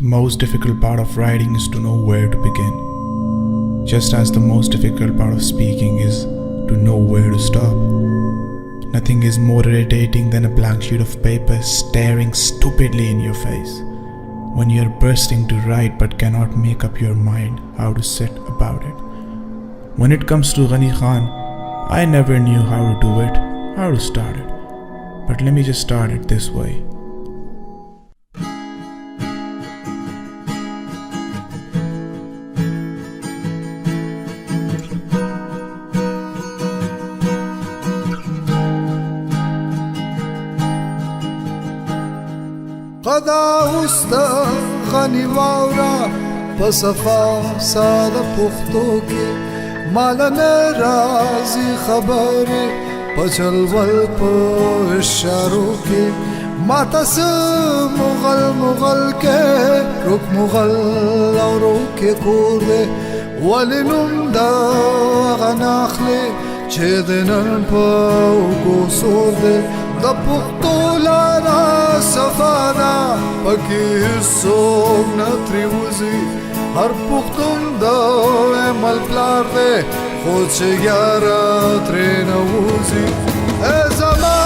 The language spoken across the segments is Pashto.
The most difficult part of writing is to know where to begin. Just as the most difficult part of speaking is to know where to stop. Nothing is more irritating than a blank sheet of paper staring stupidly in your face when you are bursting to write but cannot make up your mind how to set about it. When it comes to Ghani Khan, I never knew how to do it, how to start it. But let me just start it this way. قدا اوستا غنی واورا په صفا ساده پښتو کې مال نه راځي خبرې په چلول په اشارو کې ماته څه مغل کې رک مغل او روکې کور دی ولې نوم د هغه نه اخلې چې د نن په اوږو سور دی د پښتو لاره صفا ده پکې هېڅوک نه ترې وځي هر پښتون د عمل پلار دی خو چې یاره ترې نه وځي ای زما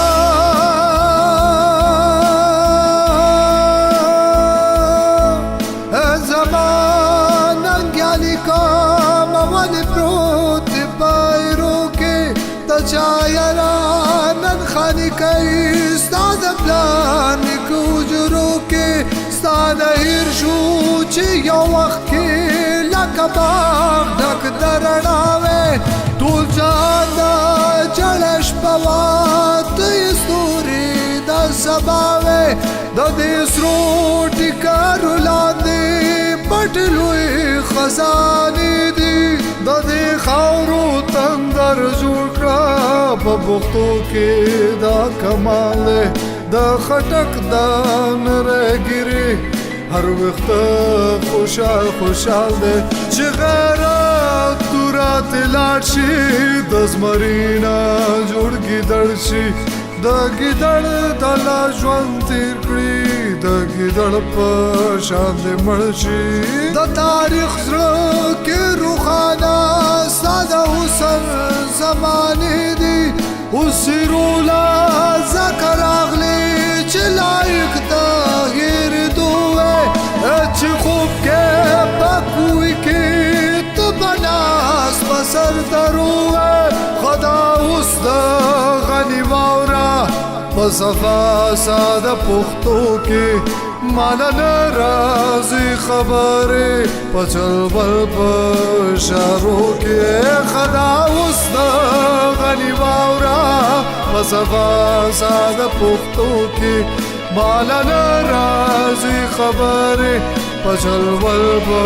ننګیالي کومه ولې پروت دی بایرو کې د چا یاره نن خاني کوي ستا د پلار نیکه حجرو کې ستا نه هېر شو چې یو وخت کې لکه باغ ډک د رڼاوې ټول جهان د جړه شپه وه ته یې ستوري د سبا وې د دې سرو ټیکرو لاندې پټ لوی خزانې دي د دې خاورو تندر جوړ کړه په پښتو کې دا کمال دی د خټک د نری ګیرې هر وخت خوشحال دی چې غیرت تورات لاړ شي د زمري نه جوړ ګیدړ شي د ګیدړ د لا ژوند تیر کړي د ګیدړ په شان دې مړ شي د تاریخ زړه کې روښانه ستا د حسن زمانې دي اوس رولا ځکه راغلې چې لایق د هېرېدو وې چې خوب کې په کوی کې ته به ناست په سر درو وې خدا اوس د غني واوره په صفا ساده پښتو کې مالا نه راځي خبرې په چلبل په اشارو کې خدا اوس د غني واوره په صفا ساده پښتو کې مالا نه راځي خبرې په چلبل په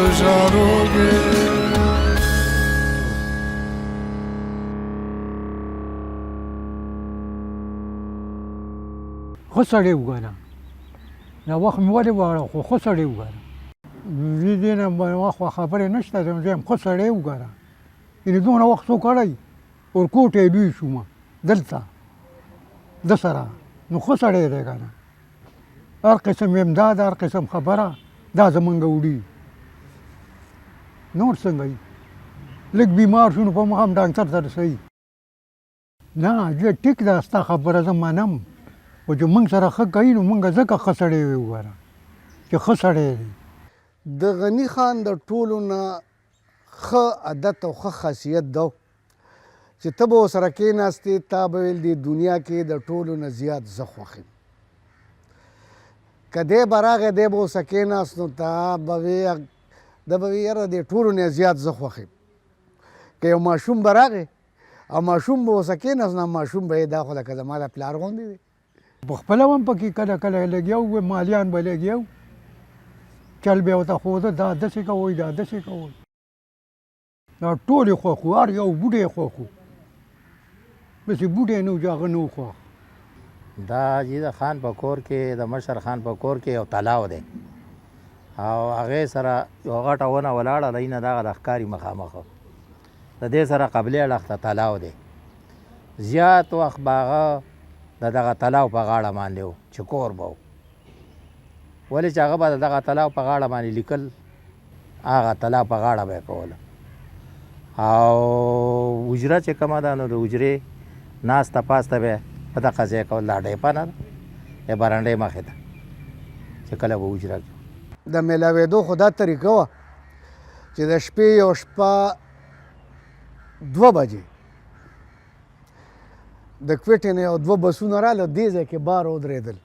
اشارو کې خو سړی وګوره دا وخت مې ولې وغواړه خو ښه سړی وګوره دې نه وخت خبرې نشته زه یم ښه سړی وګوره یعنې دومره وخت څو کړی ورکوټ یې لوی شومه دلته ده سره نو ښه سړی دی که نه هر قسم امداد هر قسم خبره دا زمونږ وړي نور څنګه وي لږ بیمار شو نو په مخ هم ډاکټر ته رسوي نه ټیک ده ستا خبره زه منم خو چې موږ سره ښه کوي نو موږ ځکه ښه سړی وي وګوره چې ښه سړی دی د غني خان د ټولو نه ښه عادت او ښه خاصیت ده چې ته به ورسره کېناستې تا به ویل دې دنیا کې د ټولو نه زیات زه خوښ یم که دی به راغی دی به ورسره کېناست نو تا به وی ده به وي یاره دې ټولو نه زیات زه خوښ یم که یو ماشوم به راغی او ماشوم به ورسره کېناست نو ماشوم به یې دا خو لکه زما د پلار غوندې دی پخپله هم پکې کله کله لګیا وو مالیان به لګیا وو چل به یې ورته ښوده دا داسې کوئ دا داسې کوئ دا ټول یې خوښ وو هر یو بوډی یې خوښ وو بسې بوډی نه و چې هغه نه و خوښ دا چې د خان په کور کې د مشر خان په کور کې یو تلاو دی او هغې سره یو غټه ونه ولاړه دی نه دغه د ښکاري مخامخ د دې سره قبلې اړخ ته تلاو دی زیات وخت به هغه د دغه تلاو په غاړه باندې و چې کور به و ولې چې هغه به د دغه تلاو په غاړه باندې لیکل، هغه تلاو په غاړه به یې کوله. او حجره چې کومه ده نو د حجرې ناسته پاسته به یې په دغه ځای کول. دا ډیپه نه ده، یا برنډې مخې ته چې کله به حجره د میلاوېدو خو دا طریقه وه چې د شپې یو شپه 2 بجې د کوټې نه یو 2 بسونه راله، دې ځای کې بار ودرېدل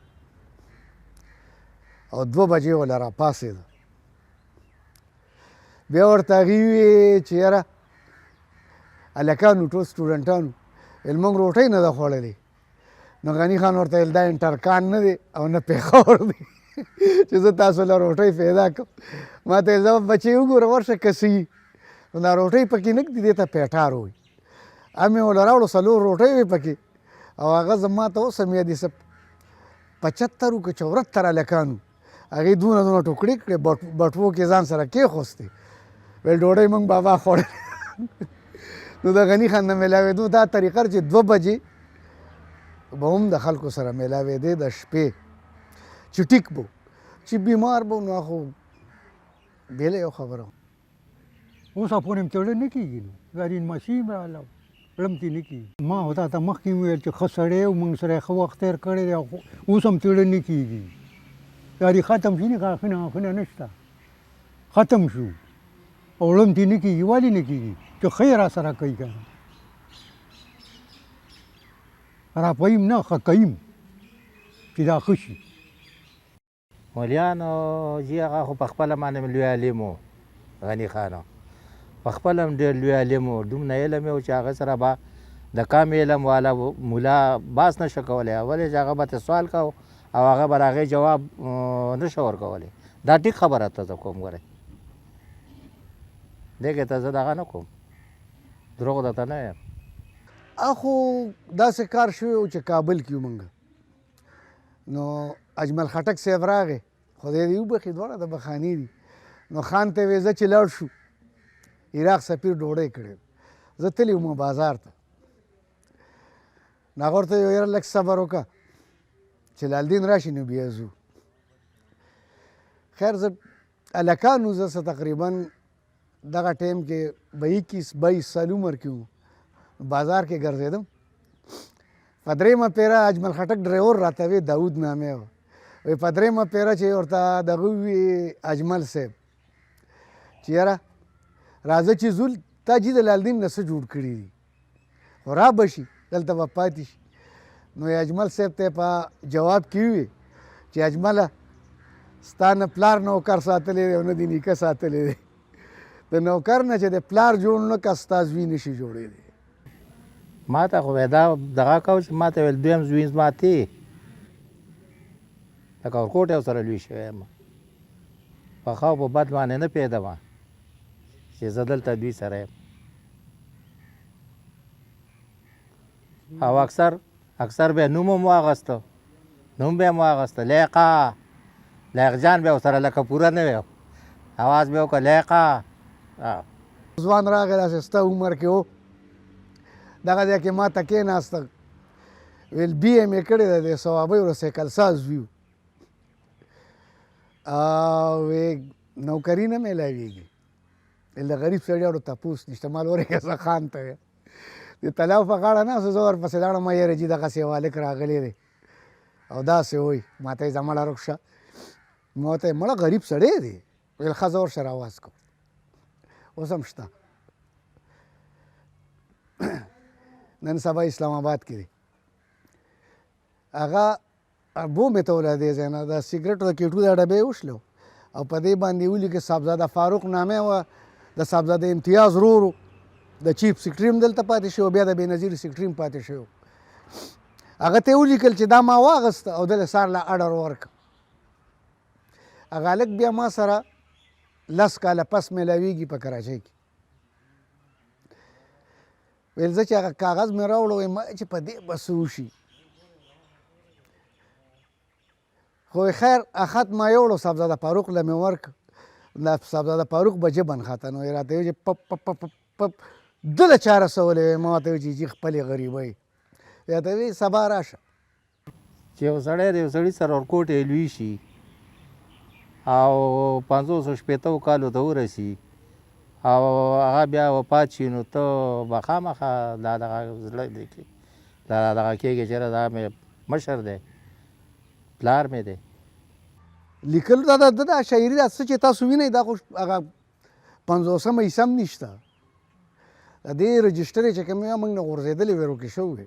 او 2 بجې وله را پاڅېده. بیا ورته هغې وویې چې یاره هلکانو ټول سټوډنټانو ویل موږ روټۍ نه ده خوړلې. نو غني خان ورته ویل دا انټرکان نه دی او نه پېښور دی چې زه تاسو له روټۍ پیدا کړم. ما ته ویل زه بچې وګوره ورشه که څه وي. نو دا روټۍ پکې نه ږدي، دې ته پیټار وایي. مې وله راوړو 4 روټۍ وې پکې او هغه زما ته اوس هم یاد دي 75 که 74 هلکانو هغې دونه ټوکړې کړې، بټوو کې ځان سره کېښوستې. ویل ډوډۍ موږ بابا خوړلې. نو د غني خان د میلاوېدو دا طریقه چې 2 بجې به هم د خلکو سره میلاوېدې د شپې، چې ټیک به چې بیمار به نو خو بېله یو خبره. اوس پورې هم تړل نه کېږي نو زرین مسیم راغله ړم ترې نه کېږي. ما خو تا ته مخکې وویل چې ښه سړی و، موږ سره یې ښه وخت تېر کړی دی، اوس هم تړل نه کېږي. یاري ختم شي نه، غاښونه نشته، ختم شو او ړم ترې نه کېږي. ولې نه کېږي؟ چې ښه یې را سره کوي که نه، را پویم نه ښه کویم چې دا ښه شي. مولیانو جي هغه خو په خپله باندې لوی عالم و، غني خانو په خپله هم ډېر لوی عالم و. دومره علم یې و چې هغه سره به د کم علم والا ملا باس نشه کولی. ولې چې هغه به ته سوال کو او هغه به د هغې جواب نشه ورکولی. دا ټیک خبره ته زه کوم، ګورئ دې کې ته زه دغه نه کوم، دروغ درته نه یم. اخو داسې کار شوی و چې کابل کې وو موږ. نو اجمل خټک صاحب راغی، خدای دې وبخي دواړه د بخاني دي. نو خان ته وې زه چې لاړ شو عراق سفیر ډوډۍ کړې، زه تللی وم بازار ته. نو هغه ورته ویل یاره لږ صبر وکړه چې لالدین راشي نو بیا ځو. خیر زه هلکانو زه څه تقریبا دغه ټایم کې به 21-22 سال عمر کې وم، بازار کې ګرځېدم. په 3مه پیره اجمل خټک ډرایور راته وی داود نامې و، وی په 3مه پیره چې ورته دغه وي اجمل صاحب چې یاره راځه چې ځو تا جي د لالدین نه څه جوړ کړي دي خو را به شي دلته به پاتې شي. نو اجمل صاحب ته په جواب کې ووي چې اجمله ستا نه پلار نوکر ساتلی دی او نه دې نیکه ساتلی دی. د نوکر نه چې د پلار جوړ نه که ستا زوی نشي جوړېدی. ما ته خو دا دغه کو چې ما ته ویل دویم زوی زما ته لکه ورکوټ یو سره لوی شوی یم، په ښه او په بد باندې نه پوهېدم چې زه دلته دوی سره یم. او اکثر به نوم هم واغسته، نوم به یې هم واغسته، لیقه لیق جان به ورسره لکه پوره نه وی، اواز به یې وکړه لیقه. ځوان راغی داسې ستا عمر کې و، دغه ځای کې ما ته کېناسته، ویل بي ایم یې کړې ده د صوابۍ ورو سایکل ساز وي او نوکري نه میلاویږي. ویل د غریب سړیانو تپوس نشته، مال ورکړه زه خان ته یم. د تلاو په غاړه ناست زه ورپسې لاړم، ما یاره جي دغسې یو هلک راغلی دی او داسې وایي. ما ته یې ځه مړه رخ شه. ما ورته ویل مړه غریب سړی دی. ویل ښه زه ورسره اواز کوم، اوس هم شته. نن سبا اسلام آباد کې دی. هغه بوم یې ته وله دې ځای نه د سګرټو د کیټو دا ډبې وشلو او په دې باندې ولیکې صاحبزاده فاروق نامې وه، د صاحبزاده امتیاز ورور د چیف سکرټري هم دلته پاتې شو، بیا د بېنظیر سکرټري هم پاتې شو. هغه ته یې ولیکل چې دا ما واغسته او دله سار له اډر ورکړه. هغه هلک بیا ما سره 10 کاله پس میلاویږي په کراچۍ کې. ویل زه چې هغه کاغذ مې راوړو وایم چې په دې به څه وشي، خو خیر اخط ما یوړو صاحبزاده فاروق له مې ورکړ. دا صاحبزاده فاروق به جبه نښته، نو یې راته ویل چې پپ پپ پپ پپ دله چا رسولی. ما ورته ویل چې جي خپلې غریبۍ. راته ویل سبا راشه. چې یو سړی د یو سړي سره ورکوټ یې لوی شي او 560 کالو ته ورسي او هغه بیا وفات شي نو ته به خامخا دا دغه زړه دی کې دا دغه کېږي چې دا مې مشر دی پلار مې دی لیکل دا د شاعري دا څه چې تاسو وینئ دا خو هغه 50مه حصه هم نشته د دې رجسټر چې کوم یې موږ نه غورځېدلې وې روکې شوې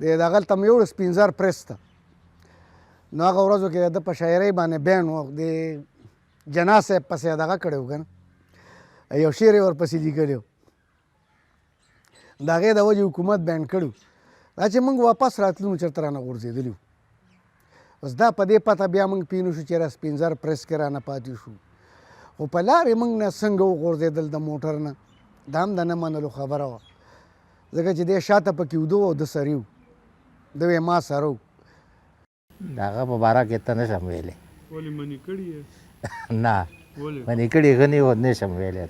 د دغلته مې یوړه سپین زر پرس ته نو هغه ورځو کې د په شاعرۍ باندې بین و د جنا صاحب پسې دغه کړی و که نه یو شعر یې ورپسې لیکلی و د هغې د وجې حکومت بین کړی دا چې موږ واپس راتلو نو چېرته رانه غورځېدلي وو بس دا په دې پته بیا موږ پینو شو چې را سپین زر پرس کې رانه پاتې شو خو په لارې موږ نه څنګه وغورځېدل د موټر نه دا هم د نه منلو خبره وه ځکه چې دی شاته پکې وده و او ده سري و ده وې ما سره و د هغه په باره کې ته نشم ویلی ولې منې کړي یې نه ولې منې کړي غني و نشم ویلی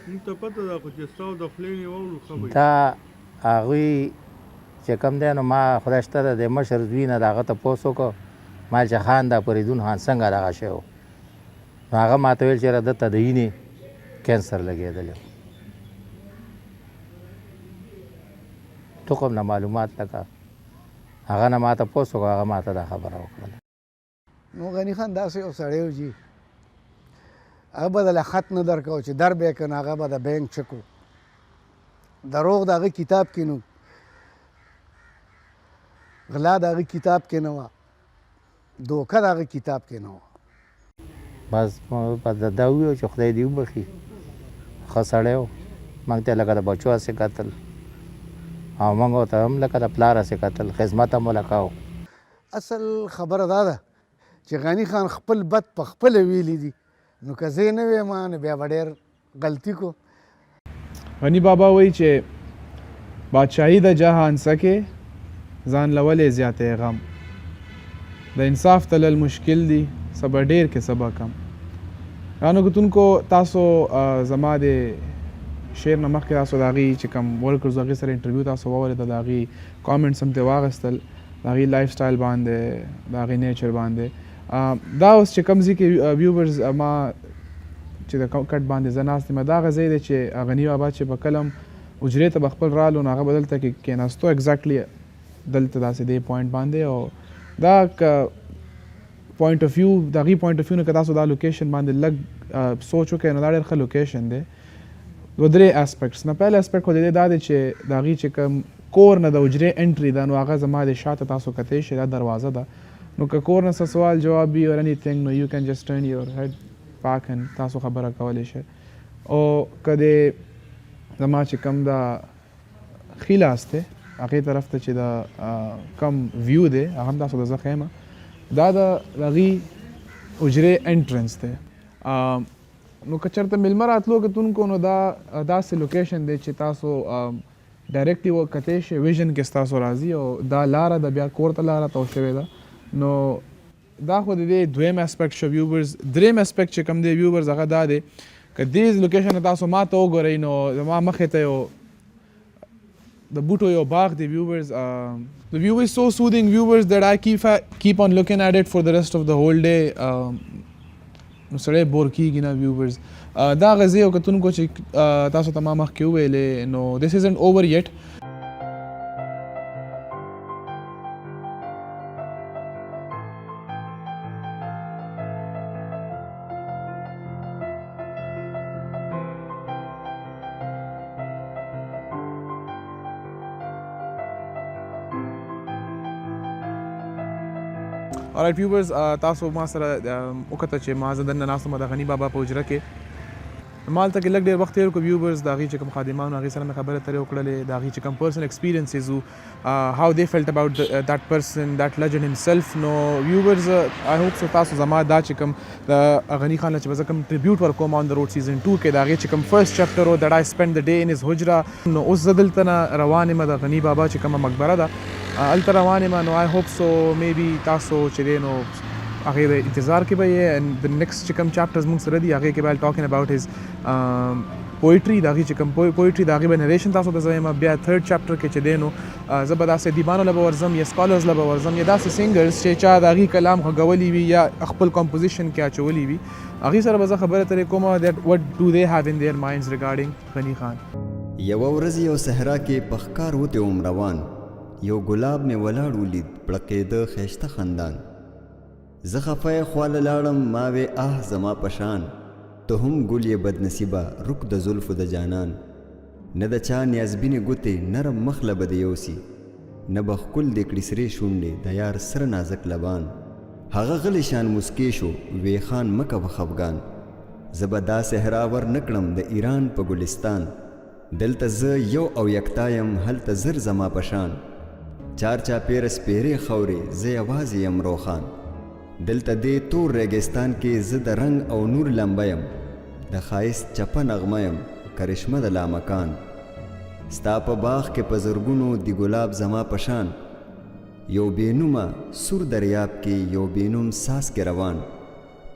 موږ ته پته ده خو چې ستا د خولې نه واورو ښه به دا هغوی چې کوم دی نو ما خدای شته د مشر زوی نه د هغه تپوس وکړو ما چې خان دا فریدون خان څنګه دغه شی و نو هغه ما ته ویل چې ده ته د وینې کینسر لګېدلی تقم نه معلومات لکه هغه نه ما تپوس وکړو هغه ما ته دا خبره وکړله نو غني خان داسې یو سړی و جي هغه به دله خط نه درکوو چې در به یې که نو هغه به د بینک چک و دروغ د هغه کتاب کې نو غلا د هغه کتاب کې نه وه دوکه د هغه کتاب کې نه وه بس دا وویل چې خدای دې وبخي ښه سړی و موږ ته لکه د بچو هسې کتل او موږ ورته هم لکه د پلار هسې کتل خدمت هم ولکه و اصل خبره دا ده چې غني خان خپل بد په خپله ویلی دي نو که زه نه ویم نو بیا به ډېر غلطي کو غنی بابا وایي چې بادشاهي د جهان سکې ځان لولې زیاتې غم د انصاف تلل مشکل دي سبا ډېر کې سبا کم رانو کتونکو تاسو زما د شعر نه مخکې تاسو د هغې چې کوم ورکرز هغې سره انټرویو تاسو واورېده د هغې کامنټس هم ترې واخیستل د هغې لایف سټایل باندې د هغې نیچر باندې دا اوس چې کوم ځای کې ویورز ما چې د کټ باندې زه ناست یم دا هغه ځای دی چې غني بابا چې په کله هم حجرې ته به خپل رالو نو هغه به دلته کې کېناستو ایګزیکټلي دلته داسې دی پوینټ باندې او دا که پوینټ اف ویو د هغې پوینټ اف ویو نه که تاسو دا لوکیشن باندې لږ سوچ وکړئ نو دا ډېر ښه لوکیشن دی دوه درې اسپیکټس نه پهل اسپیکټ خو د دې دا دی چې د هغې چې کوم کور نه د حجرې انټري ده نو هغه زما د شاته تاسو کتی شئ دا دروازه ده نو که کور نه څه سوال جواب وي اور انیثینګ نو یو کین جسټ ټرن یور هیډ بیک اینډ تاسو خبره کولی شئ او که د زما چې کوم دا ښي لاس دی هغې طرف ته چې د کم ویو دی هغه هم تاسو د زه ښیم دا د هغې حجرې انټرنس دی نو که چېرته میلمه راتلو کتونکو نو دا داسې لوکیشن دی چې تاسو ډایرکټلی وکتی شئ ویژن کې ستاسو راځي او دا لاره ده بیا کور ته لاره تاو شوې ده نو دا خو د دې دویم اسپیکټ شو ویورز دریم اسپیکټ چې کوم دی ویورز هغه دا دی که دې لوکیشن تاسو ما ته وګورئ نو زما مخې ته یو د بوټو یو باغ دی viewers the view is so soothing viewers that I keep on looking at it for the rest of the whole day نو سړی بور کېږي نه viewers دا غزې او کتونکو چې تاسو ته ما مخکې وویلې نو this isn't over yet alright viewers تاسو ما سره وکړه چې ما زه دننه ناست یم د غني بابا په حجره کې ما هلته کې لږ ډېر وخت تېر کړو viewers د هغې چې کوم خادمانو هغې سره مې خبرې اترې وکړلې د هغې چې کوم personal experiences وو how they felt about that person that legend himself نو viewers I hope so تاسو زما دا چې کوم د غني خان له چې به زه کوم tribute ورکوم on the road season 2 کې د هغې چې کوم first chapter و that I spent the day in his حجره نو اوس زه دلته نه روان یم د غني بابا چې کومه مقبره ده هلته روان یم نو I hope so maybe تاسو چې دی نو هغې د انتظار کې به یې and the next چې کوم chapters موږ سره دي هغې کې به talking about his پویټري د هغې چې کوم پویټري د هغې به نریشن تاسو ته زه یم. بیا 3rd چپټر کې چې دی نو زه به داسې ادیبانو له به ورځم یا سکالرز له به ورځم یا داسې سینګرز چې چا د هغې کلام غږولی وي یا خپل کمپوزیشن کې اچولی وي. هغې سره به زه خبرې ترې کومه that what do they have in their minds regarding غني خان. یوه ورځ یو صحرا کې په ښکار وتې وم روان، یو ګلاب مې ولاړ ولید پړقېده ښایسته خندان. زه خفه یې خواله لاړم ما وې آه زما پشان، ته هم ګل یې بدنصیبه رک د زلفو د جانان. نه د چا نیازبینې ګوتې نرم مخ له به د یوسي، نه به ښکل دې کړي سرې شونډې د یار سره نازک لبان. هغه غلی شان مسکې شو وی خان مکه به خفګان، زه به دا صحرا ور نه کړم د ایران په ګلستان. دلته زه یو او یکتا یم هلته زر زما پشان، چار چاپېره سپېرې خاورې زه یوازې یم روخان. دلته دې تور ریګستان کې زه د رنګ او نور لمبه یم، د ښایست چپه نغمه یم کرشمه د لامکان. ستا په باغ کې په زرګونو د ګلاب زما پشان، یو بېنومه سور دریاب کې یو بېنوم ساس کې روان.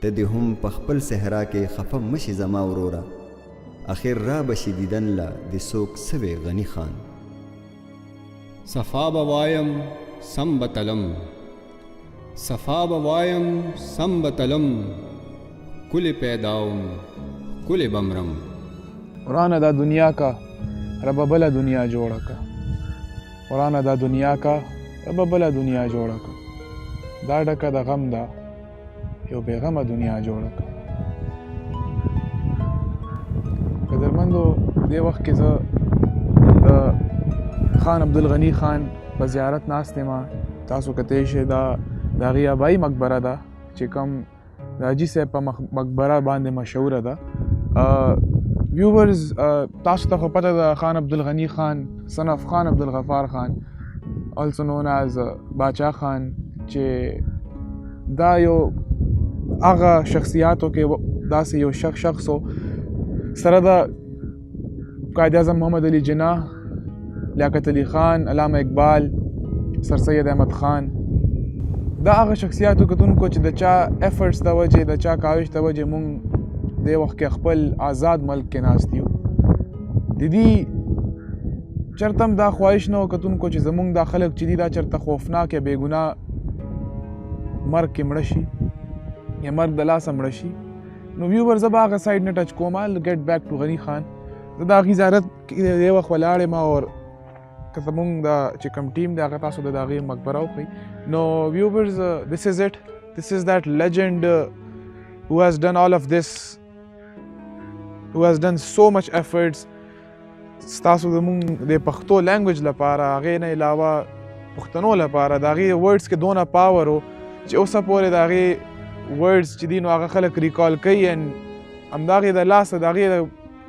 ته دې هم په خپل صحرا کې خفه مشي زما وروره، اخر را بشي دیدن له د څوک سوی غني خان. صفا بوایم سم بتلم، صفا بوایم سم بتلم، کل پیداوم کل بمرم. ورانه دا دنیا کا رب بله دنیا جوړه کا، ورانه دا دنیا کا رب بله دنیا جوړه کا. دا ډکه د غم ده یو بېغمه دنیا جوړه کا. قدرمندو دې وخت کې زه د خان عبدالغني خان په زیارت ناست یم. تاسو کتی شئ دا د هغې ابایي مقبره ده چې کوم د حاجي صاحب په مقبره باندې مشهوره ده. ویورز تاسو ته خو پته ده خان عبدالغني خان son of خان عبدالغفار خان also known as باچا خان چې دا یو هغه شخصیاتو کې داسې یو شخص و سره د قائد اعظم محمد علی جناح، لیاقت علی خان، علامه اقبال، سر سید احمد خان. دا هغه شخصیاتو کتونکو چې د چا ایفرټس د وجې د چا کاوش د وجې مونږ دې وخت کې خپل آزاد ملک کې ناست یو. د دې چرته هم دا خواهش نه و کتونکو چې زمونږ دا خلک چې دي دا چرته خوفناک یا بېګناه مرګ کې مړه شي یا مرګ د لاسه مړه شي. نو ویور زه به هغه سایډ نه ټچ کوم. I'll get back to غني خان. زه د هغې زیارت کې دې وخت ولاړ یم او که زمونږ دا چې کوم ټیم دی هغه تاسو د هغې مقبره وکړئ. نو ویورز this is it. This is that legend who has done all of this, who has done so much efforts. ستاسو زمونږ د پښتو لینګویج لپاره هغې نه علاوه پښتنو لپاره د هغې ورډس کې دونه پاور و چې اوسه پورې د هغې ورډس چې دي نو هغه خلک ریکال کوي ان همدغې د لاسه د هغې د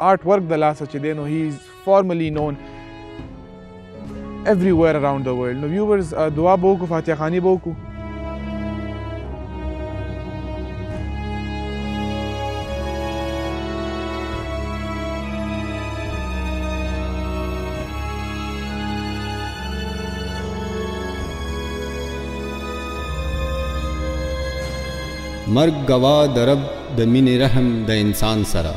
آرټ ورک د لاسه چې دی نو هی از فارملی نون everywhere around the world. نو ویورز دعا به وکړو، فاتحه خواني به وکړو. مرګ گوا د رب د مینې رحم د انسان سره،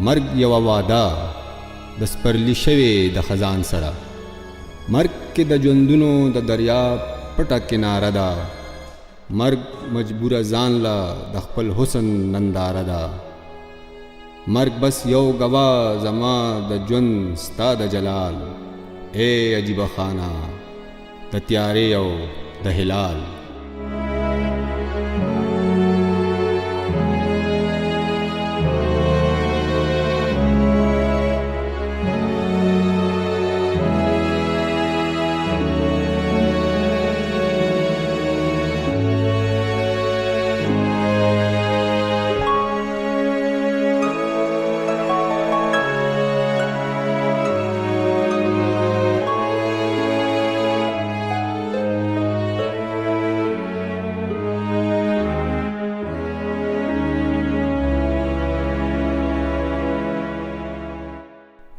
مرګ یوه واده د سپرلی شوې د خزان سره. مرګ کې د ژوندونو د دریاب پټه کناره ده، مرګ مجبوره ځان له د خپل حسن ننداره ده. مرګ بس یو گوا زما د ژوند ستا د جلال، اے عجیبه خانه د تیارې او د هلال.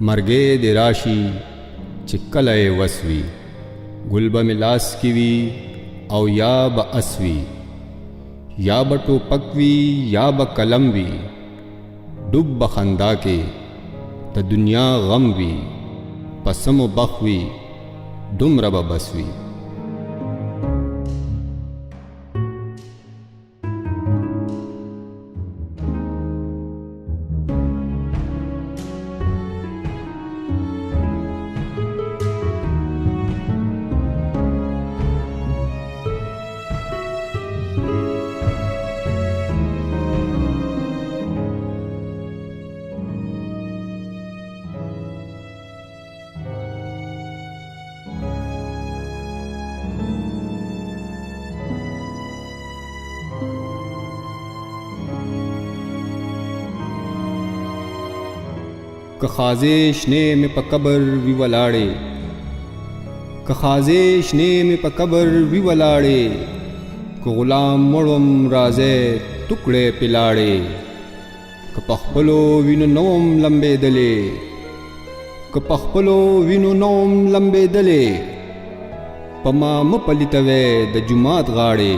مرګې د راشي چې کله یې وس وي، ګل به مې لاس کې وي او یا به اس وي، یا به ټوپک وي یا به قلم وي، ډوب به خندا کې د دنیا غم وي پسم و بخ وي دومره به بس وي. که خازې شنې مې په قبر وي ولاړې، که خازې شنې مې په قبر وي ولاړې، که غلام مړم راځې ټوکړې پې لاړې، که په خپلو وینو نوم لمبېدلې، که په خپلو وینو نوم لمبېدلې، په ما مه پلیتوې د جومات غاړې،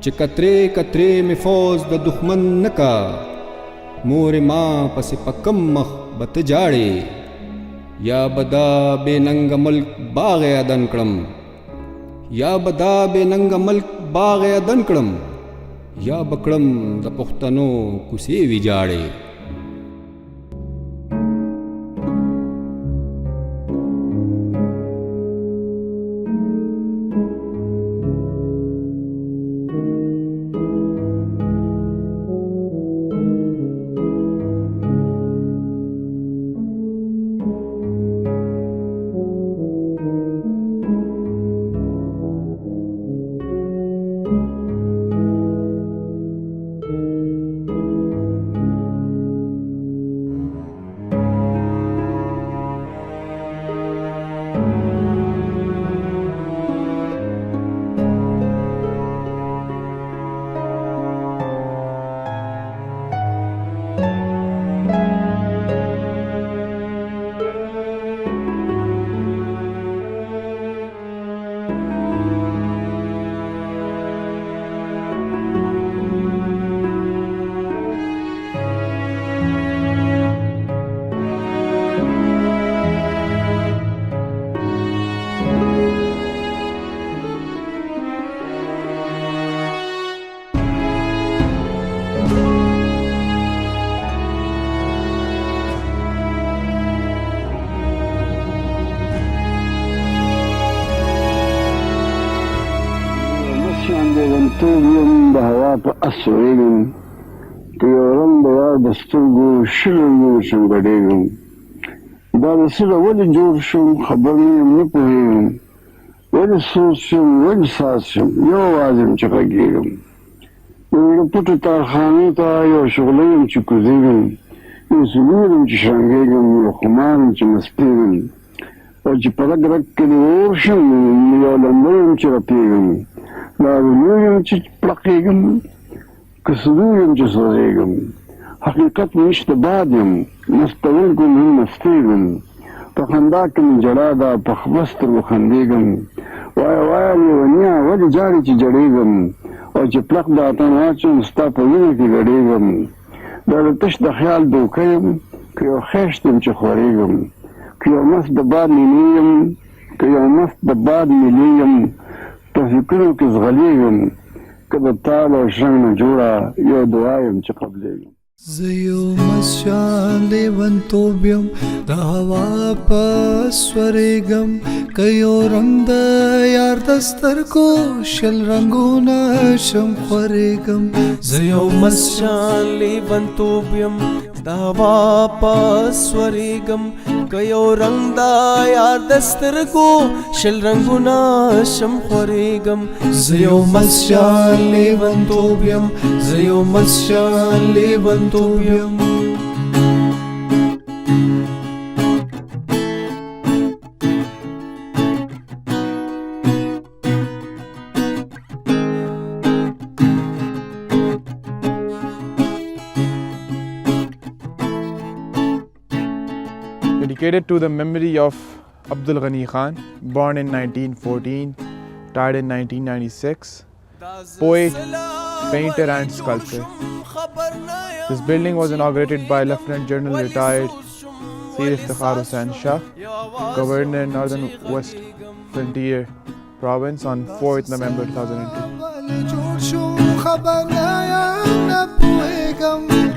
چې کترې کترې مې فوز د دښمن نه کا، مور ما پس پکم مخ بت جاړې، یا بدا بے ننګ ملک باغ ادن کړم، یا بدا بے ننګ ملک باغ ادن کړم، یا بکړم د پښتنو کوڅې ویجاړې. توبیم د هوا په اسوېږم، که یو رنګ د یار د سترګو شلو شم ګډېږم، دا د څه ولې جوړ شم خبر نه یم نه پوهېږم، ولې سوچ شم ولې ساز شم یو اواز یم چې غږېږم، د زړه پټو تارخانې ته یو شغله یم چې کوزېږم، یو سرور یم چې شرنګېږم، یو خمار یم چې مستېږم، او چې په رګ رګ کې د اور شم یو لمبه یم چې رپېږم، دا رونو یم چې پړقېږم، که سرور یم چې سوځېږم، حقیقت نشته باد یم مستوونکو هم مستېږم، په خندا کې مې ژړا ده په خپه سترګو خندېږم، وایه وایه لیونیه ولې ژاړې چې جړېږم، او چې پړق د اتڼ واچوم ستا په وینه کې ګډېږم، دا د تش د خیال دوکه یم که یو خیشت یم چې خورېږم، که یو مست د باد نیلې یم، که یو مست د باد نیلې یم، په فکرو کې ځغلېږم، که د تال او شرنګ نه جوړه یو دعا یم چې قبلېږم. زه یو مسجان لیونتوب یم د هوا په سورېږم، که یو رنګ د یار د سترګو شل رنګونه شم خورېږم. زه یو مسجان لیونتوب یم د هوا په سورېږم، که یو رنګ د یار د سترګو شل رنګونه شم خورېږم. زه یو مسجان لیونتوب یم، زه یو مسجان لیونتوب یم. Dedicated to the memory of Abdul Ghani Khan, born in 1914, died in 1996. poet, painter and sculptor. This building was inaugurated by Lieutenant General retired Sir Iftikhar Hussain Shah, Governor Northern West Frontier Province on 4th November 2002.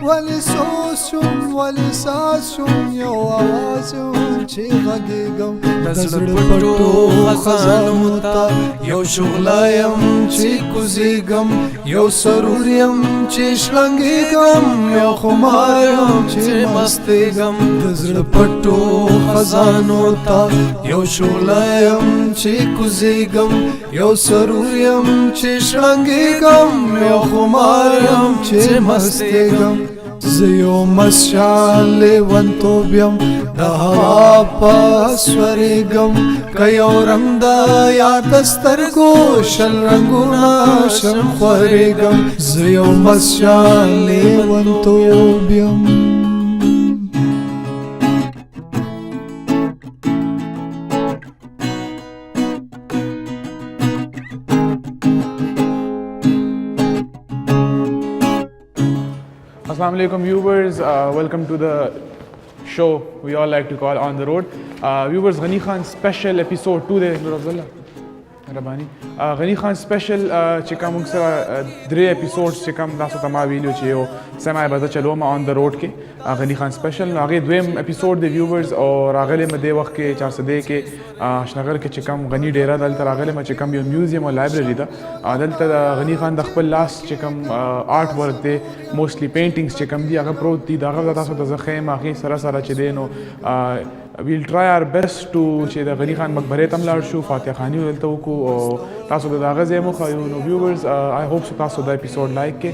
ولی سوسم ولی ساسم یو آوازم چی غږیږم د زړه پټو خزانو ته یو شغلایم چې کوزیږم یو سرور یم چې شلنګیږم یو خمار یم چې مستیږم د زړه پټو خزانو ته یو شغلایم چې کوزیږم یو سرور یم چې شلنګیږم یو خمار یم چې مستیږم زه یو مسشان لیونتوب یم د هوا په سوریږم که یو رنګ د یار د سترګو شل رنګونه شم خوریږم زه یو مسشان لیونتوب یم Assalamu alaikum viewers, welcome to the show we all like to call On the Road. Viewers, Ghani Khan special episode 2 there, Nur Abdullah. Rabani. Ghani Khan special چې کوم موږ سره درې اپیسوډز چې کوم تاسو ته ما ویلو چې یو سمای بده چلو ما آن د روډ کې غنی خان سپیشل هغه دویم اپیسوډ د ویورز او راغله مده وخت کې 400 کې شنغر کې چې کوم غنی ډیره دلته راغله ما چې کوم یو میوزیم او لایبرری ده دلته غنی خان د خپل لاس چې کوم آرت ورک دی موستلی پینټینګز چې کوم دی هغه پروت دي دا هغه تاسو ته زخه ما هغه سره سره چې دی نو we'll try our best to چې د غنی خان مقبره ته لاړ شو فاتح خانی ولته وکړو او تاسو د هغه ځای مو خو نو ویورز I hope تاسو دا اپیسوډ لایک کې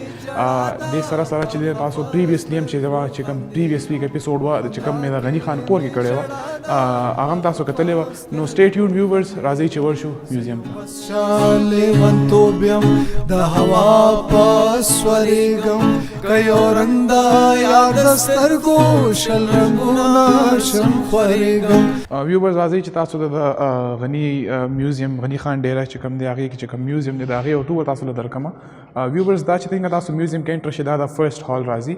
د سره سره چې تاسو پریویسلی هم چې کوم پریویس ویک اپیسوډ وا چې کوم مې د غنی خان کور کې کړی و هغه تاسو کتلې و نو سټې ټیون ویورز راځي چې ورشو میوزیم شالې ونتوب یم د هوا پاس وریږم که یو رنګ د یار د سترګو شل رنګونه شم خوریږم ویورز راځي چې تاسو د غنی میوزیم غنی خان ډیره چې کوم دی هغه کې چې کوم میوزیم دی دا هغه او ټول تاسو له درکمه ویورز دا چې څنګه تاسو میوزیم کې انټر شئ دا د فرست هال راځي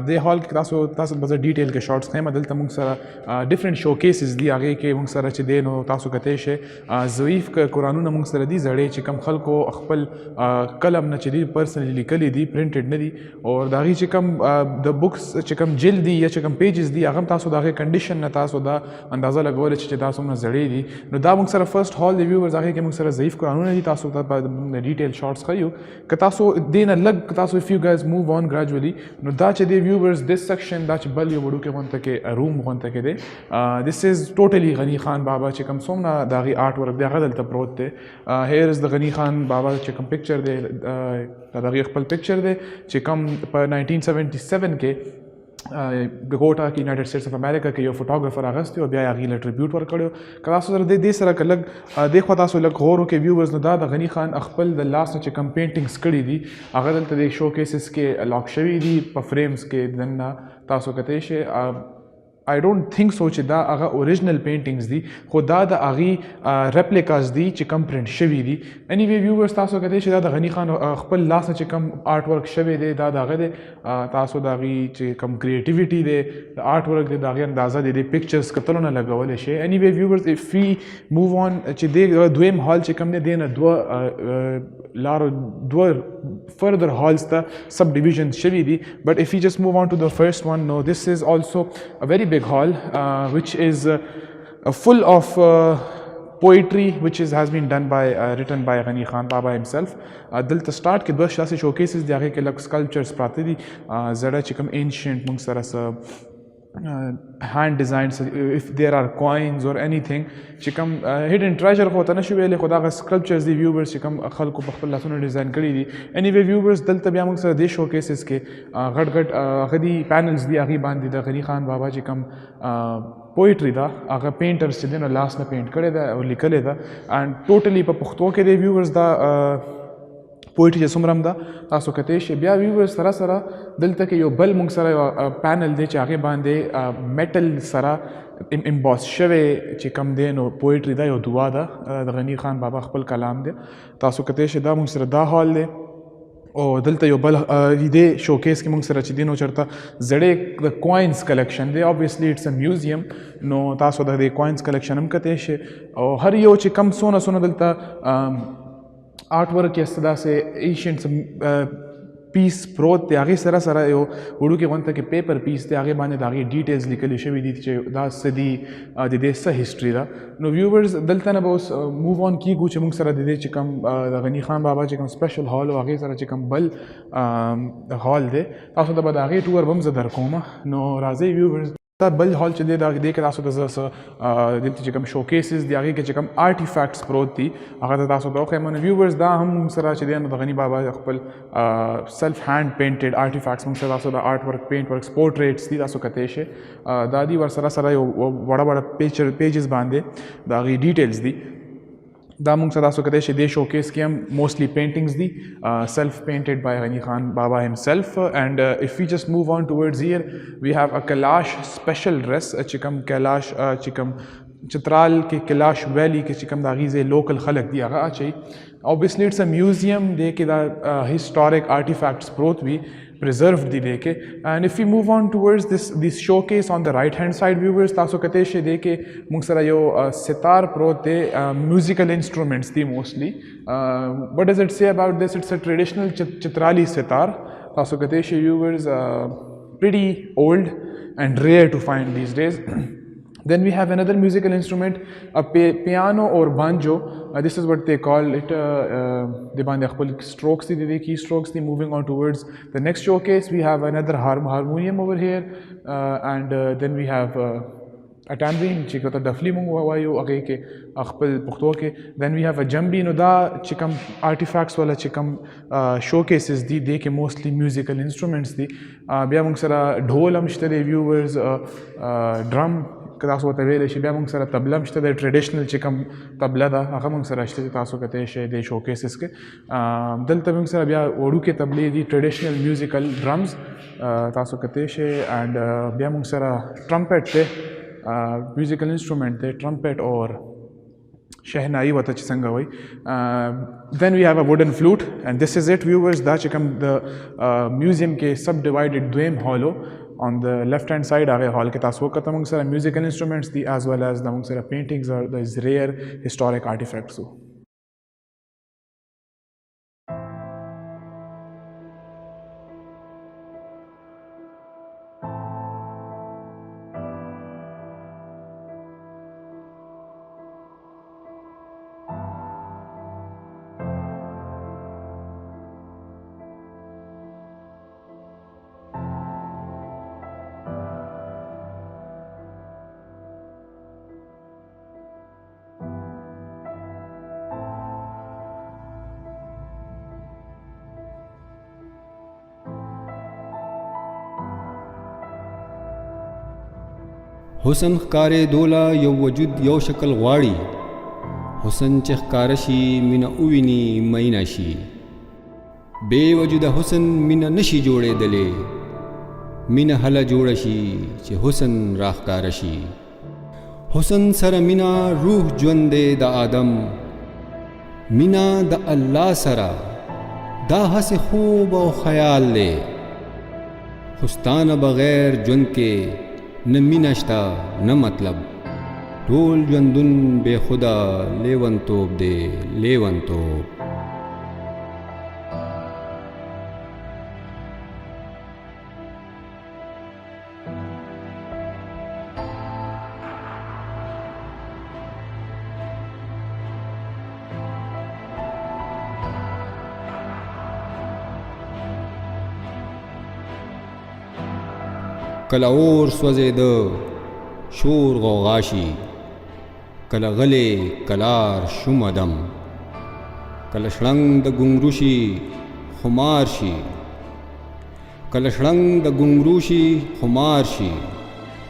د هال کې تاسو به ډیټیل کې شارټس خیم دلته موږ سره ډیفرنٹ شو کیسز دی هغه کې موږ سره چې دی نو تاسو کته شئ ضعیف قرانونه موږ سره دی زړې چې کم خلکو خپل قلم نه چې دی پرسنلی لیکلي دي پرینټډ نه دي او دا غي چې کم د بوکس چې کم جلد دی یا چې کم پیجز دی هغه تاسو دا غي کنډیشن نه تاسو دا اندازه لګول چې تاسو نه زړې دي نو دا موږ سره فرست هال دی ویورز هغه کې موږ سره ضعیف قرانونه دي تاسو ته ډیټیل شارټس خایو که تاسو دین لګ تاسو if you guys move on gradually نو دا چې دی ویورز this section دا چې بل یو وړو کې غونته کې روم غونته کې دی this is totally غنی خان بابا چې کوم څومره دا غي آرت ورک دی هغه دلته پروت دی here is د غنی خان بابا چې کوم پکچر دی دا غي خپل پکچر دی چې کوم په 1977 کې ګوټا کې یونایټډ سټیټس اف امریکا کې یو فوټوګرافر اغستی او بیا یې هغې له ټریبیوټ ورکړی که تاسو سره د دې سره که لږ دې خوا تاسو لږ غور وکړئ ویورز نو دا د غنی خان خپل د لاس نه چې کوم پینټینګز کړي دي هغه دلته د شو کیسز کې لاک شوي دي په فریمز کې دننه تاسو کتی شئ I don't think so چې دا هغه اوریجنل پینټینګز دي خو دا د هغې ریپلیکاز دي چې کم پرنټ شوي دي انیوی ویورز تاسو کتی چې دا د غنی خان خپل لاس چې کم آرت ورک شوی دی دا د هغه دی تاسو د هغې چې کم کریټیویټي دی د آرت ورک دی د هغې اندازه دی د پکچرز کتلو نه لګولی شي انیوی ویورز اف وی موو آن چې دی دویم هال چې کم دی دی نه دوه further halls ته sub divisions شوي دي but if we just move on to the first one no this is also a very big hall which is full of poetry which has been done by written by Ghani Khan Baba himself دلته start کې دوه شاسې showcases دی هغې کې لږ sculptures پراته دي زړه چې کوم ancient موږ سره څه hand designs if there are coins or anything چې کوم hidden treasure خو ته نشو ویلی خو دا هغه sculptures دي viewers چې کوم خلکو په خپل لاسونو ډیزاین کړي دي anyway viewers دلته بیا موږ سره دې شو کیسز کې غټ غټ هغه دي پینلز دي هغې باندې د غنی خان بابا چې کوم پویټري ده هغه پینټرز چې دی نو لاس نه پینټ کړی ده او لیکلی ده اینډ ټوټلی په پښتو کې دی ویورز دا پویټري چې څومره هم ده تاسو کتلی شئ. بیا ویورز سره سره دلته کې یو بل موږ سره یو پینل دی چې هغې باندې میټل سره امباس شوی چې کم دی نو پویټري ده، یو دعا ده د غني خان بابا خپل کلام دی. تاسو کتلی شئ دا موږ سره دا هال دی او دلته یو بل دې شوکیس کې موږ سره چې دی نو چېرته زړې د کوینز کلیکشن دی. اوبویسلی اټس ا میوزیم نو تاسو د دې کوینز کلیکشن هم کتلی شئ او هر یو چې کم څونه دلته آرټ ورک یا داسې ایشینټ پیس پروت دی، هغې سره سره یو وړوکې غونته کې پیپر پیس دی، هغې باندې د هغې ډیټیلز لیکلي شوي دي چې دا څه دي، د دې څه هسټري ده. نو ویورز دلته نه به اوس موو آن کیږو چې موږ سره د دې چې کوم د غني خان بابا چې کوم سپیشل هال او هغې سره چې کوم بل هال دی تاسو ته به د هغې ټور به هم زه درکوم. نو راځئ ویورز دا بل هال چې دی دا دې کې تاسو ته زه دلته چې کوم شوکیسز دي هغې کې چې کوم آرټیفیکټس پروت دي هغه ته تاسو ته وښیم. نو ویورز دا هم موږ سره چې دی نو د غني بابا خپل سیلف هینډ پینټډ آرټیفیکټس موږ سره تاسو د آرټ ورک پینټ ورکس پورټریټس دي تاسو کتلی شئ. دا دي ورسره سره یو وړه پیجز باندې د هغې ډیټیلز دي. دا موږ سره تاسو کتلی شئ دې شوکیس کې هم موسټلی پینټنګز دي سیلف پینټډ بای غني خان بابا himself. اینڈ if we just move on towards here we have a Kailash special dress چې کوم کیلاش چې کوم چترال کې کیلاش ویلی کې چې کوم د هغې ځای لوکل خلک دي هغه اچوي. obviously it's a museum دی کې دا historic artifacts پروت وي preserved دی دی کې. and if we move on towards this showcase on the right hand side viewers تاسو کتلی شئ دی کې موږ سره یو ستار پروت دی musical instruments دی mostly. what does it say about this? it's a traditional چترالی ستار تاسو کتلی شئ viewers, pretty old and rare to find these days. Then we have another musical instrument, a piano or banjo. This is what they call it. They bande khapal strokes the key strokes. They moving on towards the next showcase. We have another harmonium over here, and then we have a tambourine. Chikota dafli mungu wayo age ke khapal pukhto ke. Then we have a jambi. No da chikam artifacts wala chikam showcases di de ke mostly musical instruments di. Bia mung sara dhol amshte viewers, drum. که تاسو ورته ویلی شئ. بیا موږ سره طبله هم شته دی، ټریډیشنل چې کوم طبله ده هغه موږ سره شته. تاسو کتلی شئ د شوکیسز کې دلته موږ سره بیا وړوکې طبلې دي، ټریډیشنل میوزیکل ډرمز تاسو کتلی شئ. اینډ بیا موږ سره ټرمپټ دی، میوزیکل انسټرومنټ دی ټرمپټ اور شهنائی ورته چې څنګه وایي. then we have a wooden flute and this is it viewers. دا چې کوم د میوزیم کې سب ډیوایډډ دویم هالو on the left hand side هغه هال کې تاسو وکړه موږ سره میوزیکل انسټرومنټس دي as well as د موږ سره پینټینګز او د ریئر هسټوریک آرټیفیکټس. حسن ښکارې دوله یو وجود یو شکل غواړي، حسن چې ښکاره شي مینه وویني مینه شي. بې وجوده حسن مینه نشي جوړېدلی، مینه هله جوړه شي چې حسن راښکاره شي. حسن سره مینه روح ژوند دی د آدم، مینه د الله سره دا هسې خوب او خیال دی. خستانه بغیر ژوند کې نه مینه شته نه مطلب، ټول ژوندون بې خدا لیونتوب دی لیونتوب. کله اور سوځېده شور غوغا شي، کله غلې کلار شومدم، کله شړنګ د ګونګرو شي خمار شي، کله شړنګ د ګونګرو شي خمار شي،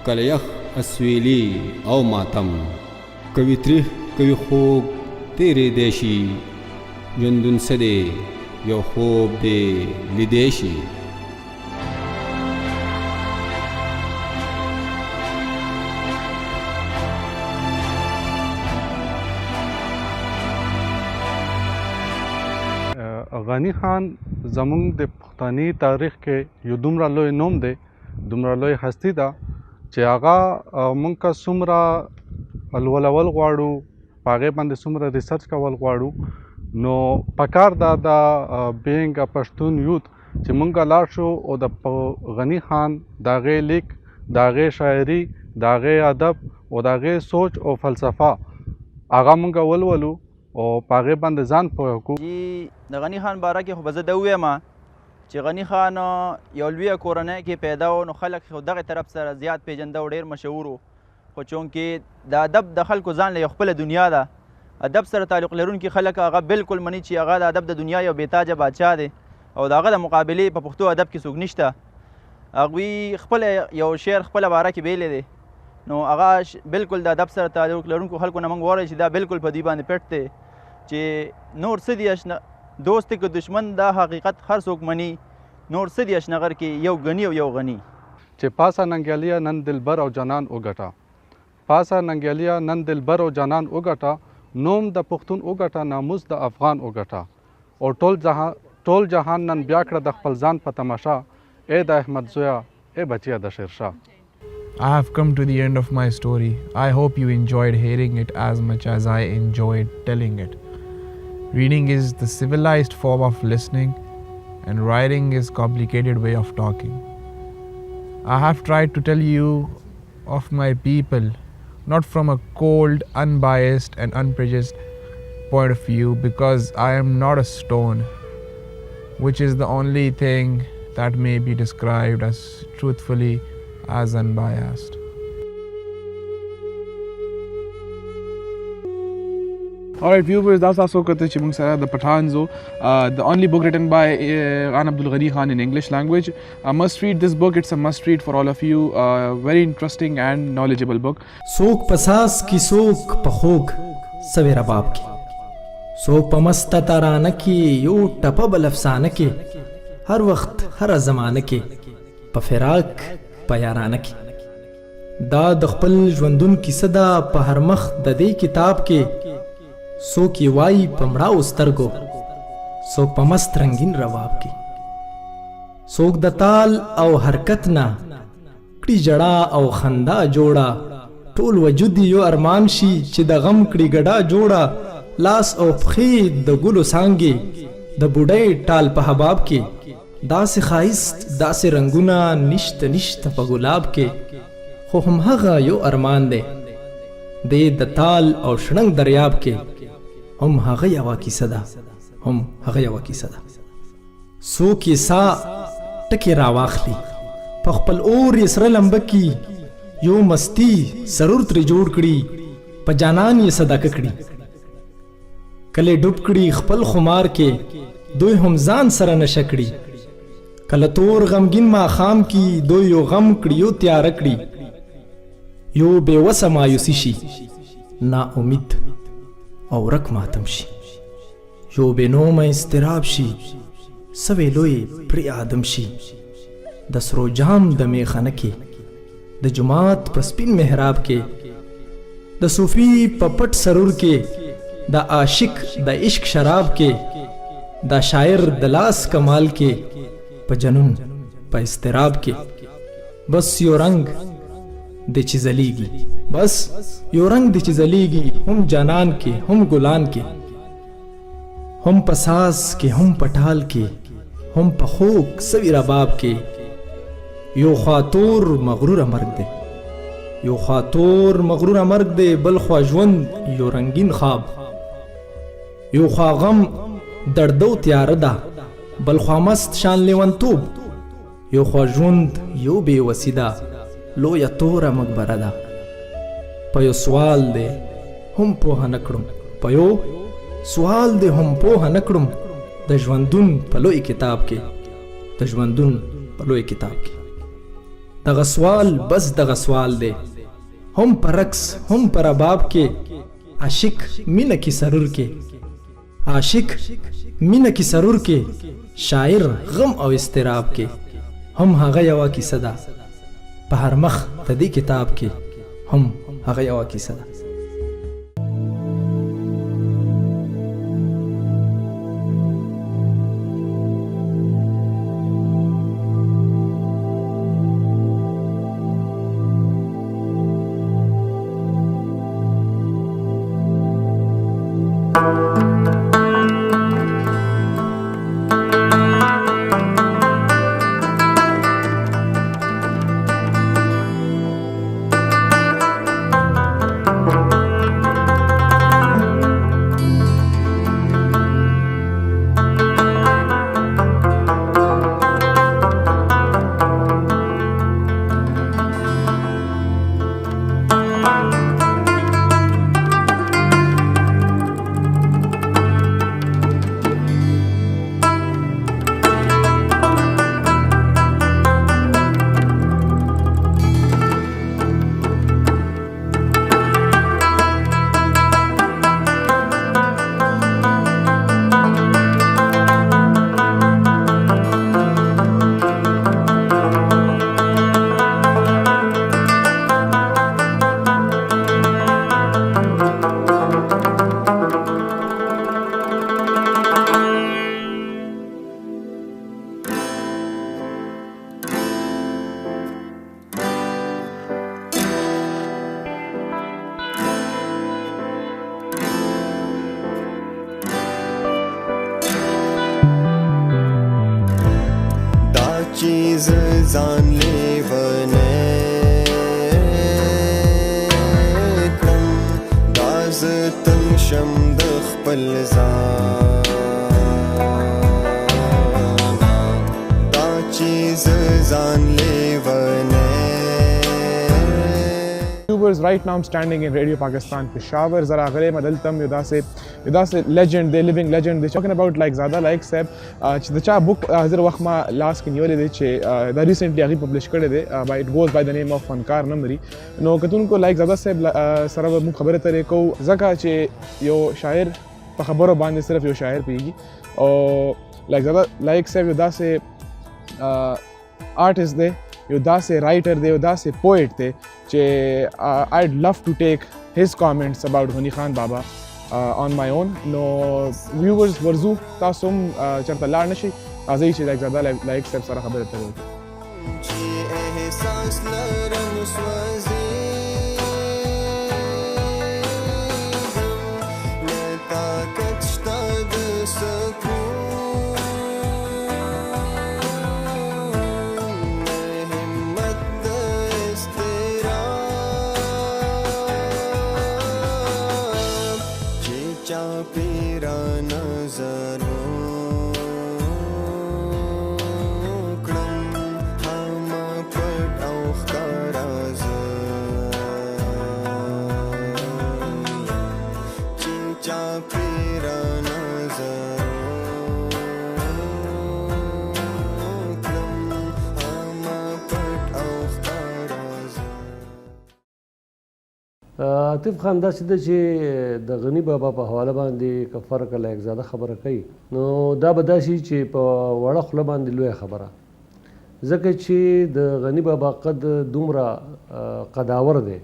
کله یخ اسویلی او ماتم، کوي تریخ کوي خوږ تیرې دی شي. ژوندون څه دی یو خوب دې لیدی شي. غنی خان زمونږ د پښتني تاریخ کې یو دومره لوی نوم دی، دومره لوی هستی ده چې هغه مونږ که څومره لولول غواړو، په هغې باندې څومره ریسرچ کول غواړو، نو پکار ده د بینګ پښتون یوت چې مونږ لاړ شو او د غنی خان د هغې لیک، د هغې شاعري، د هغې ادب او د هغې سوچ او فلسفه هغه مونږ ولولو او په هغې باندې ځان پوه کړو. د غني خان باره کې خو به زه ده ووایم چې غني خان یو لویه کورنۍ کې پیدا و، نو خلک خو دغې طرف سره زیات پیژنده او ډېر مشهور و. خو چونکې د ادب د خلکو ځان له یو خپله دنیا ده، ادب سره تعلق لرونکي خلک هغه بالکل مني چې هغه د ادب د دنیا یو بېتاجه بادشاه دی او د هغه د مقابلې په پښتو ادب کې څوک نشته. هغوی خپله یو شعر خپله باره کې بیلی دی، نو هغه بالکل د ادب سره تعلق لرونکو خلکو نه موږ غواړئ چې دا بالکل په دوی باندې پټ دی چې نور څه دي دوست که دشمن دا حقیقت هر څوک مني، نور څه دي اشنغر کې یو غني او یو غني. چې پاسه ننګیالیا نن دلبر او جانان وګټه، پاسه ننګیالیا نن دلبر او جانان وګټه، نوم د پښتون وګټه، ناموس د افغان وګټه، او ټول جهان نن بیا کړه د خپل ځان په تماشا، ای د احمد زویا ای بچیا د شیرشاه. I have come to the end of my story. I hope you enjoyed hearing it as much as I enjoyed telling it. Reading is the civilized form of listening, and writing is complicated way of talking. I have tried to tell you of my people, not from a cold, unbiased and unprejudiced point of view, because I am not a stone, which is the only thing that may be described as truthfully as unbiased. Alright viewers, that's also kate چې موږ سره د پټانزو the only book written by Ghan Abdul Ghani Khan in English language. Must read this book. It's a must read for all of you. Very interesting and knowledgeable book. सोक पसास की सोक पखोक सवेरा बाप की सोक पमस्ता ताराना की यो टपा बलफसाना की हर वक्त हर ज़माने की पफिराक पयाराना की دا د خپل ژوندون کیسه ده په هر مخ د دې کتاب کې څوک یې وایي په مړاو سترګو څوک په مست رنګین رباب کې څوک د تال او حرکت نه کړي ژړا او خندا جوړه ټول وجود یو ارمان شي چې د غم کړي ګډا جوړه لاس او پښې د ګلو څانګې د بوډۍ ټال په حباب کې داسې ښایست داسې رنګونه نشته په ګلاب کې خو هم هغه یو ارمان دی دی د تال او شړنګ دریاب کې هم هغه یوه کیسه ده څوک یې سا ټکې راواخلي په خپل اور یې سره لمبه کي یو مستی سرور ترې جوړ کړي په جانان یې صدقه کړي کله ډوب کړي خپل خمار کې دوی هم ځان سره نشه کړي کله تور غمګین ماښام کې دوی یو غم کړي یو تیاره کړي یو بې وسه مایوسي شي نا امید او ورک ماتم شي یو بې نومه اضطراب شي سوی لوی پرې آدم شي د سرو جام د میخانه کې د جماعت په سپین محراب کې د صوفي په پټ سرور کې د عاشق د عشق شراب کې د شاعر د لاس کمال کې په جنون په اضطراب کې بس یو رنگ د چې ځلیږي هم جانان کې هم ګلان کې هم په ساز کې هم په ټال کې هم په خوږ سوي رباب کې یو خاطور مغرور مرګ دی بل خوا ژوند یو رنگین خواب یو خوا غم دردو تیاره ده بل خوا مست شان لیونتوب یو خوا ژوند یو بې وسي ده لویه توره مقبره ده په یو سوال دی هم پوهه نه کړم د ژوندون په لوی کتاب کې دغه سوال بس دغه سوال دی هم په رقص هم په رباب کې عاشق مینه کې سرور کې عاشق مینه کې سرور کې شاعر غم او استراب کې هم هغه یوه کیسه ده په هر مخ د دې کتاب کې هم هغه یوه کیسه ده. چیز ځان لیونی کړم دا زه تنګ شم د خپل ځان دا چیز ځان لیونی. Viewers, right now I'm standing in Radio Pakistan Peshawar. Zara gale madaltam yudase legend, they living legend. They talking about like Zada like Seb the cha book hazir waqt ma last kin yole de che the recently agi publish kade de by it goes by the name of Fankar Namri. No katun ko like Zada Seb sara mu khabar tare ko zaka che yo shair pa khabaro bande sirf yo shair pegi aur like Zada like Seb yudase artist de یو داسې رائټر دی یو داسې پوئټ دی چې I'd love to take his comments about غنی خان بابا on my own. نو viewers ورزو تاسو هم چېرته لاړ نه شئ راځئ چې لایک زاده لایک صاحب سره خبرې اترې وکړو. عاطف خان داسې ده چې د غنی بابا په حواله باندې که فرق لایق زاده خبره کوي نو دا به داسې چې په وړه خوله باندې لویه خبره ځکه چې د غنی بابا قد دومره قداور دی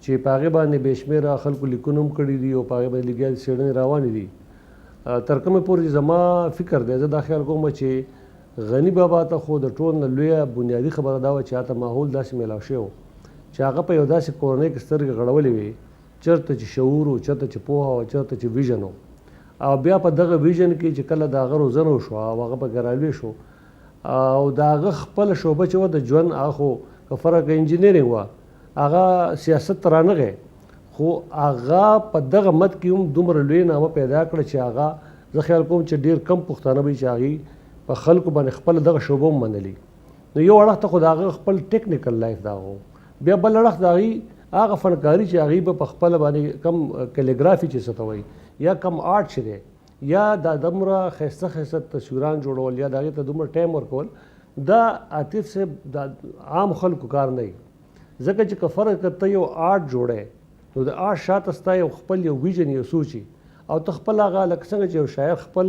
چې په هغې باندې بې شمېره خلکو لیکونه هم کړي دي او په هغې باندې لګیا څېړنې روانې دي تر کومې پورې زما فکر دی زه دا خیال کوم چې غنی بابا ته خو د ټول نه لویه بنیادي خبره دا وه چې هلته ماحول داسې میلاو شوی و چې هغه په یو داسې کورنۍ کې سترګې غړولې وې چېرته چې شعور و چېرته چې پوهه و چېرته چې ویژن و او بیا په دغه ویژن کې چې کله د هغه روزنه وشوه او هغه په ګرالوی شو او د هغه خپله شعبه چې وه د ژوند هغه خو که فرق انجینیرینګ وه هغه سیاست ته رانغی خو هغه په دغه مد کې هم دومره لوی نامه پیدا کړه چې هغه زه خیال کوم چې ډېر کم پښتانه به چې هغې په خلکو باندې خپله دغه شعبه هم منلي نو یو اړخ ته خو د هغه خپل ټیکنیکل لایف د هغه بیا بل اړخ د هغې هغه فنکاري چې هغې به په خپله باندې کم کلیګرافي چې څه ته وایي یا کم آرټ چې دی یا دا دومره ښایسته ښایسته تصویران جوړول یا د هغې ته دومره ټایم ورکول دا عاطف صاحب د عام خلکو کار نه وي ځکه چې که فرض که ته یو آرټ جوړی نو د آرټ شاته ستا یو خپل یو ویژن یو سوچ او ته خپل هغه لکه څنګه چې یو شاعر خپل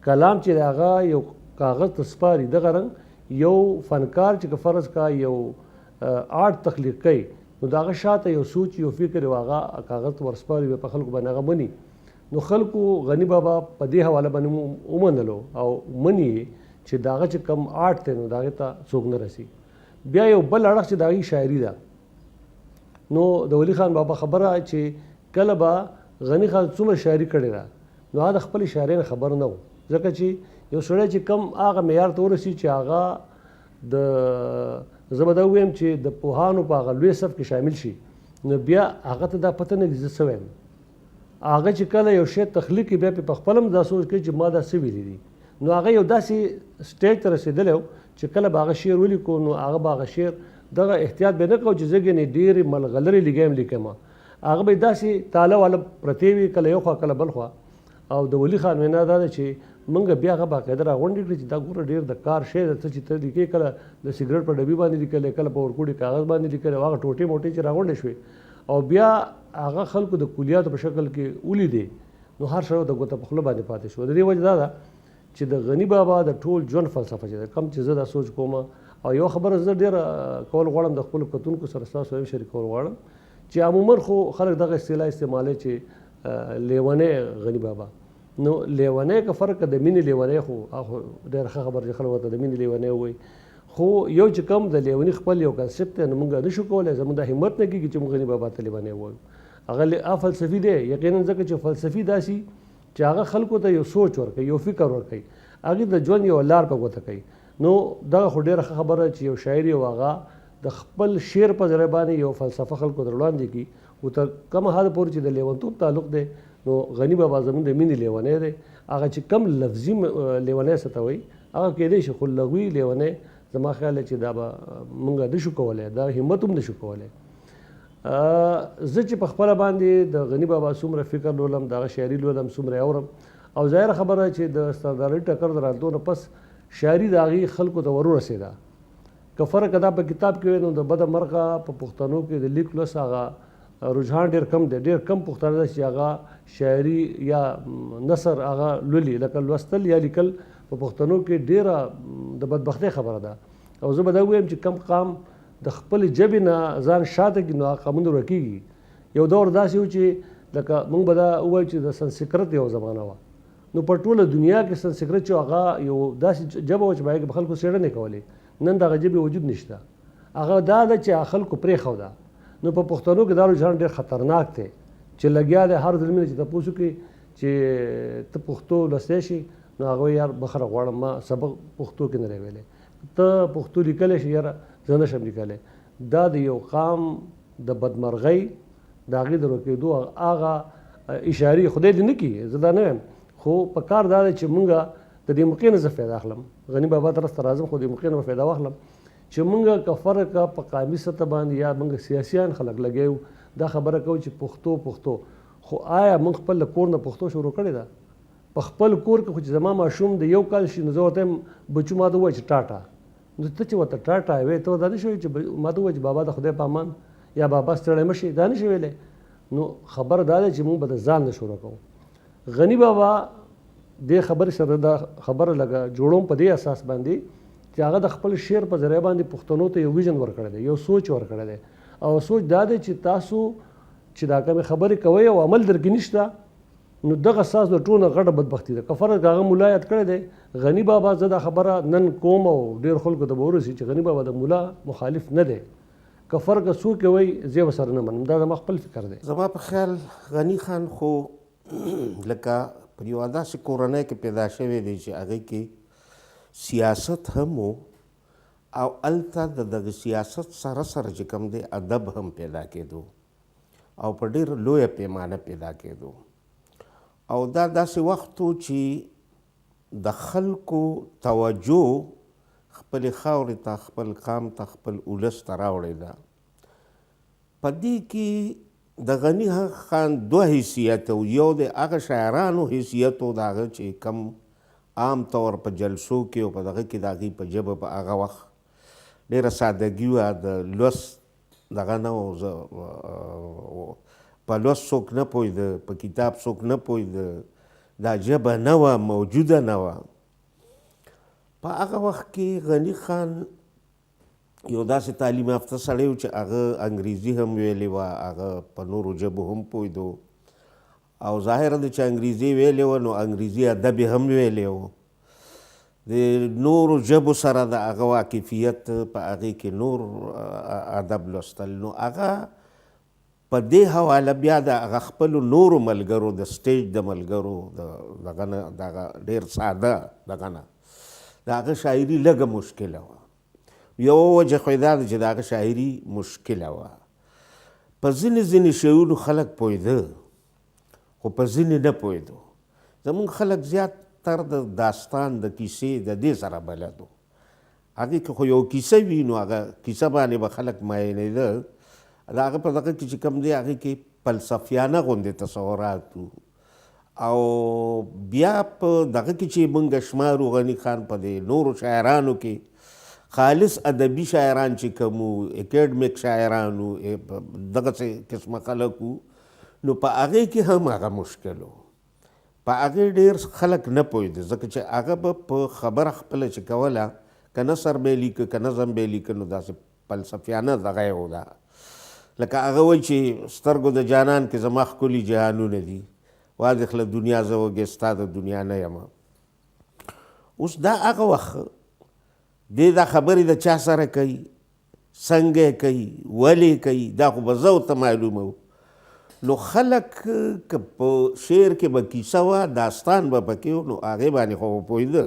کلام چې هغه یو کاغذ ته سپاري دغه رنګ یو فنکار چې که فرض کا یو آرټ تخلیق کوي نو د هغه شاته یو سوچ یو فکر یو هغه کاغذ ته ورسپاري په خلکو باندې هغه مني. نو خلکو غني بابا په دې حواله باندې ومنلو او مني چې د هغه چې کم آرټ دی نو د هغې ته څوک نه رسي. بیا یو بل اړخ چې د هغې شاعري ده نو د ولی خان بابا خبره چې کله به غني خان څومره شاعري کړې ده نو هغه د خپلې شاعرۍ نه خبر نه و، ځکه چې یو سړی چې کم هغه معیار ته ورسي چې هغه د زه به دا ووایم چې د پوهانو په هغه لوی صف کې شامل شي نو بیا هغه ته دا پته نه لګي زه څه وایم. هغه چې کله یو شی تخلیق کړي بیا په خپله هم دا سوچ کوي چې ما دا څه ویلي دي. نو هغه یو داسې سټیج ته رسېدلی و چې کله به هغه شعر ولیکو نو هغه به هغه شعر دغه احتیاط به نه کوو چې زه ګنې ډېرې ملغلرې لیکم لیکم، هغه به یې داسې تاله واله پرتې وي کله یو خوا کله بل خوا. او د ولي خان وینا دا ده چې موږ بیا هغه باقاعده راغونډې کړي چې دا ګوره ډېر د کار شی ده څه چې ته لیکې کله د سګرټ په ډبي باندې لیکلی کله په ورکوټي کاغذ باندې لیکلی هغه ټوټې موټې چې راغونډې شوې او بیا هغه خلکو د کلیاتو په شکل کې ولیدې نو هر سړی د ګوته په خوله باندې پاتې شو. د دې وجه دا ده چې د غني بابا د ټول ژوند فلسفه چې ده کم چې زه دا سوچ کوم او یو خبره زه ډېره کول غواړم د خپلو کتونکو سره ستاسو هم شریکول غواړم چې عموما خو خلک دغه اصطلاح استعمالوي چې لیونی غني بابا. نو لیونی که فرق د مینې لیونی خو ډېره ښه خبره چې خلک ورته د مینې لیونی ووایي خو یو چې کم د لیوني خپل یو کنسپټ دی نو موږ نشو کولی زموږ دا همت نه کېږي چې موږ غني بابا ته لیونی ووایو. هغه فلسفي دی یقینا ځکه چې فلسفي داسې چې هغه خلکو ته یو سوچ ورکوي یو فکر ورکوي هغې د ژوند یو لار په ګوته کوي. نو دغه خو ډېره ښه خبره چې یو شاعر یو هغه د خپل شعر په ذریعه باندې یو فلسفه خلکو ته وړاندې کړي خو تر کومه حده پورې چې د لیونتوب تعلق دی نو غني بابا زموږ د مینې لیونی دی. هغه چې کم لفظي لیونی څه ته وایي هغه کیدای شي خو لغوي لیونی زما خیال دی چې دا به موږ نشو کولی دا همت هم نشو کولی. زه چې په خپله باندې د غني بابا څومره فکر لولم د هغه شاعري لولم څومره اورم او ظاهره خبره چې د سرداري ټکر د راتلو نه پس شاعري د هغې خلکو ته ورورسېده. که فرق دا په کتاب کې وی نو د بده مرغه په پښتنو کې د لیک لوست هغه رجحان ډېر کم دی، ډېر کم پښتانه ده چې هغه شاعري یا نثر هغه لولي لکه لوستل یا لیکل په پښتنو کې ډېره د بدبختۍ خبره ده. او زه به دا ووایم چې کم قام د خپل ژبې نه ځان شاته کړي نو هغه قامونه ورکېږي. یو دور داسې و چې لکه موږ به دا ووایو چې د سنسکرت یو زمانه وه نو په ټوله دنیا کې سنسکرت چې هغه یو داسې ژبه وه چې په هغې کې به خلکو څېړنې کولې. نن د هغه ژبې وجود نشته. هغه دا ده چې هغه خلکو پرېښوده. نو په پښتنو کې دا رجحان ډېر خطرناک دی چې لګیا دی هر ځل مینه چې تپوس وکړي چې ته پښتو لوستی شي نو هغه وایي یار بخښنه غواړم ما سبق پښتو کې نه دی ویلی، ته پښتو لیکلی شي یاره زه نه شم لیکلی. دا د یو قام د بدمرغۍ د هغې د روکېدو هغه اشارې خدای دې نه کړي زه دا نه وایم خو په کار دا دی چې مونږ د دې موقع نه زه فایده اخلم غني بابا طرف ته راځم خو د موقع نه به فایده واخلم چې مونږ که فرق په قامي سطح باندې یا مونږ سیاسیان خلک لګیو دا خبره کوو چې پښتو خو آیا مونږ خپل کور نه پښتو شروع کړې ده؟ په خپل کور کې خو چې زما ماشوم د یو کال شي نو زه ورته یم بچو ما ته ووایه چې ټاټا نو ته چې ورته ټاټا وایې ته دا نه شي وایي چې ما ته ووایه چې بابا د خدای په امان یا بابا ستړی مه شي دا نه شي ویلی. نو خبره دا ده چې مونږ به د ځان نه شروع کوو. غني بابا دې خبرې سره دا خبره لږه جوړوم په دې اساس باندې چې هغه د خپل شعر په ذریعه باندې پښتنو ته یو ویژن ورکړی دی یو سوچ ورکړی دی او سوچ دا دی چې تاسو چې دا کومې خبرې کوئ او عمل در کې نشته نو دغه ستاسو د ټولو غټه بدبختي ده. که فرض هغه ملا یاد کړی دی غني بابا زه دا خبره نن کوم او ډېر خلکو ته به ورسي چې غني بابا د ملا مخالف نه دی. که فرق څوک وایي زه یې ورسره نه منم دا زما خپل فکر دی. زما په خیال غني خان خو لکه په یوه داسې کورنۍ کې پیدا شوی دی چې هغې کې سیاست هم و او هلته د دغه سیاست سره سره چې کوم دی ادب هم پیدا کېدو او په ډېر لویه پیمانه پیدا کېدو او دا داسې وخت و چې د خلکو توجه خپلې خاورې ته خپل قام ته خپل اولس ته راوړې ده. په دې کې د غني خان دوه حیثیت و یو د هغه شاعرانو حیثیت و د هغه چې کم عام طور په جلسو کې او په دغه کې د هغې په ژبه په هغه وخت ډېره سادګي وه د لوست دغه نه و په لوست څوک نه پوهېده په کتاب څوک نه پوهېده دا ژبه نه وه، موجوده نه وه. په هغه وخت کې غني خان یو داسې تعلیم یافته سړی و چې هغه انګریزي هم ویلې وه، هغه په نورو ژبو هم پوهېدو او ظاهره ده چې انګریزي ویلې وه نو انګریزي ادب یې هم ویلی و. د نورو ژبو سره د هغه واقفیت په هغې کې نور ادب لوستل، نو هغه په دې حواله بیا د هغه خپلو نورو ملګرو د سټیج د ملګرو دغه نه دغه ډېر ساده دغه نه د هغه شاعري لږه مشکله وه. یوه وجه خو یې دا ده چې د هغه شاعري مشکله وه. په ځینې شعرونو خلک پوهېده خو په ځینې نه پوهېدو. زمونږ خلک زیات تر د داستان د کیسې د دې سره بلد و. هغې کې خو یو کیسه وي نو هغه کیسه باندې به خلک مینېده. د هغه په دغه کې چې کوم دی هغې کې فلسفیانه غوندې تصورات وو. او بیا په دغه کې چې موږ شمارو غني خان په دې نورو شاعرانو کې خالص ادبي شاعران چې کوم وو، اکیډمیک شاعران وو، دغسې قسمه خلک وو، نو په هغې کې هم هغه مشکل و. په هغې ډېر خلک نه پوهېده ځکه چې هغه به په خبره خپله چې کوله که نثر به یې لیکه که نظم به یې لیکه نو داسې فلسفیانه دغه یې و ده. لکه هغه وایي چې سترګو د جانان کې زما ښکلي جهانونه دي، واضح له دنیا زه وږې ستا د دنیا نه یم. اوس دا هغه وخت دی دا خبرې د چا سره کوي، څنګه یې کوي، ولې کوي، دا خو به زه ورته معلومه و. نو خلک که په شعر کې به کیسه وه، داستان به پکې و، نو هغې باندې خو به پوهېده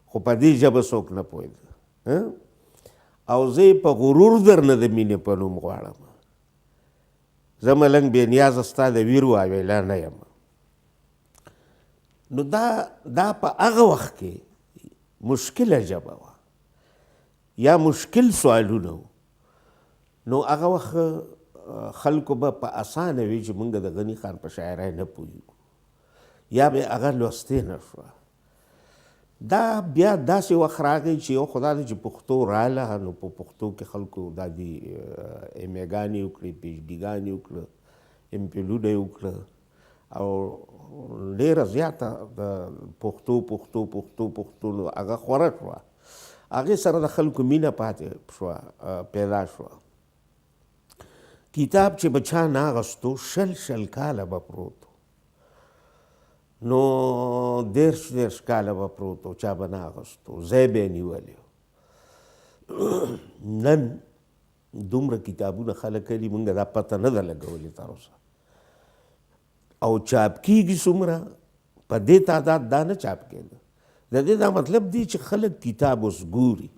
خو په دې ژبه څوک نه پوهېده. او زه یې په غرور درنه د مینې په نوم غواړم. زه ملنګ بې نیازه ستا د ویر واویلا نه یم. نو دا په هغه وخت کې مشکله ژبه وه یا مشکل سوالونه وو. نو هغه وخت خلکو به په اسانه وي چې موږ د غني خان په شاعرۍ نه پوهېږو یا به هغه لوستې نه شوه. دا بیا داسې وخت راغی چې یو خو دا دی چې پښتو راله، نو په پښتو کې خلکو دا دي ایم.ای.ګانې وکړې، پي ایچ ډي وکړه، ایم.فلونه یې وکړه او ډېره زیاته د پښتو نو هغه خوره شوه. هغې سره د خلکو مینه پاتې شوه، پیدا شوه. کتاب چې به چا نه اخیستو شل کاله به پروت و، نو 10 کاله به پروت و، چا به نه اخیستو، ځای به یې نیولی و. نن دومره کتابونه خلک کوي موږ دا پته نه ده لګولې تر اوسه. او چاپ کیږي څومره په دې تعداد دا نه چاپ کېده. د دې دا مطلب دی چې خلک کتاب اوس ګوري.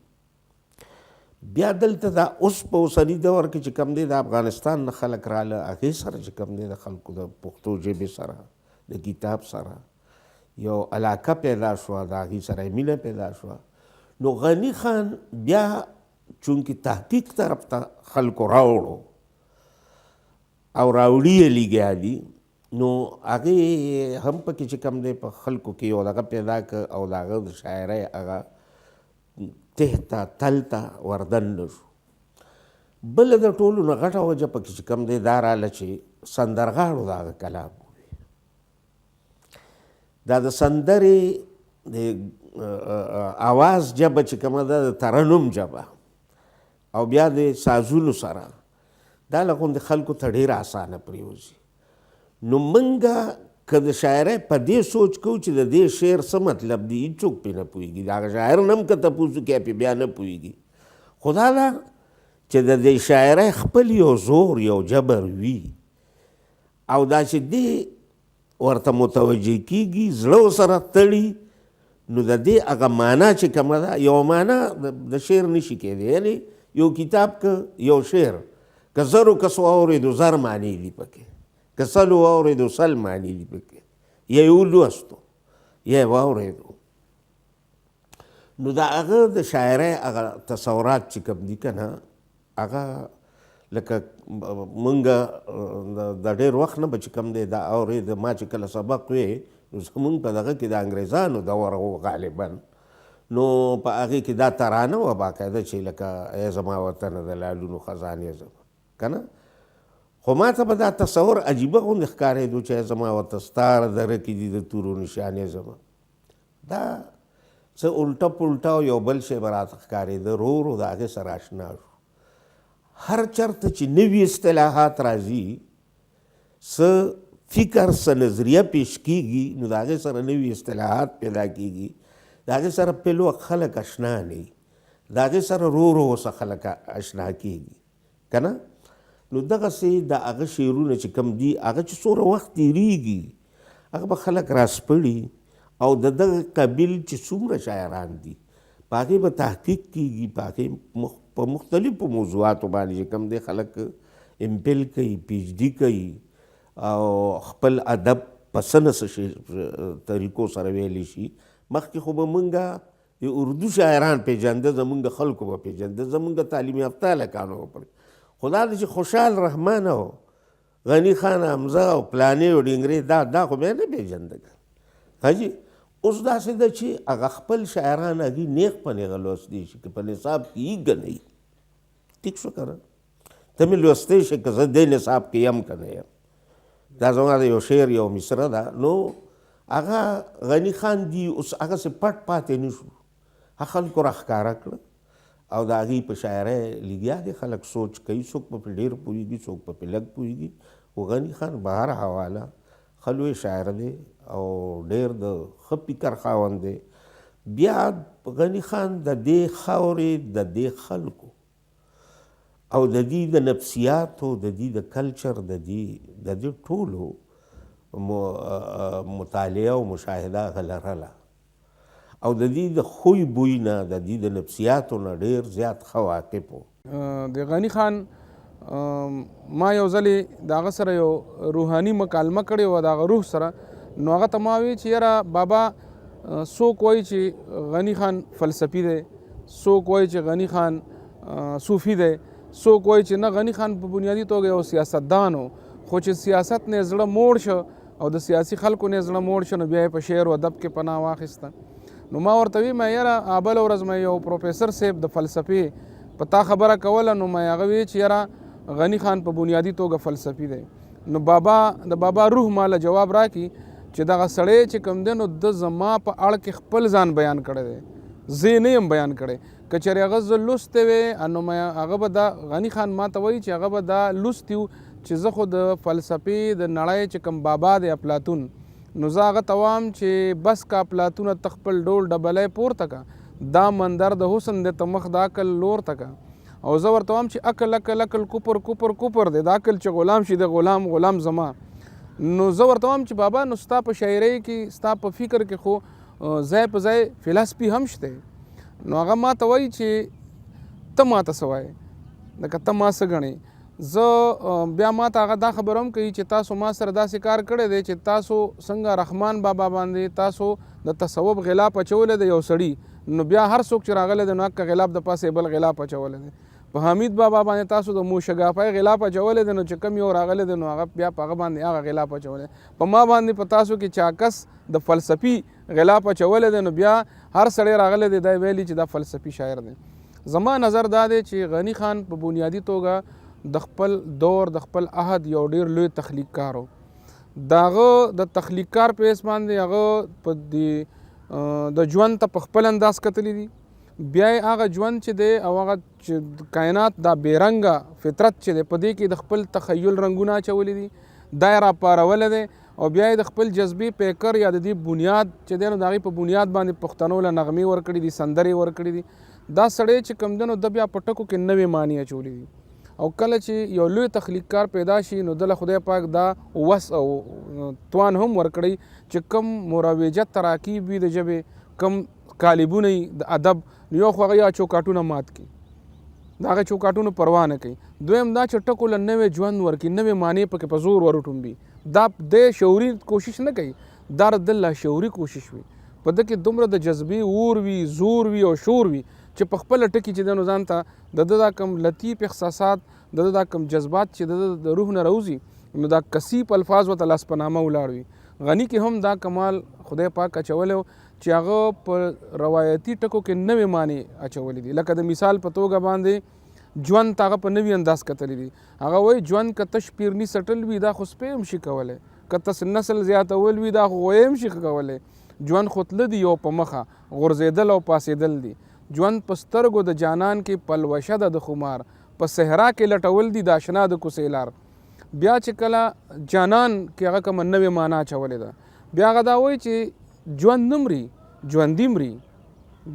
بیا دلته دا اوس په اوسني دور کې چې کوم دی د افغانستان نه خلک راله، هغې سره چې کوم دی د خلکو د پښتو ژبې سره د کتاب سره یو علاقه پیدا شوه، د هغې سره مینه پیدا شوه. نو غني خان بیا چونکې تحقیق طرف ته خلکو راوړو او راوړي یې لګیا دي، نو هغې هم پکې چې کوم دی په خلکو کې یو دغه پیدا که او د هغه د شاعرۍ هغه تحته تلته وردن نه شو. بله د ټولو نه غټه وجه پکې چې کوم دی دا راله چې سندرغاړو د هغه کلام ووي. دا د سندرې د اواز ژبه چې کومه ده د ترنم ژبه او بیا د سازونو سره دا له غوندې خلکو ته ډېره اسانه پرېوځي. نو موږ که د شاعرۍ په دې سوچ کوو چې د دې شعر څه مطلب دی، هېڅوک پرې نه پوهېږي. د هغه شاعر نه هم که تپوس وکړي پرې بیا نه پوهېږي. خو دا ده چې د دې شاعرۍ خپل یو زور، یو جبر وي او دا چې دې ورته متوجه کېږي، زړه ورسره تړي، نو د دې هغه معنا چې کومه ده، یو معنا د شعر نشي کېدی. یعنې یو کتاب که یو شعر که زرو کسو اورېدو زر معنی دي پکې، که سلو واورېدو سل معنی دي پکې، یا یې ولوستو یا یې واورېدو. نو د هغه د شاعرۍ هغه تصورات چې کوم دي که نه، هغه لکه موږ د ډېر وخت نه به چې کوم دی دا اورېد. ما چې کله سبق وی نو زمونږ په دغه کې د انګریزانو دور و غالبا، نو په هغې کې دا ترانه وه باقاعده چې لکه ای زما وطنه د لالونو خزانې زما که نه. خو ما ته به دا تصور عجیبه غوندې ښکارېدو چې زما ورته ستاره دره کې دي د تورو نشانې زما دا څه الټه پلټه او یو بل شی به راته ښکارېده. ورو ورو د هغې سره اشنا شو. هر چېرته چې نوي اصطلاحات راځي، څه فکر څه نظریه پیش کیږي، نو د هغې سره نوي اصطلاحات پیدا کیږي. د هغې سره پیل وخت خلک اشنا نه وي، د هغې سره ورو ورو اوسه خلک اشنا کیږي که نه. نو دغسې د هغه شعرونه چې کوم دي، هغه چې څومره وخت تېرېږي هغه به خلک راسپړي او د دغه قبیل چې څومره شاعران دي په هغې به تحقیق کیږي، په هغې په مختلفو موضوعاتو باندې چې کوم دی خلک امپل کوي، پی ایچ ډي کوي او خپل ادب په څه نه څه طریقو سره ویلی شي. مخکې خو به مونږه اردو شاعران پیژنده، زمونږ خلکو به پیژنده، زمونږ تعلیم یافته هلکانو به خو دا چې خوشحال رحمان او غني خان حمزه او پلانې او ډینګرې دا خو بیا نه پیژنده حاجي. اوس داسې ده چې هغه خپل شاعران هغې نیغ په نیغه لوستی شي که په نصاب کې یې ګڼئ. ټیک شو که نه؟ ته مې لوستی شي که زه دې نصاب کې یم که نه یم. دا زما د یو شعر یو مصره ده. نو هغه غني خان دي اوس هغسې پټ پاتې نه شو، هغه خلکو راښکاره کړه او د هغې په شاعرۍ لګیا دي. خلک سوچ کوي، څوک په ډېر پوهېږي، څوک په لږ پوهېږي. خو غني خان به هر حواله ښه لوی شاعر دی او ډېر د ښه فکر خاوند دی. بیا غني خان د دې خاورې د دې خلکو او د دې د نفسیاتو، د دې د کلچر، د دې ټولو مطالعه او مشاهده هغه لرله او د دې د خوی بوی نه، د دې د نفسیاتو نه ډېر زیات ښه واقف و. د غني خان ما یو ځلې د هغه سره یو روحاني مکالمه کړې وه د هغه روح سره. نو هغه ته ما وی چې یاره بابا څوک وایي چې غني خان فلسفي دی، څوک وایي چې غني خان صوفي دی، څوک وایي چې نه غني خان په بنیادي توګه یو سیاستدان و، خو چې سیاست نه زړه موړ شو او د سیاسي خلکو نه زړه موړ شو نو بیا یې په شعر و ادب کې پناه واخیسته. نو ما ورته وی مې یاره بله ورځ مې یو پروفیسر صاحب د فلسفې په تا خبره کوله، نو مې هغه وی چې یاره غني خان په بنیادي توګه فلسفي دی. نو د بابا روح ماله جواب راکړي چې دغه سړی چې کوم دی نو د زما په اړه کې خپل ځان بیان کړی دی، زه یې نه یم بیان کړی. که چېرې هغه زه لوستی وی نو هغه به دا غني خان ما ته وایي چې هغه به دا لوستی و چې زه خو د فلسفې د نړۍ چې کوم بابا دی افلاطون، نو زه هغه ته وایم چې بس که افلاطونه ته خپل ډول ډبلی پورته که، دا مندر د حسن دی ته مخ د عقل لور ته که. او زه ورته وایم چې عقل عقل عقل کفر کفر کفر دی، د عقل چې غلام شي د غلام غلام زما. نو زه ورته وایم چې بابا نو ستا په شاعرۍ کې، ستا په فکر کې خو ځای په ځای فلسفي هم شته. نو هغه ما ته وایي چې ته ما ته څه وایې، لکه ته ما څه ګڼې. زه بیا ما ته هغه دا خبره هم کوي چې تاسو ما سره داسې کار کړی دی چې تاسو څنګه رحمان بابا باندې تاسو د تصوف غلاف اچولی دی یو سړي، نو بیا هر څوک چې راغلی دی نو هکه غلاف د پاسې بل غلاف اچولی دی. په حمید بابا باندې تاسو د موشګافۍ غلاف اچولی دی، نو چې کم یو راغلی دی نو هغه بیا په هغه باندې هغه غلاف اچولی. په ما باندې په تاسو کې چاکس د فلسفي غلاف اچولی دی، نو بیا هر سړی راغلی دی دا ویلي چې دا فلسفي شاعر دی. زما نظر دا دی چې غني خان په بنیادي توګه د خپل دور د خپل عهد یو ډېر لوی تخلیقکار و. د هغه د تخلیقکار په حیث باندې هغه په د ژوند ته په خپل انداز کتلی دي. بیا یې هغه ژوند چې دی او هغه چې کائنات دا بېرنګه فطرت چې دی په دې کې د خپل تخیل رنګونه اچولی دي، دا یې راپارولی دی او بیا یې د خپل جذبې پیکر یا د دې بنیاد چې دی نو د هغې په بنیاد باندې پښتنو له نغمې ورکړي دي، سندرې ورکړي دي. دا سړی چې کوم دی نو د بیا په ټکو کې نوې معنی اچولی دي. او کله چې یو لوی تخلیقکار پیدا شي نو دله خدای پاک دا وس او توان هم ورکړی چې کم مروجه تراکیب وي د ژبې، کم قالبونه وي د ادب، نو یو خو هغه یا چوکاټونه مات کړي، د هغه چوکاټونو پروا نه کوي. دویم دا چې ټکو له نوې ژوند ورکړي، نوې معنی پکې په زور وروټومبي. دا د شعوري کوشش نه کوي، دا د لاشعوري کوشش وي. په ده کې دومره د جذبې اور وي، زور وي او شور وي چې په خپله ټکي چې دی نو ځان ته د ده دا کم لطیف احساسات، د ده دا کم جذبات چې د روح نه راوځي نو دا کثیف الفاظ ورته لاس په نامه ولاړ وي. غني کې هم دا کمال خدای پاک اچولی و چې هغه په روایتي ټکو کې نوې معنی اچولی دي. لکه د مثال په توګه باندې ژوند ته هغه په نوي انداز کتلی دي. هغه وایي ژوند که تش پیرني سټل وي دا خو سپی هم شي کولی، که تاسو نسل زیاتول وي دا خو غوی هم شي کولی. ژوند خو تله دي یو په مخه غورځېدل او پاسېدل دي. ژوند په سترګو د جانان کې پلوشه ده د خمار، په صحرا کې لټول دي د اشنا د کوڅې لار. بیا چې کله جانان کې هغه کومه نوې معنا اچولې ده، بیا هغه دا وایي چې ژوند نه مري، ژوندي مري،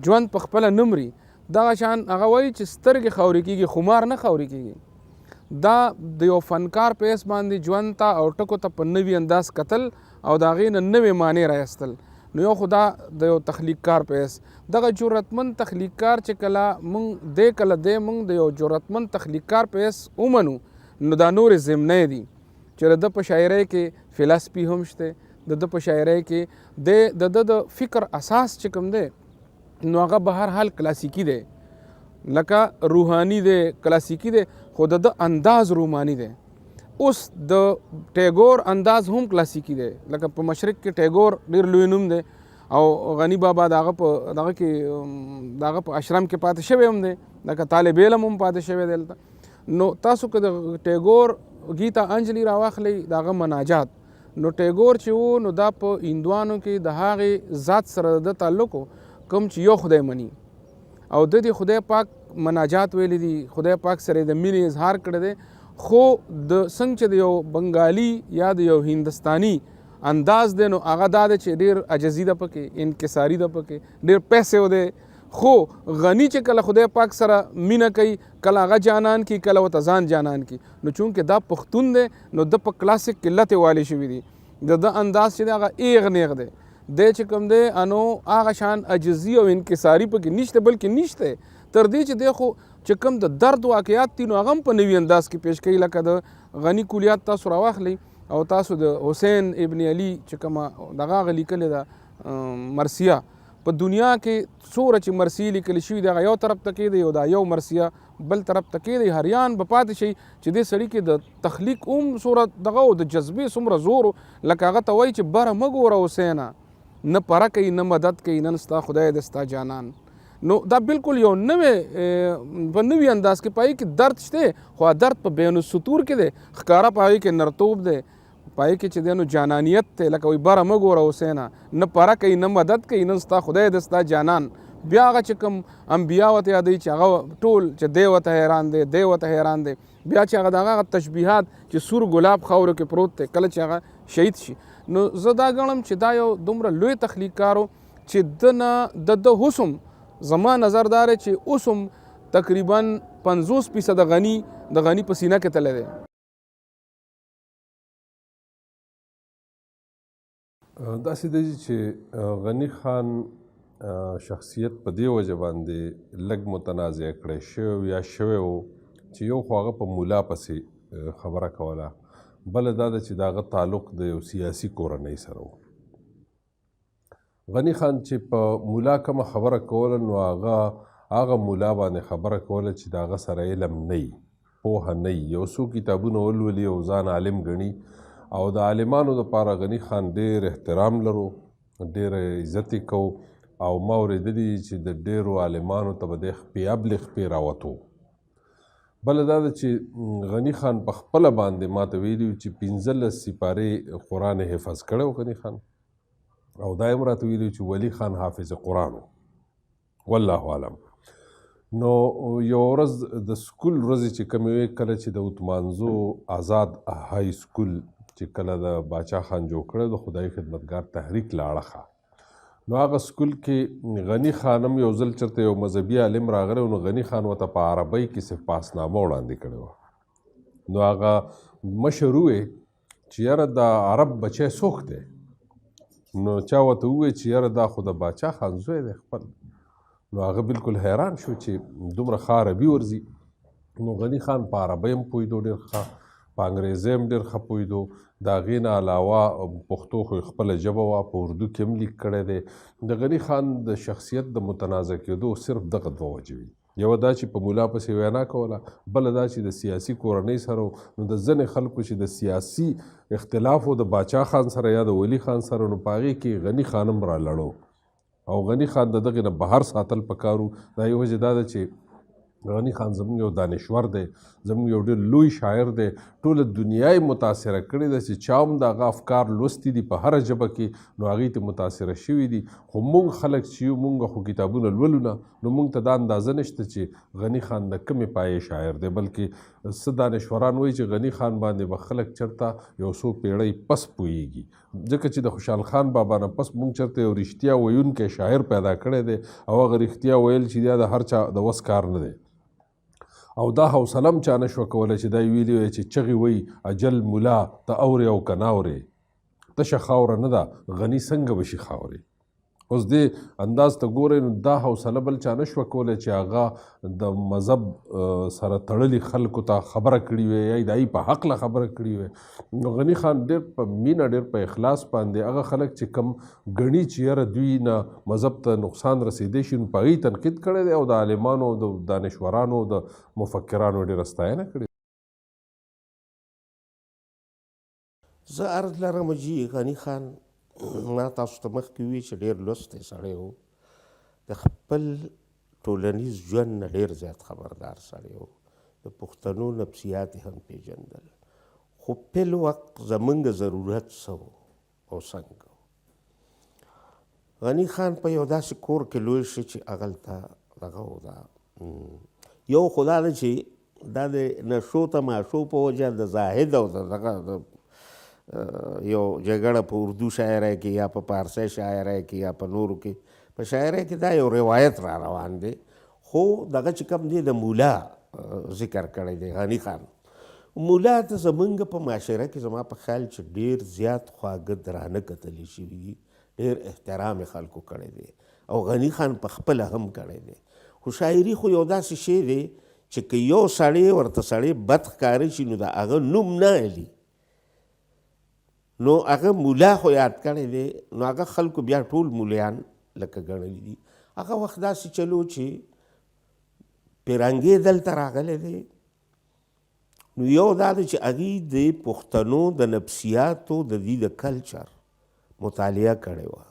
ژوند په خپله نه مري. دغه شان هغه وایي چې سترګې خاورې کېږي، خمار نه خاورې کېږي. دا د یو فنکار په حیث باندې ژوند ته او ټکو ته په نوي انداز کتل او د هغې نه نوې معنی رایستل. نو یو خو دا د یو تخلیقکار په حیث دغه جرأتمند تخلیقکار چې کله موږ د یو جرأتمند تخلیقکار په حیث ومنو، نو دا نورې ضمنۍ دي چې د ده په شاعرۍ کې فلسفي هم شته، د ده په شاعرۍ کې د ده د فکر اساس چې کوم دی نو هغه به هر حال کلاسیکي دی، لکه روحاني دی، کلاسیکي دی، خو د ده انداز روماني دی. اوس د ټیګور انداز هم کلاسیکي دی، لکه په مشرق کې ټیګور ډېر لوی نوم دی او غني بابا د هغه په دغه کې د هغه په اشرم کې پاتې شوی هم دی، لکه طالب علم هم پاتې شوی دی دلته. نو تاسو که د ټیګور گیتا انجلی راواخلی د هغه مناجات، نو ټیګور چې و نو دا په هندوانو کې د هغې ذات سره د تعلق کوم چې یو خدای مني او د دې خدای پاک مناجات ویلی دي، خدای پاک سره د مینې اظهار کړی دی. خو د څنګه چې د یو بنګالي یا د یو هندستاني انداز دی نو هغه دا دی چې ډېر عجزي ده پکې، انکساري ده پکې، ډېر پیسې دی. خو غني چې کله خدای پاک سره مینه کوي، کله هغه جانان کی، کله ورته ځان جانان کی. نو چونکې دا پښتون دی نو د په کلاسیک کې لتې والی شوي دي. د ده انداز چې دی هغه ایغ نیغ دی، دی چې کوم دی نو هغه شان عجزي او انکساري پکې نشته، بلکې نشته تر دې چې دی خو چې کوم د درد واقعات دي نو هغه هم په نوي انداز کې پیش کوي. لکه د غني کلیات تاسو راواخلئ او تاسو د حسین ابن علي چې کومه دغه هغه لیکلې ده مرثیه، په دنیا کې څومره چې مرثیې لیکل شوي دي هغه یو طرف ته کېدی او دا یو مرثیه بل طرف ته کېدی. هریان به پاتې شي چې دې سړي کې د تخلیق څومره دغه او د جذبې څومره زور، لکه هغه ته وایي چې بره مه ګوره حسینه، نه پره کوي نه مدد کوي، نن ستا خدای د ستا جانان. نو دا بالکل یو نوې په نوي انداز کې پای کې درد شته، خو درد په بین السطور کې دی، ښکاره په هغې کې نرتوب دی، پای کې چې دی نو جانانیت دی، لکه وایي بره مه ګوره حسینه، نه پره کوي نه مدد کوي، نن ستا خدای د ستا جانان. بیا هغه چې کوم انبیا ورته یادوي چې هغه ټول چې دی ورته حیران دی، دی ورته حیران دی. بیا چې هغه د هغه تشبیهات چې سور ګلاب خاورو کې پروت دی کله چې هغه شهید شي. نو زه دا ګڼم چې دا یو دومره لوی تخلیقکار و چې ده نه د ده اوس هم زما نظر دا دی چې اوس هم تقریبا 50% د غني په سینه کې تللی دی. داسې دی چې غني خان شخصیت په دې وجه باندې لږ متنازع کړی شوی یا شوی و چې یو خو هغه په مولا پسې خبره کوله، بله دا ده چې د هغه تعلق د یو سیاسي کورنۍ سره و. غني خان چې په مولا کومه خبره کوله نو هغه مولا باندې خبره کوله چې د هغه سره علم نه وي، پوهه نه وي، یو څو کتابونه ولولي او ځان عالم ګڼي. او د عالمانو دپاره غني خان ډېر احترام لرو، ډېر عزت یې کوو او ما اورېدلي چې د ډېرو عالمانو ته به دی خپې ابلې خپې راوتو. بله دا ده چې غني خان په خپله باندې ما ته ویلي چې 15 سپارې قرآن حفظ کړی و غني خان، او دا یې هم راته ویلي چې ولی خان حافظ قرآن و، والله عالم. نو یو ورځ د سکول ورځې چې کومې وې، کله چې د اتمانزو آزاد های سکول چې کله د باچا خان جوړ کړی د خدای خدمتګار تحریک له اړخه، نو هغه سکول کې غني خان هم یو ځل چېرته یو مذهبي عالم راغلی و، نو غني خان ورته په عربۍ کې صرف پاسنامه وړاندې کړې وه. نو هغه مشر وویې چې یاره دا عرب بچی څوک دی؟ نو چا ورته وویل چې یاره دا خو د باچا خان زوی دی خپل. نو هغه بالکل حیران شو چې دومره ښه عربي ورځي. نو غني خان په عربۍ هم پوهېدو ډېر ښه، په انګریزۍ هم ډېر ښه پوهېدو، د هغې نه علاوه پښتو خو خپله ژبه وه، په اردو کې هم لیک کړی دی. د غني خان د شخصیت د متنازع کېدو صرف دغه 2 وجې وي، یوه دا چې په مولا پسې وینا کوله، بله دا چې د سیاسي کورنۍ سره نو د ځینې خلکو چې د سیاسي اختلاف و د باچا خان سره یا د ولی خان سره، نو په هغې کې غني خان هم رالړو او غني خان د دغې نه بهر ساتل پکارو. دا یو وجې دا ده چې غني خان زموږ یو دانشور دی، زموږ یو ډېر لوی شاعر دی، ټوله دنیا یې متاثره کړې ده چې چا هم د هغه افکار لوستي دي په هره ژبه کې، نو هغوی ته متاثره شوي دي. خو موږ خلک چې یو موږ خو کتابونه لولو نه، نو موږ ته دا اندازه نشته چې غني خان د کومې پایې شاعر دی، بلکې څه دانشوران وایي چې غني خان باندې به خلک چېرته یو څو پیړۍ پس پوهېږي، ځکه چې د خوشحال خان بابا نه پس موږ چېرته یو رښتیا ویونکی شاعر پیدا کړی دی، او هغه رښتیا ویل چې دا د هر چا د وس کار نه دی. او دا حوصله هم چا نه شوه کولی چې دا ویلي وی چې چغې وی اجل مولا ته اورې او که نه اورې، تشه خاوره نه ده غني څنګه به شي خاورې. اوس دې انداز ته ګورئ نو دا حوصله بل چا نه شوه کولی چې هغه د مذهب سره تړلي خلکو ته خبره کړې وي یا د هغوی په هکله خبره کړې وي. نو غني خان ډېر په مینه ډېر په اخلاص باندې هغه خلک چې کم ګڼي چې یاره دوی نه مذهب ته نقصان رسېدی شي نو په هغوی تنقید کړی دی، او د عالمانو او د دانشورانو د مفکرانو ډېره ستاینه کړې. زه عرض لرم جي غني خان ما تاسو ته مخکې وي چې ډېر لوستی سړی و، د خپل ټولنیز ژوند نه ډېر زیات خبردار سړی و، د پښتنو نفسیات یې هم پېژندل، خو فل وخت زمونږ ضرورت څه و او څنګه و. غني خان په یو داسې کور کې لوی شو چې هغلته دغه و، دا یو خو دا ده چې دا د نشو تماشو په وجه د زاهد او د دغه یو جګړه په اردو شاعرۍ کې یا په پارسی شاعرۍ کې یا په نورو کې په شاعرۍ کې دا یو روایت را روان دی، خو دغه چې کوم دی د مولا ذکر کړی دی غني خان. مولا ته زمونږ په معاشره کې زما په خیال چې ډېر زیات خواږه درانه کتلی شوي دي، ډېر احترام یې خلکو کړی دی، او غني خان په خپله هم کړی دی. خو شاعري خو یو داسې شی دی چې که یو سړی ورته سړی بد ښکاره شي نو د هغه نوم نه علي، نو هغه مولا خو یاد کړی دی، نو هغه خلکو بیا ټول مولیان لکه ګڼلي دي. هغه وخت داسې چلو چې پیرنګې دلته راغلی دی، نو یو دا ده چې هغوی د پښتنو د نفسیاتو د دوی د کلچر مطالعه کړې وه،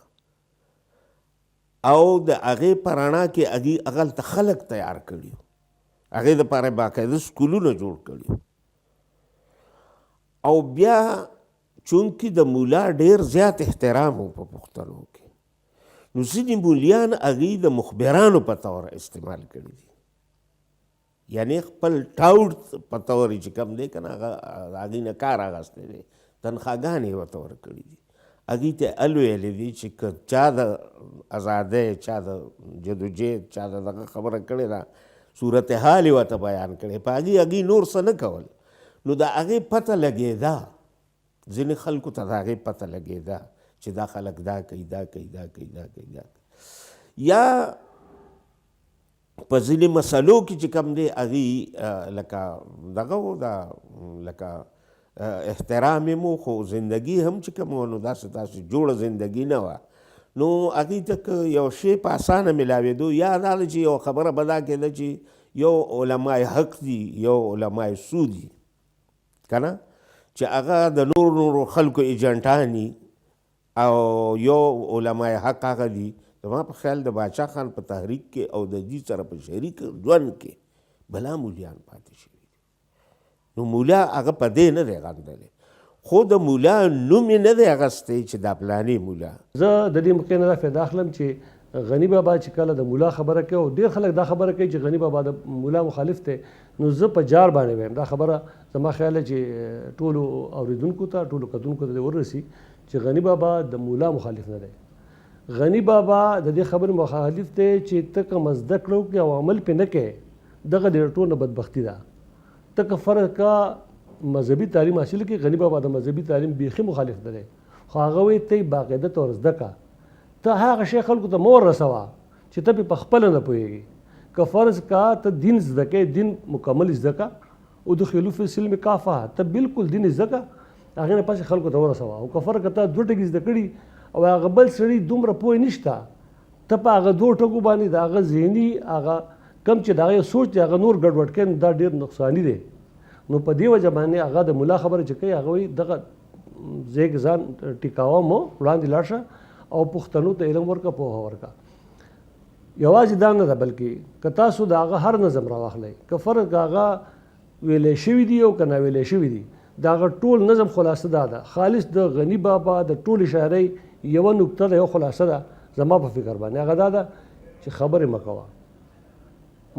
او د هغې په رڼا کې هغوی هغلته خلک تیار کړي وو، هغې دپاره باقاعده سکولونه جوړ کړي، او بیا چونکې د مولا ډېر زیات احترام و په پښتنو کې، نو ځینې مولیان هغوی د مخبرانو په طور استعمال کړي دي، یعنی خپل ټاوټ په طور چې کوم دی که نه هغه هغوی نه کار اخیستی دی، تنخواګانې یې ورته ورکړي دي، هغوی ته الویلی دي چې که چا د ازادۍ، چا د جدوجہد، چا د دغه خبره کړې ده، صورتحال یې ورته بیان کړی، په هغوی نور څه نه کول، نو د هغې پته لګېده، ځینې خلکو ته د هغې پته لګېده چې دا خلک دا کوي دا کوي دا کوي دا کوي دا کوي، یا په ځینې مسلو کې چې کوم دی هغوی لکه دغه و دا لکه احترام یې مو، خو زندګي هم چې کوم و نو داسې جوړه زندګي نه وه، نو هغوی ته که یو شی په اسانه میلاوېدو، یا دا ده چې یو خبره به دا کېده چې یو علماء حق دي یو علماء سو دي که نه، چې هغه د نورو خلکو ایجنټاني او یو علماء حق هغه دي. زما په خیال د باچا خان په تحریک کې او د دې سره په شریک ژوند کې بلا مولیان پاتې شوي دي، نو مولا هغه په دې نه دی غندلی، خو د مولا نوم یې نه دی اخیستی چې دا پلانې مولا. زه د دې موقع نه دا فایده اخلم چې غني بابا چې کله د مولا خبره کوي، او ډېر خلک دا خبره کوي چې غني بابا د مولا مخالف دی، نو زه په جار باندې وایم دا خبره زما خیال چې ټولو اورېدونکو ته ټولو کتونکو ته ورسي چې غني بابا د مولا مخالف نه دی. غني بابا د دې خبرې مخالف دی چې ته که مزده کړه وکړې او عمل پرې نه کوې، دغه د ټول نه بدبختي ده. ته که فرض کا مذهبي تعلیم حاصل کړي، غني بابا د مذهبي تعلیم بیخي مخالف نه دی، خو هغه وایي ته یې باقاعده طور زده کړه، ته هغه شی خلکو ته مه ورسوه چې ته پرې په خپله نه پوهېږي. که فرض کا ته دین زده کوې، دین مکمل زده کړه، ادخلوا فی السلم کافه، ته بالکل دین زده کړه، هغې نه پسې خلکو ته ورسوه. او که فرض که ته 2 ټکي زده کړي او هغه بل سړي دومره پوه نشته، ته په هغه 2 ټکو باندې د هغه ذهني هغه کم چې د هغه سوچ دی هغه نور ګډوډ کوي، نو دا ډېر نقصاني دی. نو په دې وجه باندې هغه د مولا خبره چې کوي هغه وایي دغه ځای کې ځان ټیکاوه مو وړاندې لاړ شه او پښتنو ته علم ورکړه، پوهه ورکړه. یوازې دا نه ده بلکې که تاسو د هغه هر نظم راواخلئ که فرض که هغه ویلی شوي دي او که ناویلی شوي دي د هغه ټول نظم خلاصه دا ده خالص د غني بابا د ټولې شاعرۍ یوه نکته ده یوه خلاصه ده زما په فکر باندې هغه دا ده چې خبرې مه کوه.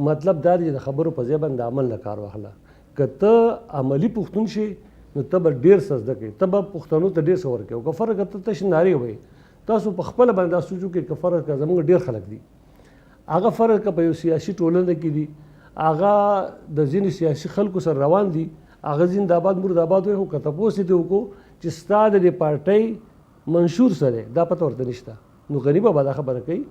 مطلب دا دی چې د خبرو په ځای باندې عمل نه کار واخله. که ته عملي پښتون شي نو ته به ډېر څه زده کوې، ته به پښتنو ته ډېر څه ورکوې. او که فرض ته تش نارې وایي تاسو په خپله باندې دا سوچ وکړئ که فرض که زموږ ډېر خلک دي هغه فرض که په یو سیاسي ټولنه کې دي هغه د ځینې سیاسي خلکو سره روان دي هغه زنده‌باد مرده‌باد وایي خو که تپوس یې دې وکړو چې ستا د دې پارټۍ منشور څه دی دا پته ورته نشته. نو غني بابا دا خبره کوي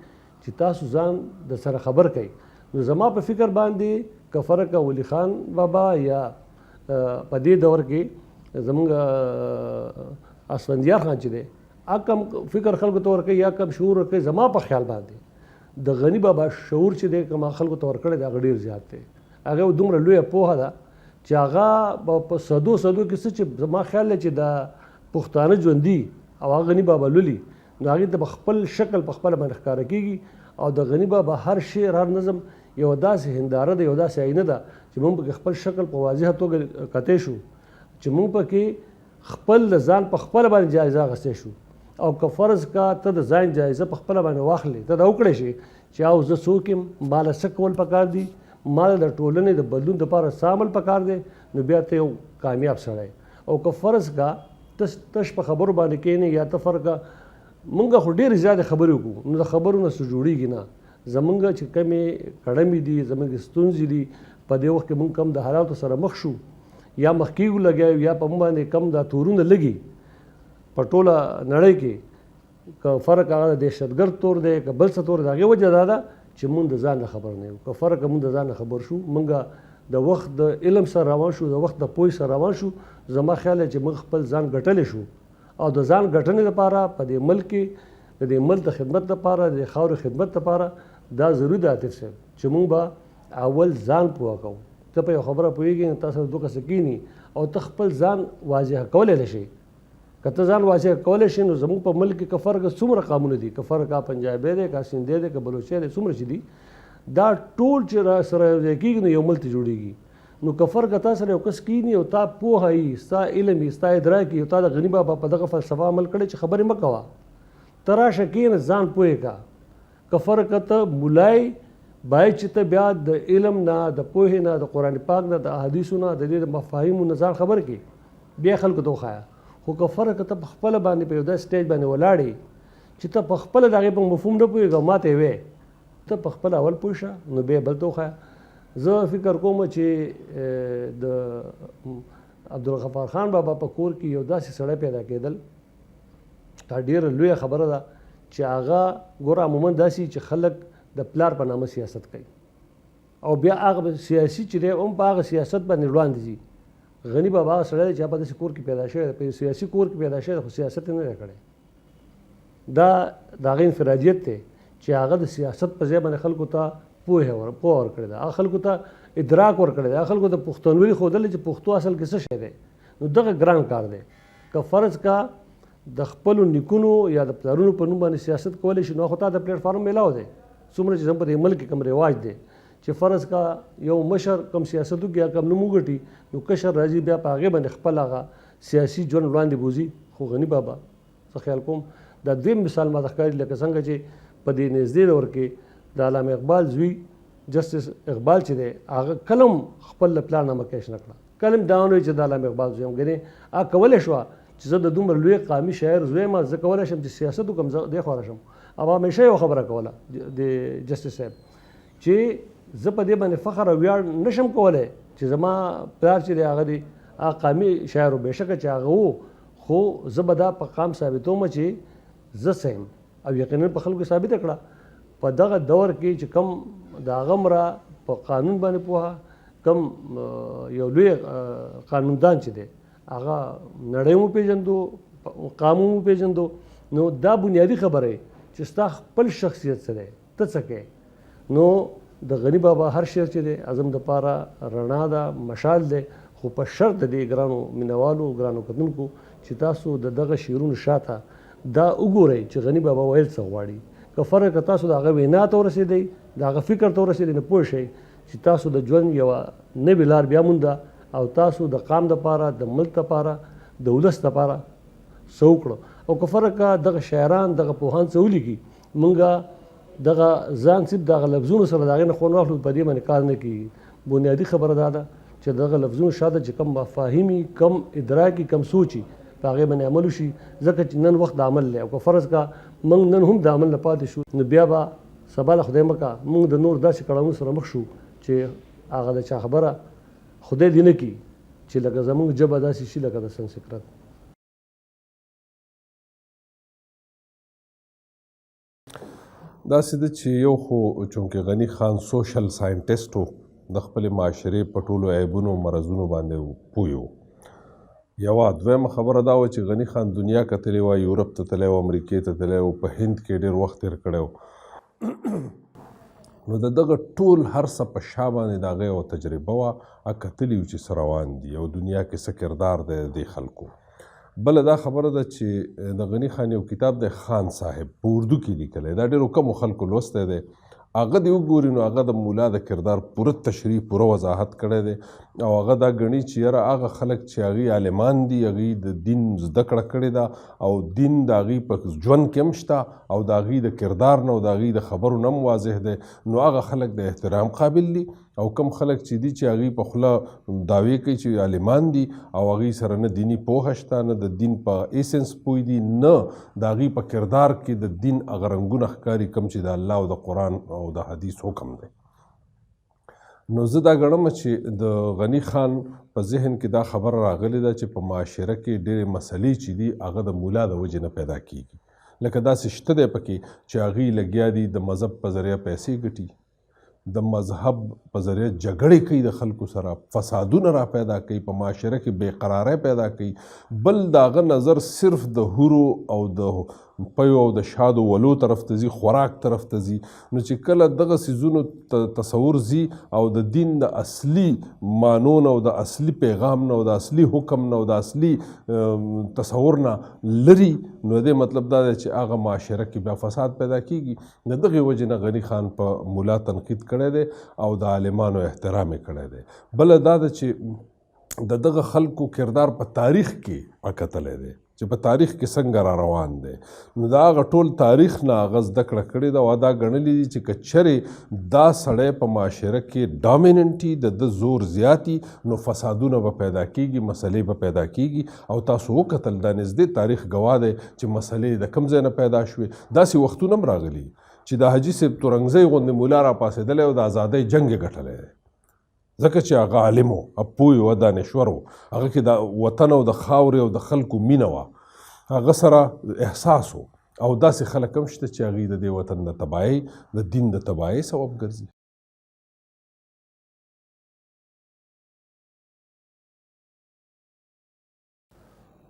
چې تاسو ځان د سره خبر کوئ. نو زما په فکر باندې که فرق ولی خان بابا یا په دې دور کې زمونږ اسفندیار خان چې دی کم فکر خلکو ته ورکوي یا کم شعور ورکوي. زما په خیال باندې د غني بابا شعور چې دی کوم خلکو ته ورکړی دی هغه ډېر زیات دی. هغه دومره لویه پوهه ده چې هغه په صدو کې څه چې زما خیال دی چې د پښتانه ژوندي او هغه غني بابا لولي نو هغې ته په خپل شکل په خپله باندې ښکاره کېږي. او د غني بابا هر شعر هر نظم یو داسې هنداره ده یو داسې آینه ده چې موږ پکې خپل شکل په واضحه توګه کتی شو چې موږ پکې خپل د ځان په خپله باندې جایزه اخیستی شو. او که فرض کا ته د ځان جایزه په خپله باندې واخلې ته دا وکړی شي چې او زه څوک یم ماله څه کول پکار دي ماله د ټولنې د بدلون دپاره څه عمل پکار دی نو بیا ته یو کامیاب سړی. او که فرض کا تش په خبرو باندې کښېنې یا ته فرض کا مونږ خو ډېرې زیاتې خبرې وکړو نو د خبرو نه څه جوړېږي نه. زمونږ چې کمې کړمې دي زمونږ ستونزې دي په دې وخت کې مونږ کم د حالاتو سره مخ شو یا مخ کېږو لګیا یا په مونږ باندې کم دا تورونه لګي په ټوله نړۍ کې که فرق هغه د دهشتګرد تور دی که بل څه تور دی هغې وجه دا ده چې مونږ د ځان نه خبر نه یو. که فرق مونږ د ځان نه خبر شو مونږ د وخت د علم سره روان شو د وخت د پوهې سره روان شو زما خیال دی چې مونږ خپل ځان ګټلی شو. او د ځان ګټنې لپاره په دې ملک کې د دې ملک د خدمت لپاره د خاورې خدمت لپاره دا ضروري ده عاطف صاحب چې مونږ به اول ځان پوه کوو. ته په یو خبره پوهېږې تا سره دوه کسه کښېني او ته خپل ځان واضح کولی نه شي. که ته ځان واضح کولی شي نو زموږ په ملک کې که فرق څومره قامونه دي که فرق پنجابی دی که سندھی دی که بلوچی دی څومره چې دي دا ټول چې را سره یو ځای کېږي نو یو ملک ته جوړېږي. نو که فرق تا سره یو کس کښېني او تا پوهه وي ستا علم وي ستا ادراک وي او تا د غني بابا په دغه فلسفه عمل کړی چې خبرې مه کوه ته راشه کښېنه ځان پوهې کا. که فرق ته مولای باید چې ته بیا د علم نه د پوهې نه د قرآن پاک نه د احادیثو نه د دې د مفاهیمو نه ځان خبر کړي بیا خلکو ته وښایه. خو که فرق ته په خپله باندې په یو داسې سټیج باندې ولاړې چې ته په خپله د هغې په مفهوم نه پوهېږې او ما ته یې وې ته په خپله اول پوه شه نو بیا بل ته وښایه. زه فکر کوم چې د عبدالغفار خان بابا په کور کې یو داسې سړی پیدا کېدل دا ډېره لویه خبره ده چې هغه ګوره عموما داسې چې خلک د پلار په نامه سیاست کوي او بیا هغه سیاسي چې دی هم په هغه سیاست باندې وړاندې ځي. غني بابا هغه سړی دی چې په داسې کور کې پیدا شوی دی په سیاسي کور کې پیدا شوی دی خو سیاست یې نه دی کړی. دا د هغه انفرادیت دی چې هغه د سیاست په ځای باندې خلکو ته پوهه ورکړې ده هغه خلکو ته ادراک ورکړی دی هغه خلکو ته پښتونولي ښودلې چې پښتو اصل کې څه شی دی. نو دغه ګران کار دی. که فرض کا د خپلو نیکونو یا د پلارونو په نوم باندې سیاست کولی شي نو خو تا د پلیټ فارم میلاو دی څومره چې زموږ په دې ملک کې کوم رواج دی چې فرض کا یو مشر کم سیاست وکړي یا کم نوم وګټي نو کشر راځي بیا په هغې باندې خپل هغه سیاسي ژوند وړاندې بوځي. خو غني بابا زه خیال کوم دا دویم مثال ماته ښکاري لکه څنګه چې په دې نږدې دور کې د علامه اقبال زوی جسټس اقبال چې دی هغه کلم خپل له پلار نامه کیش نه کړه کلم دا ونه چې د علامه اقبال زوی هم ګنې هغه کولی شوه چې زه د دومره لوی قامي شاعر زوی یم زه کولی شم چې سیاست وکړم زه دې خوا راشم. او همیشه یو خبره کوله د جسټس صاحب چې زه په دې باندې فخر او ویاړ نشم کولی چې زما پلار چې دی هغه دی هغه قامي شاعر و بېشکه چې هغه و خو زه به دا په قام ثابتوم چې زه څه یم او یقینا په خلکو ثابته کړه. په دغه دور کې چې کم د هغه مره په قانون باندې پوهه کم یو لوی قانوندان چې دی هغه نړۍ مو پېژندو قانون مو پېژندو نو دا بنیادي خبره چې ستا خپل شخصیت څه دی ته څه کوې. نو د غني بابا هر شعر چې دی اعظم دپاره رڼا ده مشال دی خو په شرط دی ګرانو مینوالو ګرانو کتونکو چې تاسو د دغه شعرونو شاته دا وګورئ چې غني بابا ویل څه غواړي. که فرق که تاسو د هغه وینا ته ورسېدئ د هغه فکر ته ورسېدئ نو پوه شئ چې تاسو د ژوند یوه نوې لار بیا مونده او تاسو د قام دپاره د ملک دپاره د ولس دپاره څه وکړو او که فرق دغه شاعران دغه پوهان څه ولیکي مونږ دغه ځان صرف دغه لفظونو سره د هغې نه خوند واخلو په دې باندې کار نه کېږي بنیادي خبره دا ده چې دغه لفظونو شاته چې کم مفاهیمي کم ادراکي کم سوچي په هغې باندې عمل وشي ځکه چې نن وخت د عمل دی او که فرض کا موږ نن هم د عمل نه پاتې شو نو بیا به سبا له خدای مکه موږ د نور داسې کړاوونو سره مخ شو چې هغه د چا خبره خدای دې نه کړي چې لکه زموږ ژبه داسې شي لکه د سنسکرت. داسې ده چې یو خو چونکې غني خان سوشل ساینټسټ و د خپلې معاشرې په ټولو عیبونو مرضونو باندې پوه و. یوه دویمه خبره دا وه چې غني خان دنیا کتلی وه، یورپ ته تللی و، امریکې ته تللی و، په هند کې ډېر وخت تېر کړی و. نو د دغه ټول هر څه په شا باندې د هغه یوه تجربه وه، کتلي وو چې څه روان دي او دنیا کې څه کردار دی د دې خلکو. بله دا خبره ده چې د غني خان یو کتاب دی خان صاحب په اردو کې لیکلی، دا ډېرو کمو خلکو لوستی دی. هغه دې وګوري نو هغه د مولا د کردار پوره تشریح پوره وضاحت کړی دی او هغه دا ګڼي چې یاره هغه خلک چې هغوی عالمان دي هغوی د دین زده کړه کړې ده او دین د هغوی په ژوند کې هم شته او د هغوی د کردار نه او د هغوی د خبرو نه هم واضح دی، نو هغه خلک د احترام قابل دي او کم خلک چې دي چې هغوی په خوله دعوې کوي چې عالمان دي او هغوی سره نه دیني پوهه شته، نه د دین په ایسنس پوه دي، نه د هغوی په کردار کې د دین هغه رنګونه ښکاري کوم چې د الله او د قرآن او د حدیث حکم دی. نو زه دا ګڼم چې د غني خان په ذهن کې دا خبره راغلې ده چې په معاشره کې ډېرې مسلې چې دي هغه د مولا د وجې نه پیدا کېږي. لکه داسې شته دی پکې چې هغوی لګیا دي د مذهب په ذریعه پیسې ګټي، د مذهب په ذریعه جګړې کوي د خلکو سره، فسادونه را پیدا کوي، په معاشره کې بېقرارۍ پیدا کوي. بل د هغه نظر صرف د حورو او د پیو او د شادو ولو طرف ته ځي، خوراک طرف ته ځي. نو چې کله دغه څیزونو تصور ځي او د دین د اصلي معنو نه او د اصلي پیغام نه او د اصلي حکم نه او د اصلي تصور نه لري، نو دې مطلب دا دی چې هغه معاشره کې بیا فساد پیدا کېږي. د دغې وجې نه غني خان په مولا تنقید کړی دی او د عالمانو احترام یې کړی دی. بله دا ده چې د دغه خلکو کردار په تاریخ کې کتلی دی چې په تاریخ کې څنګه را روان دی. نو د هغه ټول تاریخ نه هغه زده کړه کړې ده او دا ګڼلي دي چې که چرې دا سړی په معاشره کې ډامیننټي د ده زور زیاتي نو فسادونه به پیدا کېږي، مسلې به پیدا کېږي. او تاسو وکتل دا نږدې تاریخ ګواه دی چې مسلې د کوم ځای نه پیدا شوې. داسې وختونه هم راغلي چې د حاجي صاحب تورنګزی غوندې مولا را پاڅېدلی او د ازادۍ جنګ یې ګټلی دی، ځکه چې هغه عالم و، پوه و، دانشور و، هغه کې د وطن او د خاورې او د خلکو مینه وه، هغه سره احساس و. او داسې خلک هم شته چې هغوی د دې وطن د تباهۍ د دین د تباهۍ سبب ګرځي.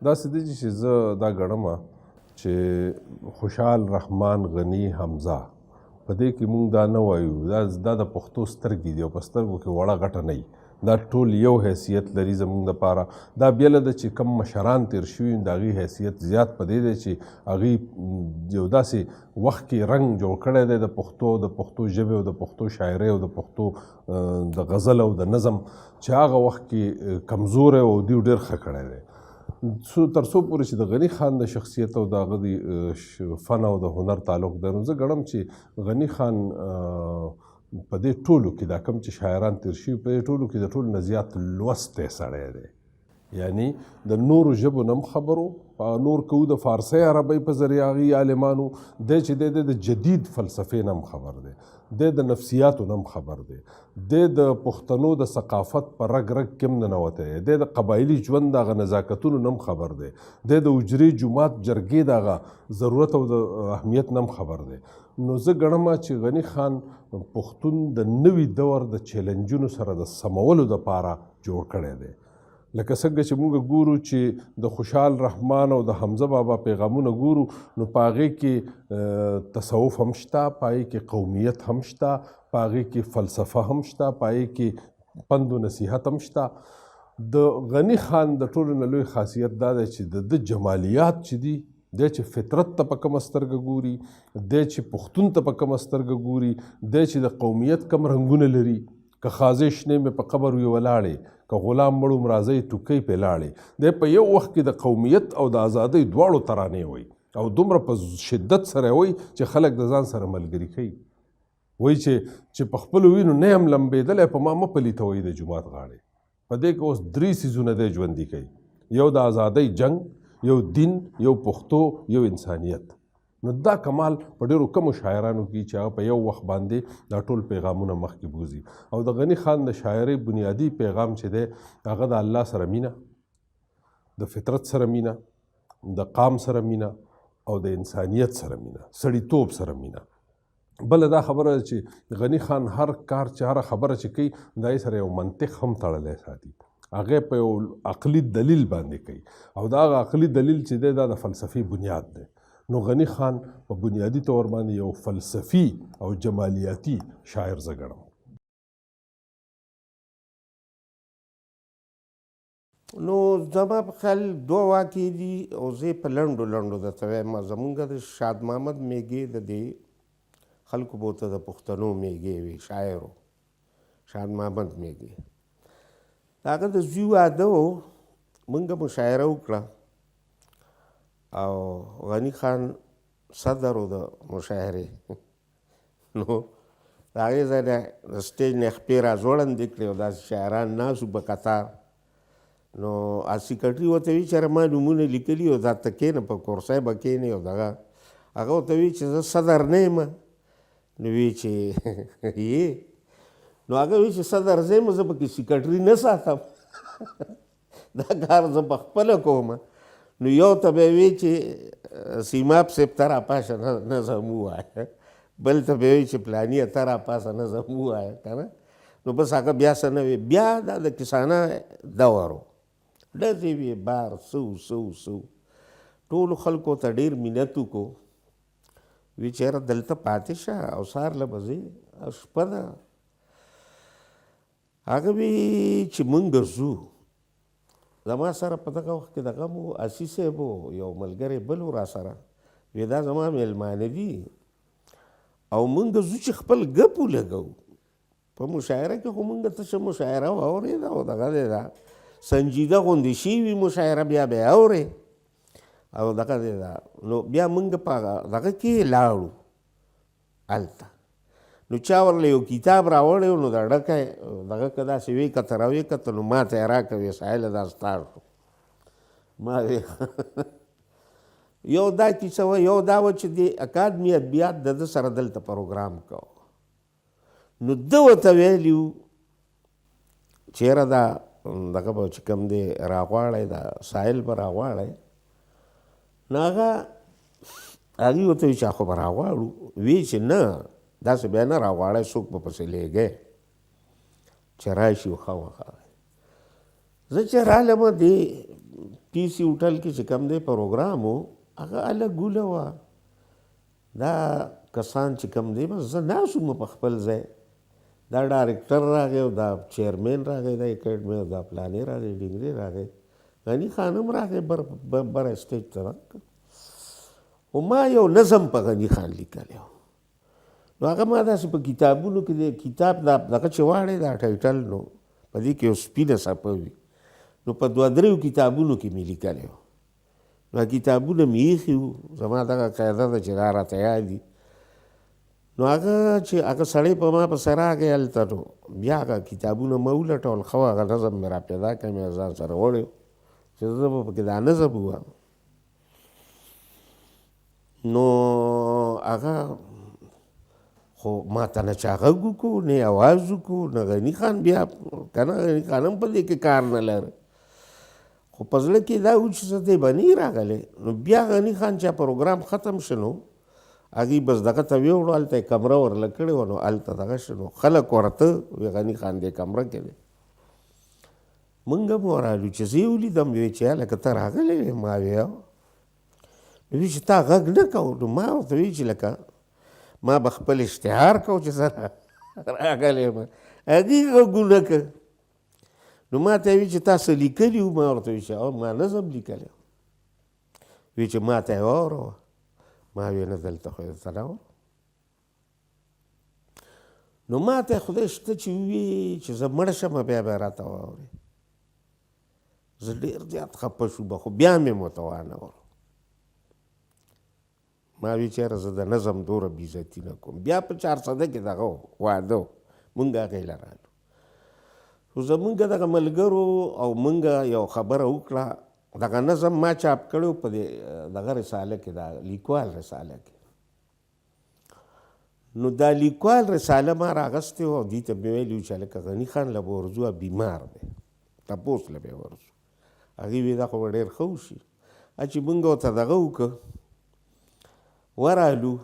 داسې دی چې زه دا ګڼم چې خوشحال رحمان غني حمزه په دې کې مونږ دا نه وایو، دا د پښتو سترګې دي او په سترګو کې وړه غټه نه وي، دا ټول یو حیثیت لري زموږ دپاره. دا بیله ده چې کم مشران تیر شوي د هغوی حیثیت زیات په دې دی چې هغوی یو داسې وخت کې رنګ جوړ کړی دی د پښتو ژبې او د پښتو شاعرۍ او د پښتو د غزل او د نظم چې هغه وخت کې کمزوری او دوی ډېر ښه کړی دی. تر څو پورې چې د غني خان د شخصیت او د هغه د فن او د هنر تعلق دی، نو زه ګڼم چې غني خان په دې ټولو کې دا کوم چې شاعران تیر شوي په دې ټولو کې د ټولو نه زیات لوستی سړی دی. یعنی د نورو ژبو نه هم خبرو، نور کو د فارسۍ عربۍ په ذریعه هغوی عالمانو دی چې دی د جدید فلسفې نه هم خبر دی، دی د نفسیاتو نه هم خبر دی، دی د پښتنو د ثقافت په رګ رګ کې هم ننوتی دی، د قبایلي ژوند د هغه نزاکتونو نه هم خبر دی، دی د حجرې جومات جرګې د هغه ضرورت او د اهمیت نه هم خبر دی. نو زه ګڼم چې غني خان پښتون د نوي دور د چیلنجونو سره د سمولو دپاره جوړ کړی دی. لکه څنګه چې موږ ګورو چې د خوشحال رحمان او د حمزه بابا پیغامونه ګورو نو په هغې کې تصوف هم شته، په هغې کې قومیت هم شته، په هغې کې فلسفه هم شته، په هغې کې پند و نصیحت هم شته. د غني خان د ټولو نه لوی خاصیت دا دی چې د جمالیات چې دي دی چې فطرت ته په کومه سترګه ګوري، دی چې پښتون ته په کومه سترګه ګوري، دی چې د قومیت کم رنګونه لري، که خازې شنې مې په قبر وي ولاړې، که غلام مړو م راځئ ټوکۍ پې لاړې. دی په یو وخت کې د قومیت او د ازادۍ دواړو ترانې وایي او دومره په شدت سره وایي چې خلک د ځان سره ملګري کوي. وایي چې په خپلو وینو نه یم لمبېدلی، په ما مه پلیتوئ د جومات غاړې. په دې کې اوس 3 څیزونه دی ژوندي کوي، یو د ازادۍ جنگ، یو دین، یو پښتو، یو انسانیت. نو دا کمال په ډېرو کمو شاعرانو کې چې هغه په یو وخت باندې دا ټول پیغامونه مخکې بوځي. او د غني خان د شاعرۍ بنیادي پیغام چې دی هغه د الله سره مینه، د فطرت سره مینه، د قام سره مینه او د انسانیت سره مینه، سړیتوب سره مینه. بله دا خبره ده چې غني خان هر کار چې هره خبره چې کوي د هغې سره یو منطق هم تړلی ساتي، هغې په یو عقلي دلیل باندې کوي او دا هغه عقلي دلیل چې دی دا د فلسفي بنیاد دی. نو غني خان په بنیادي طور باندې یو فلسفي او جمالیاتي شاعر زه ګڼم. نو زما په خیال 2 واقعې دي او زه په لنډو درته وایم. زمونږ د شاد محمد میږي د دې خلکو به ورته د پښتنو میږي وي، شاعر و شاد محمد میږي. د هغه د زوی واده و، موږ مشاعره وکړه او غني خان صدر و د مشاعرې. نو د هغې ځای نه د سټیج نه خپې را ځوړندې کړې او داسې شاعران ناست وو په قطار. نو سیکرټري ورته وي چې ما نومونه لیکلي او دا ته کښېنه په کرسۍ به کښېنې او دغه هغه ورته وي چې زه صدر نه یم. نو وی چې یې نو هغه وی چې صدر زه یم، زه پکې سیکرټري نه ساتم، دا کار زه په خپله کوم. نو یو ته به وی چې سیماب صاحب ته راپاشه نظم ووایه، بل ته به وی چې پلانیه ته راپاسه نظم ووایه که نه. نو بس هغه بیا څه نه وی. بیا دا د کسانه دور و، ډزې وې بار سو ټولو خلکو ته ډېر منت وکړو. وی چېره دلته پاتې شه او سهار له به ځې، شپه ده. هغه وی چې موږ ځو. زما سره په دغه وخت کې دغه مو اسي صاحب و، یو ملګری بل و را سره. وی دا زما میلمانه دي او موږ ځو چې خپل ګپ ولګوو. په مشاعره کې خو موږ ته څه مشاعره واورېده او دغه دی دا سنجیده غوندې شوي مشاعره بیا به یې اورې او دغه دی دا. نو بیا موږ په دغه کې لاړو هلته. نو چا ورله یو کتاب راوړی نو د ډکی دغه که داسې ویې کته راویې کته نو ما ته یې راکوې سایله دا ستا شو. ما یو دا کیسه وه، یو دا وه چې د اکادمي ادبیات د ده سره دلته پروګرام کوه. نو ده ورته ویلي وو چې یاره دا دغه به چې کوم دی راغواړی دا سایل به راغواړی. نو هغه هغې ورته وي چې خو به راغواړو. وی چې نه داسې بیا نه راغواړی، څوک به پسې لیږی چې راشي خامخا. زه چې رالم دې پي سي هوټل کې چې کوم دی پروګرام و، هغه هله ګوله وه. دا کسان چې کوم دی بس زه ناست وم په خپل ځای. دا ډایرکټر راغی او دا چیرمین راغی د اکیډمۍ او دا پلانې راغی ډنګرې راغی، غني خان هم راغی بره سټیج ته. خو ما یو نظم په غني خان لیکلی و. نو هغه ما داسې په کتابونو کې د کتاب دا دغه چې واړی دا ټایټل نو په دې کې یو سپینه څپه وي. نو په 2-3 کتابونو کې مې لیکلی و. نو کتابونه مې ایښي وو، زما دغه قاعده ده چې دا راته یاد دي. نو هغه چې هغه سړی په ما پسې راغی هلته، نو بیا هغه کتابونه مې ولټول، ښه هغه نظم مې را پیدا کړی، مې ځان سره وړی چې زه به پکې دا نظم ووایم. نو هغه خو ما ته نه چا غږ وکړو نه اواز وکړو نه غني خان. بیا که نه غني خان هم په دې کې کار نه لري، خو په زړه کې دا و چې څه دی به نه راغلی. نو بیا غني خان چې پروګرام ختم شنو هغې بس دغه ته ویوړو، هلته یې کمره ورله کړې وه. نو هلته دغه شنو خلک ورته وی غني خان دې کمره کې دی. موږ هم ورالو چې زه یې ولیدم، وی چې هلکه ته راغلی وې؟ ما وی وی چې تا غږ نه کوو. نو ما ورته وی چې لکه ما به خپل اشتهار کو چې زه راغلی یم، هغې غږونه که. نو ما ته وی چې تا څه لیکلي وو؟ ما ورته وی چې ما نظم لیکلی. وی چې ما ته یې واوروه. ما وی نه دلته خو یې درته نه واورم. نو ما ته خدای شته چې ووایي چې زه مړه شم بیا به یې راته واورې. زه ډېر زیات خفه شوم خو بیا مې ورته وانه ورم. ما وی چېرې زه د نظم دومره بېعزتي نه کوم. بیا په 400 کې دغه واده و، مونږ هغې له رالو. خو زمونږ دغه ملګرو او مونږ یو خبره وکړه، دغه نظم ما چاپ کړی په دغه رساله کې، دا لیکوال رساله کې. نو دا لیکوال رساله ما راغستې وه او دوی ته مې ویلي و چې هلکه غني خان له به ورځو، بیمار دی، تپوس له به یې ورځو. هغې وی دا خو به ډېر ښه وشي. چې مونږ ورته دغه وکړه، ورالو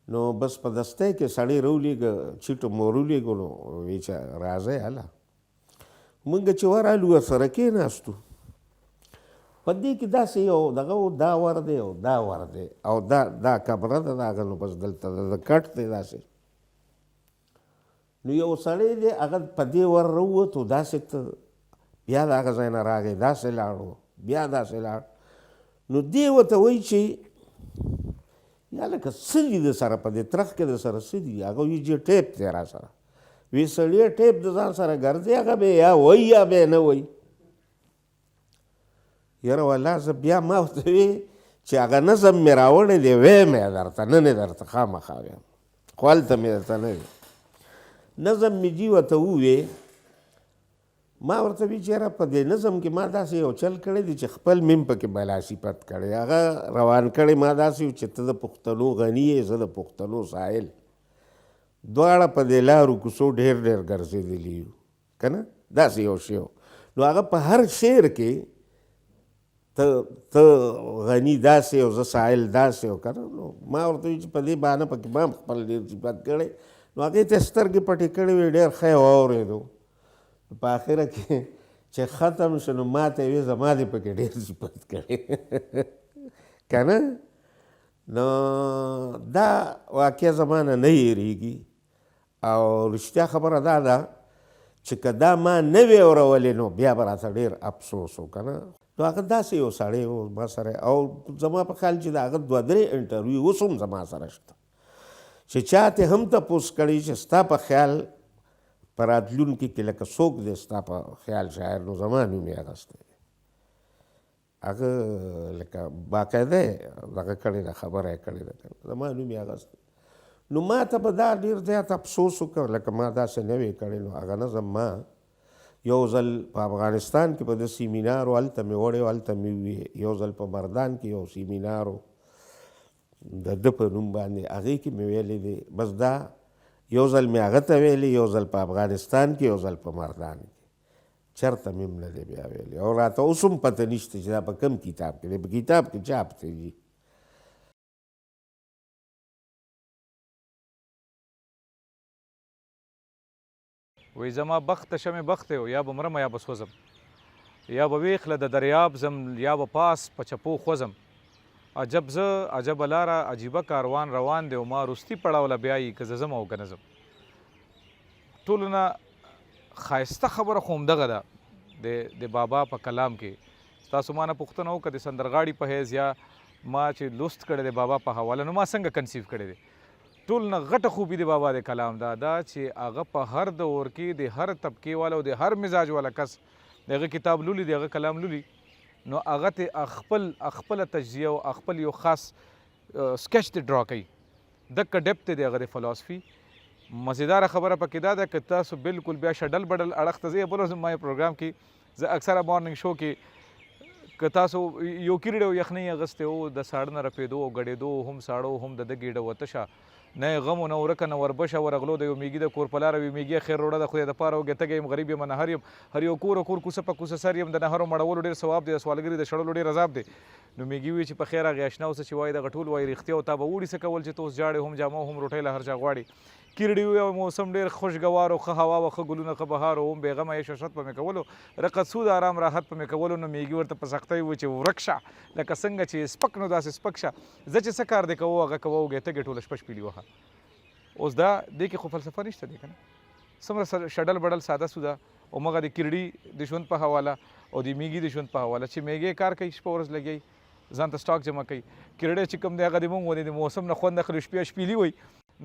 نو بس په دستی کې سړی راولېږه، چیټه مو راولېږو. نو وی چې راځئ هله. مونږ چې ورالو ورسره کېناستو، په دې کې داسې یو دغه و، دا ور دی او دا ور دی او دا کمره ده د هغه، نو بس دلته د کټ دی داسې. نو یو سړی دی هغه په دې ور راووتو، داسې ته بیا د هغه ځای نه راغی، داسې لاړو، بیا داسې لاړ. نو دې ورته وایي چې یا لکه څه دي د سره په دې ترخ کې د سره څه دي؟ هغه وایي چې ټیپ دی را سره. وی سړیه ټیپ د ځان سره ګرځې، هغه به یا وایي یا به یې نه وایي. یاره والله زه بیا ما ورته وی چې هغه نظم مې راوړی دی، ویم یې درته، نن یې درته خامخا ویم، خو هلته مې درته نه وي. نظم مې جي ورته ووی. ما ورته وی چې یاره په دې نظم کې ما داسې یو چل کړی دی چې خپل میم پکې بلا صفت کړی، هغه روان کړی ما داسې و چې ته د پښتنو غني یې، زه د پښتنو ساحل. دواړه په دې لارو کوڅو ډېر ډېر ګرځېدلي یو، که نه؟ داسې یو شی و. نو هغه په هر شعر کې ته غني داسې او زه ساحل داسې و، که نه؟ نو ما ورته وی چې په دې بهانه پکې ما هم خپل ډېر صفت کړی. نو هغې ته سترګې پټې کړې وې، ډېر ښه یې واورېدو. په آخره کې چې ختم شو نو ما ته یې وی زما دې پکې ډېر صفت کړی، که نه؟ نو دا واقع زما نه نه هېرېږي. او رښتیا خبره دا ده چې که دا ما نه وې اورولې نو بیا به راته ډېر افسوس و، که نه؟ نو هغه داسې یو سړی و ما سره. او زما په خیال چې د هغه 2-3 انټرویو اوس هم زما سره شته، چې چا ته هم تپوس کړی چې ستا په خیال په راتلونکي کې لکه څوک دی ستا په خیال شاعر، نو زما نوم یې اخیستی دی. هغه لکه باقاعده دغه کړې ده، خبره یې کړې ده، زما نوم یې اخیستی. نو ما ته به دا ډېر زیات افسوس وکړ، لکه ما داسې نه وې کړې. نو هغه نظم ما یو ځل په افغانستان کې په د سیمینار و، هلته مې وړی و، هلته مې وویې. یو ځل په مردان کې یو سیمینار و د ده په نوم باندې، هغې کې مې ویلی دی. بس دا یو ځل مې هغه ته ویلی، یو ځل په افغانستان کې، یو ځل په مردان کې. چېرته مې هم نه دی بیا ویلی. او راته اوس هم پته نشته چې دا په کوم کتاب کې دی. په کتاب کې چاپ دی جي. وی زما بخت ته شمې بخت و، یا به مرمه یا به سوځم، یا به ویخله د دریاب زم، یا به پاس په چپو خوځم. عجب زه عجبه لاره عجیبه کاروان روان دی، او ما رستي پړاوله بیایي که زه ځم او که نه ځم. ټولو نه ښایسته خبره خو همدغه ده د بابا په کلام کې. تاسو ما نه پوښتنه وکړه د سندرغاړي په حیث یا ما چې لوست کړی دی بابا په حواله، نو ما څنګه کنسیو کړی دی. ټول نه غټه خوبي د بابا د کلام دا چې هغه په هر دور کې د هر طبقې والا او د هر مزاج والا کس د هغه کتاب لولي، د هغه کلام لولي، نو هغه ته خپله تجزیه او خپل یو خاص سکیچ ته ډرا کوي. دکه ډیپت دی هغه د فلسفي. مزیداره خبره پکې دا ده که تاسو بالکل بیا شډل بډل اړخ ته ځئ. بل ما پروګرام کې زه اکثره مارننګ شو کې که تاسو یو کیرډ او یخنۍ اغوستی و، د ساړه نه رپېدو او ګډېدو، هم ساړه هم د ده ګېډه وته شه، نه غم و نه ورکه نه وربشه ورغلو د یو میږي د کور په لاره وي میږي خیر روړه د خدای دپاره وږې تږی یم غریب یم نهر یم هر یو کور کور کوڅه په کوڅه سر یم د نهرو مړولو ډېر ثواب دی د سوالګري د شړلو ډېر عذاب دی. نو میږي وایي چې په خیر هغې اشنا اوسه چې وایي دغه ټول وایي رښتیا او تا به وړي څه کول چې ته اوس جاړې هم جامه هم روټۍ له هر چا غواړي. کیرډي وي او موسم ډېر خوشګوار او ښه هوا و ښه ګلونه ښه بهار و هم بېغمه عیش عشرت په مې کولو رقت سود آرام راحت په مې کولو. نو میږي ورته په سختۍ وایي چې ورک شه لکه څنګه چې سپک نو داسې سپک شه، زه چې څه کار دې کوو هغه کوه وږې تږې ټوله شپه شپېلي وهه. اوس دا دې کې خو فلسفه نشته دی که نه، څومره شډل بډل ساده سوده او مغه د کیرډي د ژوند په حواله او د میږي د ژوند په حواله چې میږي کار کوي شپه ورځ لګیایي ځان ته سټاک جمع کوي کرډی چې کوم دی هغه د مونږ د موسم نه خوند اخلي شپې شپیلي وي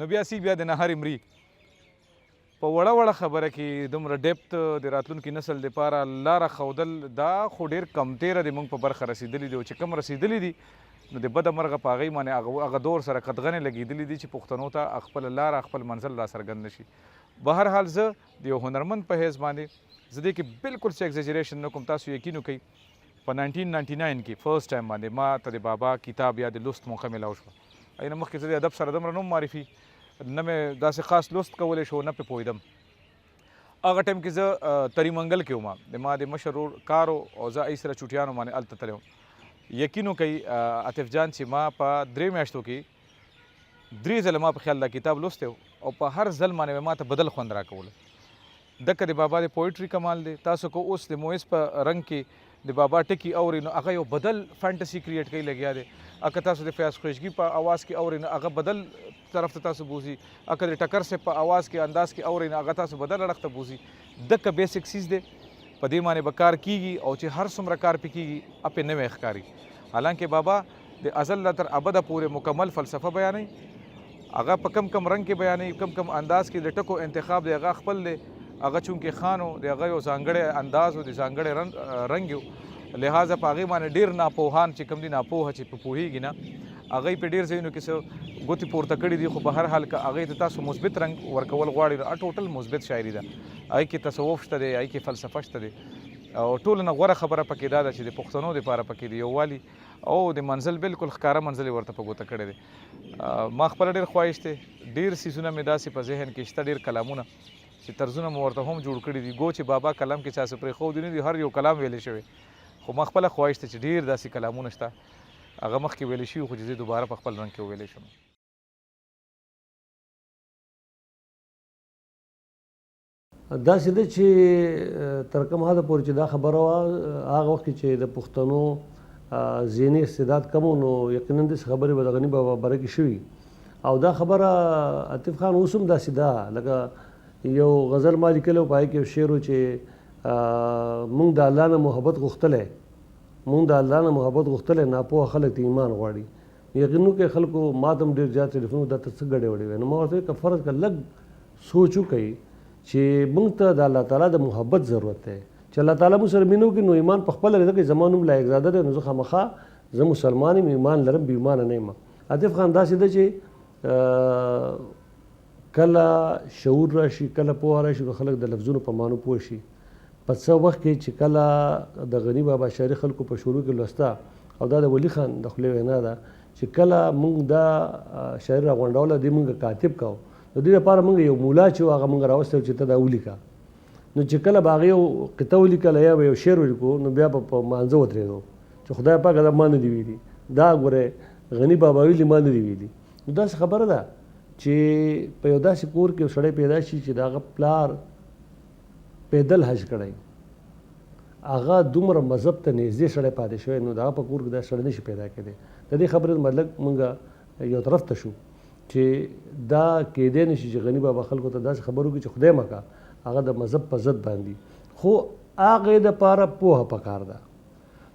نو بیا سی بیا د نهارې مري په وړه خبره کې دومره ډیپت د راتلونکي نسل دپاره لاره ښودل دا خو ډېر کمتېره د موږ په برخه رسېدلي دي او چې کوم رسېدلي دي نو د بده مرغه په هغې باندې هغه دور سره قدغنې لګېدلي دي چې پښتنو ته خپله لاره خپل منزل را څرګند نه شي به هر حال زه د یو هنرمند په حیث باندې زه دې کې بالکل څه ایگزیجریشن نه کوم تاسو یقین وکئ په 1999 کې فرست ټایم باندې ما ته د بابا کتاب یا د لوست موقع میلاو شوه اینه مخکې زه د ادب سره دومره نه معرفي نه مې داسې خاص لوست کولی شو نه پې پوهېدم هغه ټایم کې زه تری منګل کې وم د ما د مشر ورور کار او زه ای سره چوټیانو باندې هلته تللی وم یقین وکئ عاطف جان چې ما په 3 میاشتو کې 3 ځله ما په خیال دا کتاب لوستی او په هر ځل باندې ما ته بدل خوند راکوله دکه د بابا د پویټري کمال دی تاسو کو اوس د مویس په رنګ کې د بابا ټکي اوري نو هغه یو بدل فانټسي کریټ کوي لګیا دی اکه تاسو د فیاض خوشګي په आवाज کې اوري نو هغه بدل طرف ته تاسو بوزي اکه د ټکر سے په आवाज کې انداز کې اوري نو هغه تاسو بدل اړخ ته بوزي دکه بیسیک سیز دی په دې باندې به کار کیږي او چې هر څومره کار پې کیږي اپې نوی ښکاري حالانکه بابا د ازل تر ابده پورې مکمل فلسفه بیانوي هغه په کم کم رنګ کې بیانوي کم انداز کې د ټکو انتخاب دی هغه خپل دی هغه چونکې خان و د هغه یو ځانګړی انداز و د ځانګړی رنګ یو لہٰذا په هغې باندې ډېر ناپوهان چې کوم دي ناپوهه چې په پوهېږي نه هغوی په ډېر ځایونو کې څه ګوتې پورته کړي دي خو په هر حال که هغې ته تاسو مثبت رنګ ورکول غواړئ نو ټوټل مثبت شاعري ده هغې کې تصوف شته دی هغې کې فلسفه شته دی او ټولو نه غوره خبره پکې دا ده چې د پښتنو دپاره پکې د یووالي او د منزل بالکل ښکاره منزل یې ورته په ګوته کړی دی ما خپله ډېر خواهش دی ډېر څیزونه مې داسې په ذهن کې شته ډېر کلامونه چې طرزونه مو ورته هم جوړ کړي دي ګو چې بابا کلام کې چا څه پرېښودي نه دي هر یو کلام ویلی شوی خو ما خپله خواهش ته چې ډېر داسې کلامونه شته هغه مخکې ویلی شوي خو چې زه دوباره په خپل رنګ کې وویلی شم داسې ده چې تر کوم حده پورې چې دا خبره وه هغه وخت کې چې د پښتنو ذهني استعداد کم و نو یقینا داسې خبرې به د غني بابا باره کې شوي او دا خبره عاطف خان اوس هم داسې ده لکه یو غزل ما لیکلی و په هغې کې یو شعر و چې مونږ د الله نه محبت غوښتلی مونږ د الله نه محبت غوښتلی ناپوهه خلک ته ایمان غواړي یقین وکړئ خلکو ما ته هم ډېر زیات ټلیفون دا ته څه ګډې وډې وی نو ما ورته ویل که فرض کړه لږ سوچ وکړئ چې مونږ ته د الله تعالی د محبت ضرورت دی چې الله تعالی مونږ سره مینه وکړي نو ایمان په خپله دی ځکه زما نوم لایقزاده دی نو زه خامخا زه مسلمان یم ایمان لرم بې ایمانه نه یم عاطف خان داسې ده چې کله شعور راشي کله پوهه راشي نو خلک د لفظونو په معنو پوه شي په څه وخت کې چې کله د غني بابا شاعري خلکو په شروع کې لوسته او دا د ولی خان د خولې وینا ده چې کله موږ دا شاعري راغونډوله دې موږ کاتب کوو د دې لپاره موږ یو مولا چې هغه موږ راوستی چې ته دا ولیکه نو چې کله به هغې یو قطعه ولیکله یا به یو شعر ولیکو نو بیا به په مانځه ودرېدو چې خدای پاکه دا ما نه دي ویلي دا ګورې غني بابا ویلي ما نه دي ویلي نو داسې خبره ده چې په یو داسې کور کې یو سړی پیدا شي چې د هغه پلار پیدل حج کړی هغه دومره مذهب ته نږدې سړی پاتې شوی نو د هغه په کور کې دا سړی نشي پیدا کېدی د دې خبرې مطلب موږ یو طرف ته شو چې دا کېدی نه شي چې غني بابا خلکو ته داسې خبر وکړي چې خدای مکه هغه د مذهب په ضد باندې خو هغې دپاره پوهه پکار ده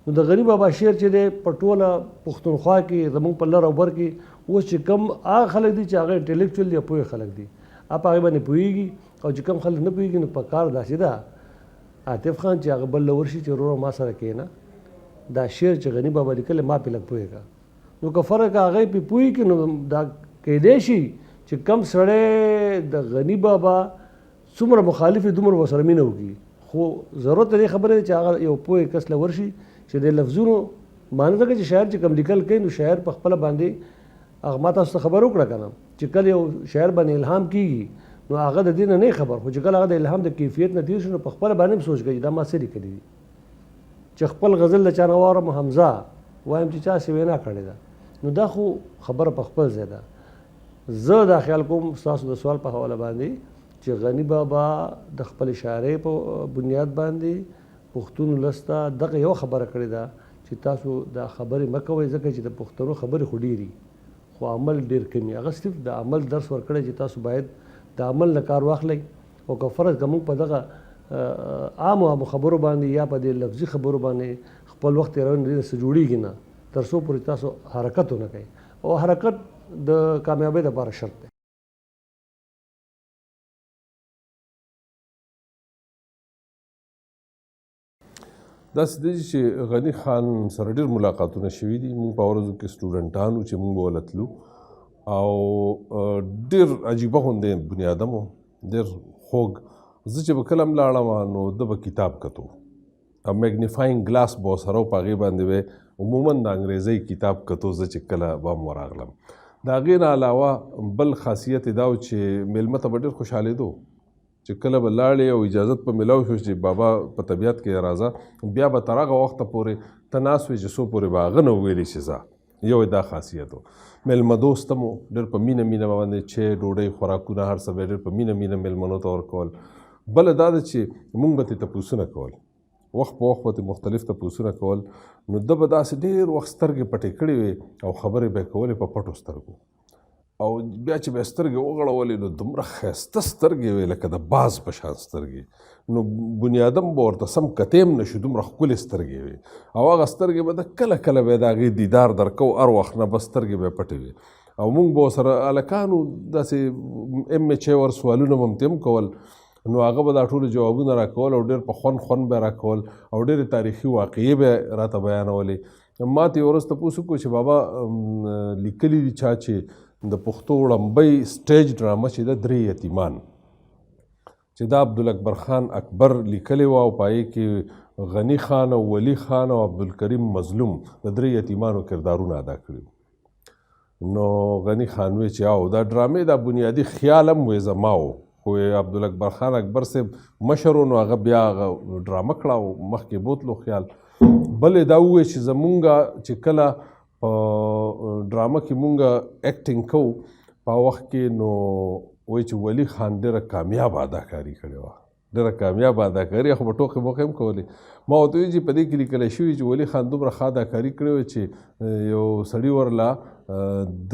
نو د غني بابا شعر چې دی په ټوله پښتونخوا کې زموږ په لر او بر کې اوس چې کوم هغه خلک دي چې هغه انټلیکچوال دي پوهې خلک دي په هغې باندې پوهېږي او چې کوم خلک نه پوهېږي نو په کار داسې ده عاطف خان چې هغه بل ورشي چې وروره ما سره کښېنه دا شعر چې غني بابا لیکلی ما پې لږ پوهېږه نو که فرق هغې پې پوهېږي نو دا کیدی شي چې کم سړی د غني بابا څومره مخالف دومره ورسره مینه وکړي خو ضرورت د دې خبرې دی چې هغه یو پوهې کس له ورشي چې د لفظونو معنی ځکه چې شاعر چې کوم لیکل کوي نو شاعر په خپله باندې هغه ما تاسو ته خبر وکړه که نه چې کله یو شاعر باندې الهام کېږي نو هغه د دې نه خبر خو چې کله هغه د الهام د کیفیت نه تېر شي نو په خپله باندې هم سوچ کوي دا ما څه لیکلي دي چې خپل غزل د چا نه واورم حمزه وایم چې چا سې وینا کړې ده نو دا خو خبره په خپل ځای ده زه دا خیال کوم ستاسو د سوال په حواله باندې چې غني بابا د خپل شاعرۍ په بنیاد باندې پښتون ولس ته دغه یو خبره کړې ده چې تاسو دا خبرې مه کوئ ځکه چې د پښتنو خبرې خو ډېري خو عمل ډېر کمي هغه صرف د عمل درس ورکړی چې تاسو باید د عمل نه کار واخلئ او که فرض که موږ په دغه عامو خبرو باندې یا په دې لفظي خبرو باندې خپل وخت تېروو نو دې نه څه جوړېږي نه تر څو پورې تاسو حرکت ونه کوئ او حرکت د کامیابۍ لپاره شرط دی. داسې دی چې غني خان سره ډېر ملاقاتونه شوي دي. موږ په ورځو کې سټوډنټان وو چې موږ به ولتلو او ډېر عجیبه غوندې بنیادم و، ډېر خوږ. زه چې به کله هم لاړم نو ده به کتاب کتو او میګنیفاینګ ګلاس به ورسره و، په هغې باندې به عموما د انګریزۍ کتاب کتو. زه چې کله به هم ورغلم د هغې نه علاوه بل خاصیت یې دا و چې میلمه ته به ډېر خوشحالېدو چې کله به لاړې او اجازت به میلاو شو چې بابا په طبیعت کې راځه، بیا به تر هغه وخته پورې ته ناست وې چې څو پورې به هغه نه وویلې چې ځه. یو دا خاصیت و. میلمه دوست هم و، ډېر په مینه مینه باندې چې ډوډۍ خوراکونه هر څه به ډېر په مینه مینه میلمنو ته ورکول. بله دا ده چې موږ به ترې تپوسونه کول، وخت په وخت به ترې مختلف تپوسونه کول. نو ده به داسې ډېر وخت سترګې پټې کړې وې او خبرې به یې کولې په پټو سترګو. او بیا چې به یې سترګې وغړولې نو دومره ښایسته سترګې وې لکه د باز په شان سترګې. نو بنیادم به ورته سم کتی هم نه شو، دومره ښکلې سترګې وې. او هغه سترګې به د کله کله به یې د هغې دیدار درکو، هر وخت نه به سترګې به یې پټې وې. او موږ به ورسره هلکانو داسې ور سوالونه به هم ترې هم کول. نو هغه به دا ټولو جوابونه راکول او ډېر په خوند به یې راکول او ډېرې تاریخي واقعې به یې راته بیانولې. ما ته یې ورځ تپوس وکړو چې بابا لیکلي دي چا چې د پښتو وړومبۍ سټیج ډرامه چې ده درې یتیمان، چې دا عبدالاکبر خان اکبر لیکلې وه او په هغې کې غني خان او ولي خان او عبدالکریم مظلوم د درې یتیمانو کردارونه ادا کړي. نو غني خان وی چې او دا ډرامې دا بنیادي خیال هم وی زما و، خو عبدالاکبر خان اکبر صاحب مشر و نو هغه بیا هغه ډرامه کړه او مخکې بوتلو خیال. بل یې دا وویل چې زمونږ چې کله په ډرامه کې مونږ اکټینګ کوو په وخت کې نو وایي چې ولی خان ډېره کامیابه اداکاري کړې وه، ډېره کامیابه اداکاري، خو په ټوکې موقع هم کولې. ما ورته وویل چې په دې کې لیکلی شوي چې ولی خان دومره ښه اداکاري کړې وه چې یو سړي ورله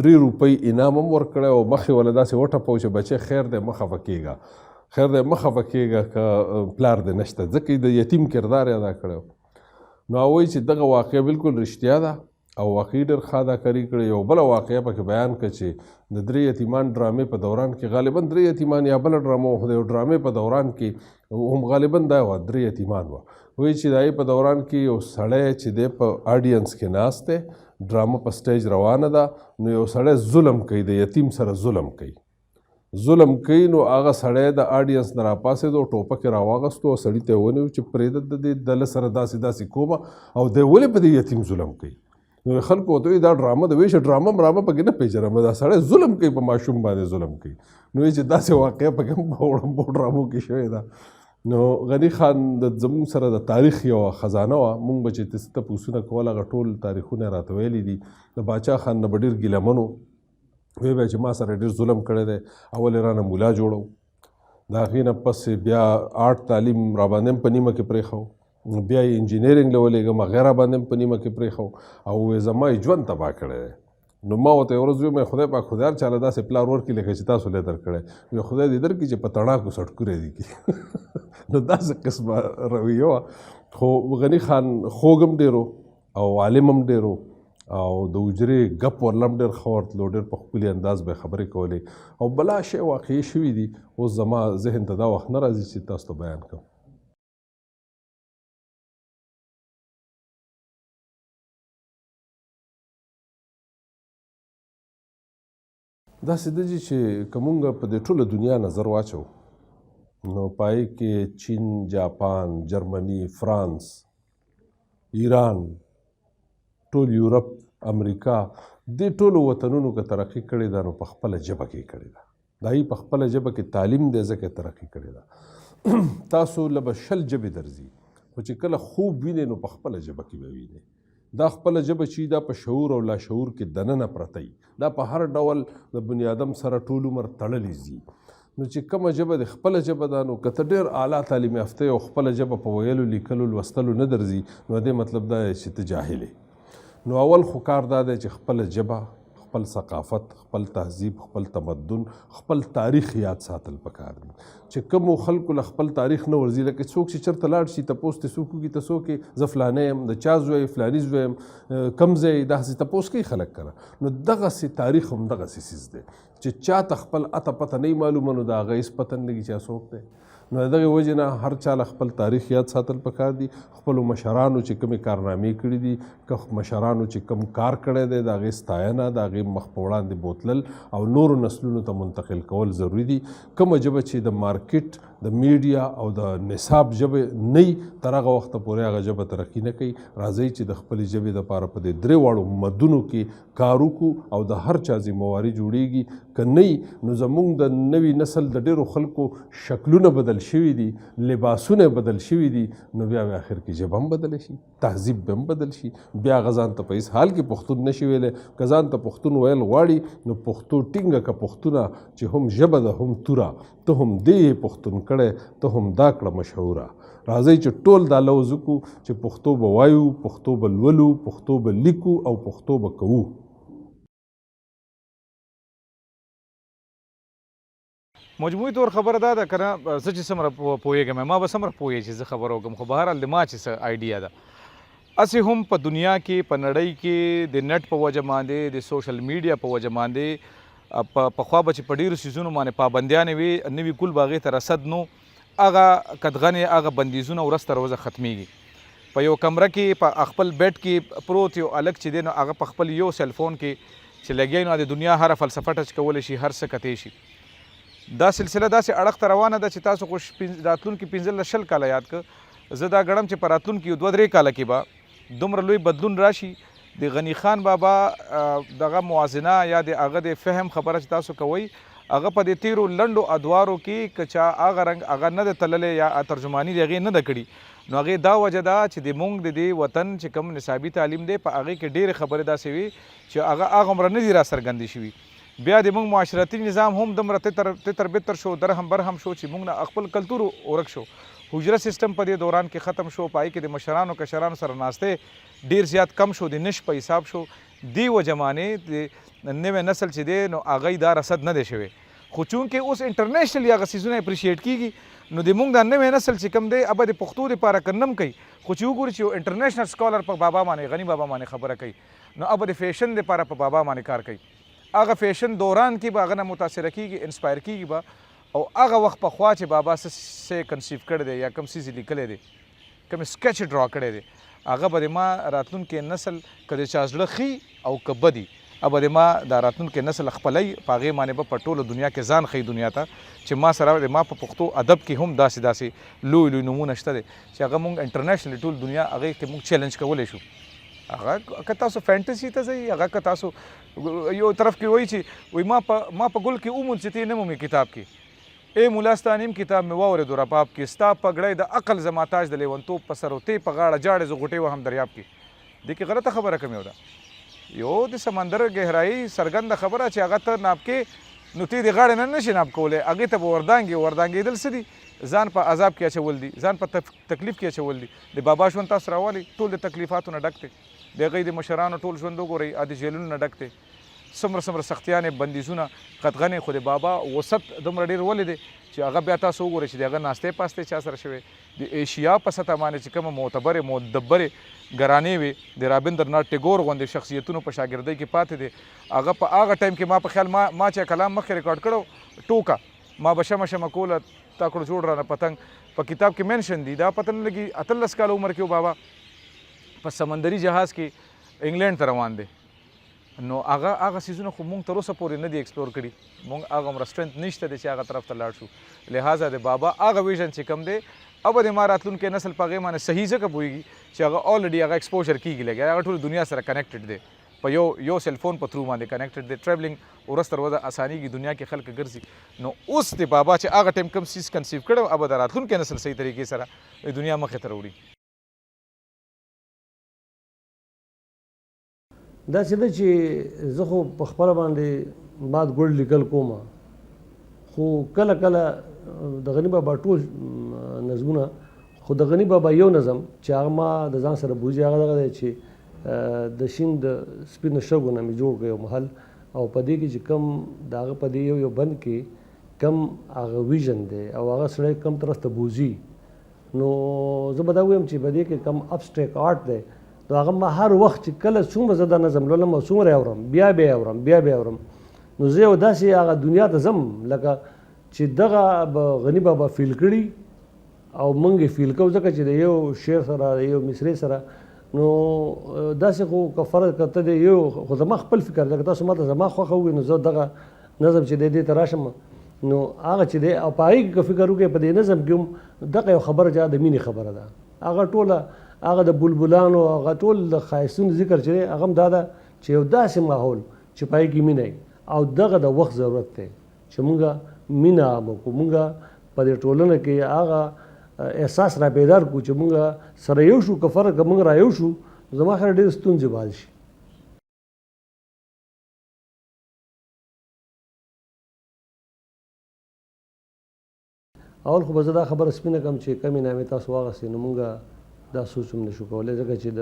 3 روپۍ انعام هم ورکړی او مخې ورله داسې وټپو چې بچی خیر دی مه خفه کېږه، خیر دی مه خفه کېږه که پلار دی نشته، ځکه د یتیم کردار یې ادا کړی و. نو وایي چې دغه واقعه بالکل رښتیا ده او واقعي ډېر ښه اداکاري کړې. یو بله واقعه پکې بیان کړه چې د درې یتیمان ډرامې په دوران کې غالبا 3 یتیمان یا بله ډرامه وه، خو د یو ډرامې په دوران کې هم غالبا دا وه 3 یتیمان وه. وایي چې د هغې په دوران کې یو سړی چې دی په آډینس کې ناست دی، ډرامه په سټیج روانه ده، نو یو سړی ظلم کوي، د یتیم سره ظلم کوي. نو هغه سړی د آډینس نه راپاڅېدو، ټوپک یې راواغستو او سړي ته یې ونیو چې پرېږده د دې دله سره داسې کومه او دی ولې په دې یتیم ظلم کوي. نو خلکو ورته وایي دا ډرامه ده. وایي چې ډرامه مرامه پکې نه پېژنم، دا سړی ظلم کوي، په ماشوم باندې ظلم کوي. نو وایي چې داسې واقعه پکې هم په وړومبو ډرامو کې شوې ده. نو غني خان زموږ سره د تاریخ یوه خزانه وه. موږ به چې تاسې تپوسونه کول هغه ټول تاریخونه یې راته ویلي دي. د باچا خان نه به ډېر ګیلمن و، وی به چې ما سره ډېر ظلم کړی دی، اول یې رانه مولا جوړو، د هغې نه پس بیا آرټ تعلیم راباندې هم په نیمه کې پرېښو، بیا یې انجینیرنګ له ولېږم هغې راباندې هم په نیمه کې پرېښو او زما یې ژوند تباه کړی دی. نو ما ورته یو ورځ ویم خدای پاک خدای هر چاله داسې پلار ورکړي لکه چې تاسو له درکړی، وی خدای دې درکړي چې په تڼاکو سټکوری دي کړي. نو داسې قسمه رویه وه. خو غني خان خوږ هم ډېر او عالم هم ډېر او د حجرې ګپ ورله هم ډېر ښه ورتلو، ډېر په ښکلي انداز به یې خبرې کولې او بلا شی واقعي شوي دي. اوس زما ذهن ته دا وخت نه راځي چې تاسو ته بیان کړم. داسې ده چې که مونږ په دې ټوله دنیا نظر واچو نو په هغې کې چین، جاپان، جرمني، فرانس، ایران، ټول یورپ، امریکا، دې ټولو وطنونو که ترقي کړې ده نو په خپله ژبه کې کړې ده. د هغې په خپله ژبه کې تعلیم دی ځکه ترقي کړې ده. تاسو له به 20 ژبې درځي، خو چې کله خوب وینئ نو په خپله ژبه کې به وینئ. دا خپله ژبه چې دا په شعور او لاشعور کې دننه پرته وي، دا په هر ډول د بني آدم سره ټول عمر تړلې ځي. نو چې کومه ژبه د خپله ژبه ده نو که ته ډېر اعلی تعلیم یافته او خپله ژبه په ویلو لیکلو لوستلو نه درځي نو دې مطلب دا چې ته جاهل یې. نو اول خو کار دا دی چې خپله ژبه، خپل ثقافت، خپل تهذیب، خپل تمدن، خپل تاریخ یاد ساتل پکار دي. چې کومو خلکو له خپل تاریخ نه ورځي، لکه څوک چې چېرته لاړ شي تپوس ترې څوک وکړي ته څوک یې زه فلانی یم، د چا زوی فلاني زوی یم، کوم ځای داسې تپوس کوي خلک کنه. نو دغسې تاریخ هم دغسې څیز دی چې چاته خپل اته پته نه معلومه، نو د هغه هېڅ پته نه لګي چې څوک دی. نو د دغې وجې نه هر چا له خپل تاریخ یاد ساتل پکار دي. خپلو مشرانو چې کومې کارنامې کړي دي، که مشرانو چې کوم کار کړی دی د هغې ستاینه، د هغې مخ په وړاندې بوتلل او نورو نسلونو ته منتقل کول ضروري دي. کومه ژبه چې د مارکیټ، د میډیا او د نصاب ژبه نه وي، تر هغه وخته پورې هغه ژبه ترقي نه کوي. راځئ چې د خپلې ژبې دپاره په دې درې واړو مدونو کې کار وکړو او د هر چا ذمواري جوړیږي. که نه وي نو زموږ د نوي نسل د ډېرو خلکو شکلونه بدل شوي دي، لباسونه بدل شوي دي، نو بیا به آخر کې ژبه هم بدله شي، تهذیب به هم بدل شي. بیا هغه ځان ته په هېڅ حال کې پښتون نه شي ویلی. که ځان ته پښتون ویل غواړي نو پښتو ټینګه که پښتونه چې هم ژبه ده هم توره، ته هم دې پښتون کړی، ته هم دا کړه مشهوره. راځئ چې ټول دا لوز وکړو چې پښتو به وایو، پښتو به لولو، پښتو به لیکو او پښتو به کوو. مجموعي طور خبره دا ده که نه، زه چې څومره پوهېږم، ما به څومره پوهېږي چې زه خبره وکړم، خو بهرحال د ما چې څه آیډیا ده، هسې هم په دنیا کې، په نړۍ کې د نټ په وجه باندې، د سوشل میډیا په وجه باندې پخوا به چې په ډېرو څیزونو باندې پابندیانې وي، نه وي کول به هغې ته رسد نو، هغه قدغنې، هغه بندیزونه ورځ تر ورځه ختمیږي. په یو کمره کې په خپل بیډ کې پروت یو هلک چې دی نو هغه په خپل یو سیلفون کې چې لګیا نو د دنیا هره فلسفه ټچ کولی شي، هر څه کتی شي. دا سلسله داسې اړخ ته روانه ده چې تاسو خو راتلونکي 15-20 کاله یاد کړه. زه دا ګڼم چې په راتلونکي 2-3 کاله کې به دومره لوی بدلون راشي. د غني خان بابا دغه موازنه یا د هغه د فهم خبره چې تاسو کوئ، هغه په دې تیرو لنډو ادوارو کې که چا هغه رنګ هغه نه ده تللی یا ترجماني د هغې نه ده کړي، نو هغې دا وجه ده چې د مونږ د دې وطن چې کوم نصابي تعلیم دی په هغې کې ډېرې خبرې داسې وي چې هغه هغومره نه دي را څرګندې شوي. بیا د موږ معاشرتي نظام هم دومره تتر بتر شو، درهم برهم شو چې موږ نه خپل کلتور ورک شو. حجره سیستم په دې دوران کې ختم شو، په هغې کې د مشرانو کشرانو سره ناستې ډېر زیات کم شو، د نش په حساب شو. دې وجه باندې د نوی نسل چې دی نو هغه دا رسد نه دی شوی. خو چونکې اوس انټرنیشنلی هغه څیزونه اپریشیټ کېږي، نو د موږ دا نوی نسل چې کوم دی ابه د پښتو دپاره که نم کوي، خو چې وګوري چې یو انټرنیشنل سکالر په بابا باندې، غني بابا باندې خبره کوي، نو ابه د فیشن دپاره په بابا باندې کار کوي. هغه فیشن دوران کې به هغه نه متاثره کېږي، انسپایر کېږي به، او هغه وخت پخوا چې بابا څه کنسیو کړی دی یا کوم څیز یې لیکلی دی، کوم سکیچ ډرا کړی دی، هغه به د ما راتلونکی نسل که د چا زړه ښي او که بدي، ابه د ما دا راتلونکی نسل خپلی، په هغې باندې به په ټوله دنیا کې ځان ښیي دنیا ته چې ما سره د ما په پښتو ادب کې هم داسې لوی لوی نومونه شته دی چې هغه مونږ انټرنیشنلی ټول دنیا هغې کې مونږ چیلنج کولی شو. هغه که تاسو فینټسي ته ځئ، هغه که تاسو یو طرف کې وایي چې وایي ما په ګل کې وموند چې ته نه مومې کتاب کې، ای مولا ستا نیم کتاب مې واورېدو رباب کې، ستا پګړی د عقل زما تاج د لیونتوب په سر او تی په غاړه جاړې زه غوټې وهم دریاب کې. دې کې غلطه خبره کوم یو ده، یو د سمندر ګهرایي څرګنده خبره چې هغه ته ناب کې، نو تی د غاړې نه نشي ناب کولی، هغې ته به وردانګېدل څه دي، ځان په عذاب کې اچول دي، ځان په تکلیف کې اچول دي. د بابا ژوند تاسو راولئ، ټول د تکلیفاتو نه ډک دی، د هغوی د مشرانو ټول ژوند وګورئ، د جیلونو نه ډک دی، څومره سختیانې، بندیزونه، قطغنې. خو د بابا وسط دومره ډېر ولې دی چې هغه بیا تاسو وګورئ چې د هغه ناستې پاستې چا سره شوی. د ایشیا په سطح باندې چې کومه معتبرې مدبرې ګرانې وي، د رابندرناټ ټیګور غوندې شخصیتونو په شاګردۍ کې پاتې دی. هغه په هغه ټایم کې ما په خیال ما چې کلام مخکې ریکارډ کړو، ټوکه ما به شمه کوله، تا کړو جوړ رانه پتنګ، په کتاب کې مینشن دي. دا پته نه لګي 18 کاله عمر کې بابا په سمندري جهاز کې انګلینډ ته روان دی. نو هغه څیزونه خو مونږ تر اوسه پورې نه دي ایکسپلور کړي، مونږ هغه عمره سټرنث نشته دی چې هغه طرف ته لاړ شو. لہذا د بابا هغه ویژن چې کوم دی، اب د ما راتلونکی نسل په هغې باندې صحیح ځکه پوهېږي چې هغه الریډي هغه ایکسپوژر کېږي، لګي هغه ټول دنیا سره کنیکټډ دی، په یو سیلفون په تھرو باندې کنیکټډ دی. ټریولینګ ورځ تر ورځه اسانېږي، دنیا کې خلک ګرځي. نو اوس د بابا چې هغه ټایم کوم څیز کنسیو کړی، اب د راتلونکی نسل صحیح طریقې سره دنیا مخې ته راوړي. دا چې ده چې زه خو په خپله باندې مات ګوډ لیکل کوم، خو کله د غني بابا ټول نظمونه، خو د غني بابا یو نظم چې هغه ما د ځان سره بوځي، هغه دغه دی چې د شین د سپینو شګو نه مې جوړ کړی یو محل، او په دې کې چې کم د هغه په دې یو بند کې کم هغه ویژن دی او هغه سړی کم طرف ته بوځي نو زه به دا ووایم چې په دې کې کم ابسټریکټ آرټ دی نو هغه ما هر وخت چې کله څومره زه دا نظم لولم او څومره یې اورم بیا یې اورم نو زه یو داسې هغه دنیا ته ځم لکه چې دغه به غني بابا فیل کړي او موږ یې فیل کوو ځکه چې د یو شعر سره د یو مصرې سره نو داسې خو که فرض کته دی یو خو زما خپل فکر دی که تاسو ماته زما خوښه ووایي نو زه دغه نظم چې دی دې ته راشم نو هغه چې دی او په هغې کې که فکر وکړئ په دې نظم کې هم دغه یو خبره چې د مینې خبره ده هغه ټوله هغه د بلبلانو هغه ټول د ښایستونو ذکر چې دی هغه هم دا ده چې یو داسې ماحول چې په هغې کې مینه او دغه د وخت ضرورت دی چې مونږ مینه عامه کړو مونږ په دې ټولنه کې هغه احساس را بیدار کړو چې مونږ سره یو شو که فرق که مونږ را یو شو زما خیال ډېرې ستونزې به حل شي اول خو به زه دا خبره سپینه کړم چې کمې نامې تاسو واخیستې نو مونږ دا سوچ هم نشو کولی ځکه چې د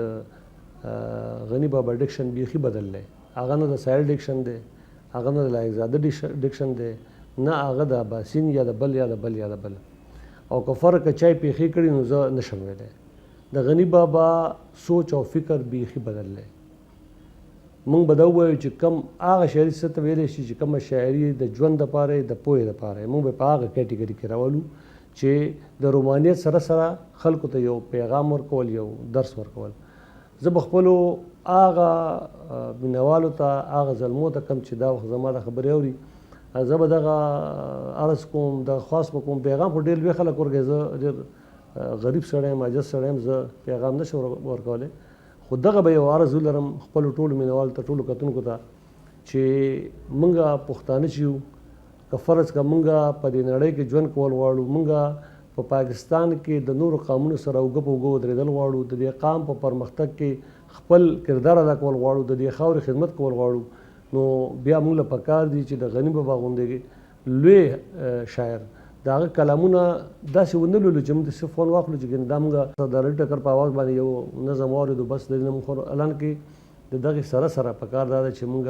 غني بابا ډکشن بیخي بدل دی هغه نه د سایل ډکشن دی هغه نه د لایقزاده ډکشن دی نه هغه د عباسین یا د بل او که فرق چای پیخي کړي نو زه نشم ویلی د غني بابا سوچ او فکر بیخي بدل دی مونږ به دا ووایو چې کم هغه شاعري څه ته ویلی شي چې کومه شاعري د ژوند دپاره د پوهې دپاره مونږ به په هغه کیټګري کې راولو چې د رومانیت سره سره خلکو ته یو پیغام ورکول یو درس ورکول زه به خپلو هغه مینهوالو ته هغه زلمو ته کم چې دا وخت زما د خبرې اوري زه به دغه عرض کوم دغه خواست به کوم پیغام خو ډېر لوی خلک ورکوي زه ډېر غریب سړی یم عاجز سړی یم زه پیغام نشم ورکولی خو دغه به یو عرض ولرم خپلو ټولو مینهوالو ته ټولو کتونکو ته چې موږ پښتانه چې یو که فرض که موږ په دې نړۍ کې ژوند کول غواړو موږ په پاکستان کې د نورو قومونو سره اوږه په اوږه ودرېدل غواړو د دې قام په پرمختګ کې خپل کردار ادا کول غواړو د دې خاورې خدمت کول غواړو نو بیا موږ له پکار دي چې د غني بابا غوندې لوی شاعر د هغه کلامونه داسې ونه لولو چې موږ داسې فون واخلو چې دا موږ د رڼ ټکر په آواز باندې یو نظم واورېدو بس د دې نه موږ اعلان کې د دغې سره پکار دا ده چې موږ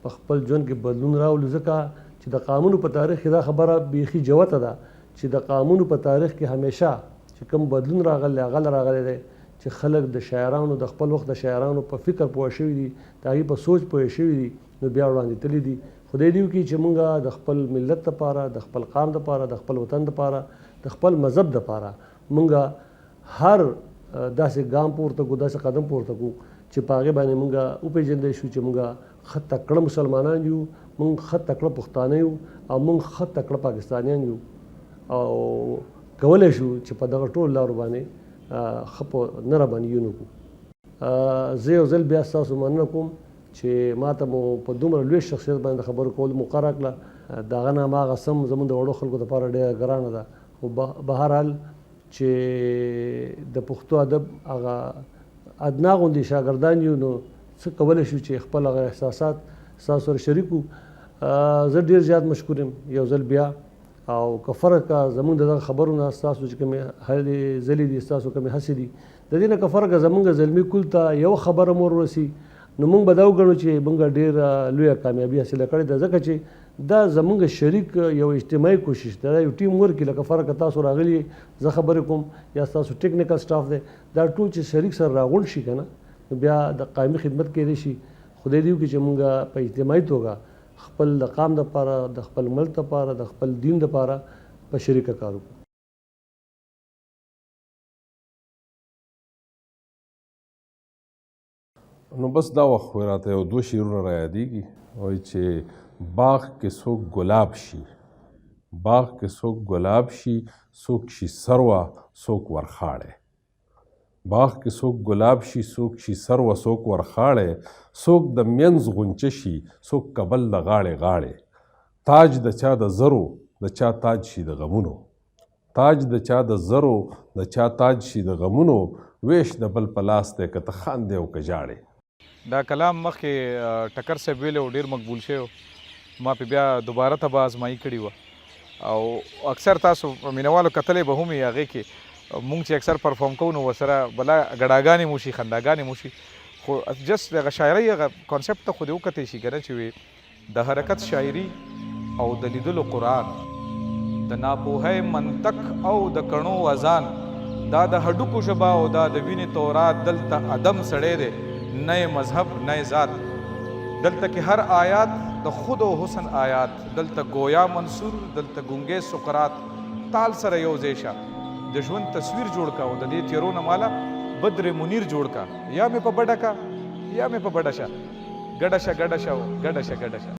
په خپل ژوند کې بدلون راولو ځکه چې د قامونو په تاریخ کې دا خبره بیخي جوته ده چې د قامونو په تاریخ کې همیشه چې کوم بدلون راغلی هغه راغلی دی چې خلک د شاعرانو د خپل وخت د شاعرانو په فکر پوه شوي دي د هغې په سوچ پوه شوي دي نو بیا وړاندې تللي دي خدای دې وکړي چې موږ د خپل ملت دپاره د خپل قام دپاره د خپل وطن دپاره د خپل مذهب دپاره موږ هر داسې ګام پورته کړو داسې قدم پورته کړو چې په هغې باندې موږ وپېژندی شو چې موږ ښه تکړه مسلمانان یو موږ ښه تکړه پښتانه یو او موږ ښه تکړه پاکستانیان یو او کولی شو چې په دغه ټولو لارو باندې ښه په نه راباندې یون وکړو زه یو ځل بیا ستاسو مننه کوم چې ما ته مو په دومره لوی شخصیت باندې خبرو کول موقع راکړه د هغه نه هماغه سم زموږ د وړو خلکو دپاره ډېره ګرانه ده خو بهرحال چې د پښتو ادب هغه ادنا غوندې شاګردان یو نو څه کولی شو چې خپل هغه احساسات ستاسو سره شریک کړو زه ډېر زیات مشکور یم یو ځل بیا او که فرق که زمونږ دغه خبرو نه ستاسو چې کومې هلې ځلې دي ستاسو کومې هڅې دي د دې نه که فرق که زمونږ زلمي کل ته یو خبره مو ورسي نو موږ به دا وګڼو چې موږ ډېره لویه کامیابي حاصله کړې ده ځکه چې دا زمونږ شریک یو اجتماعي کوشش ده دا یو ټیم ورک لکه فرق که تاسو راغلي زه خبرې کوم یا ستاسو ټیکنیکل سټاف دی دا ټول چې شریک سره راغونډ شي که نه نو بیا د قایمي خدمت کېدی شي خدای دې وکړي چې موږ په اجتماعي توګه خپل د قام دپاره د خپل ملک دپاره د خپل دین دپاره په شریکه کار وکړو نو بس دا وخت راته یو دوه شعرونه را یادېږي وایي چې باغ کې څوک ګلاب شي باغ کې څوک ګلاب شي څوک شي سروه څوک ورخاړی باغ کې څوک ګلاب شي څوک شي سروه څوک ورخاړی څوک د منځ غونچه شي څوک کبل د غاړې غاړې تاج د چا د زرو د چا تاج شي د غمونو تاج د چا د زرو د چا تاج شي د غمونو ویش د بل په لاس دی که ته خاندې او که ژاړې دا کلام مخکې ټکر صاحب ویلی و ډېر مقبول شوی ما پې بیا دوباره ته به ازمایي کړې وه او اکثر تاسو مینهوالو کتلی به هم یې هغې کې مونږ چې اکثر پرفارم کوو نو ورسره بلا ګډاګانې مو شي خنداګانې مو شي خو جست دغه شاعرۍ هغه کانسیپټ ته خو دې وکتی شي که نه چې وي د حرکت شاعري او د لیدلو قرآن، د ناپوهۍ منطق او د کڼو اذان، دا د هډوکو ژبه او دا د وینې تورات، دلته ادم سړی دی نه مذهب نه ذات، دلته کې هر آیات د خود او حسن آیات، دلته گویا منصور، دلته ګونګې سقراط، تال سره یو ځای شه، د ژوند تصویر جوړ کا او د دې تیرو نه مالا بدر منیر جوړ کا، یا مې په بډه کا یا مې په بډه شه، ګډه شه ګډه شه ګډه شه ګډه شه.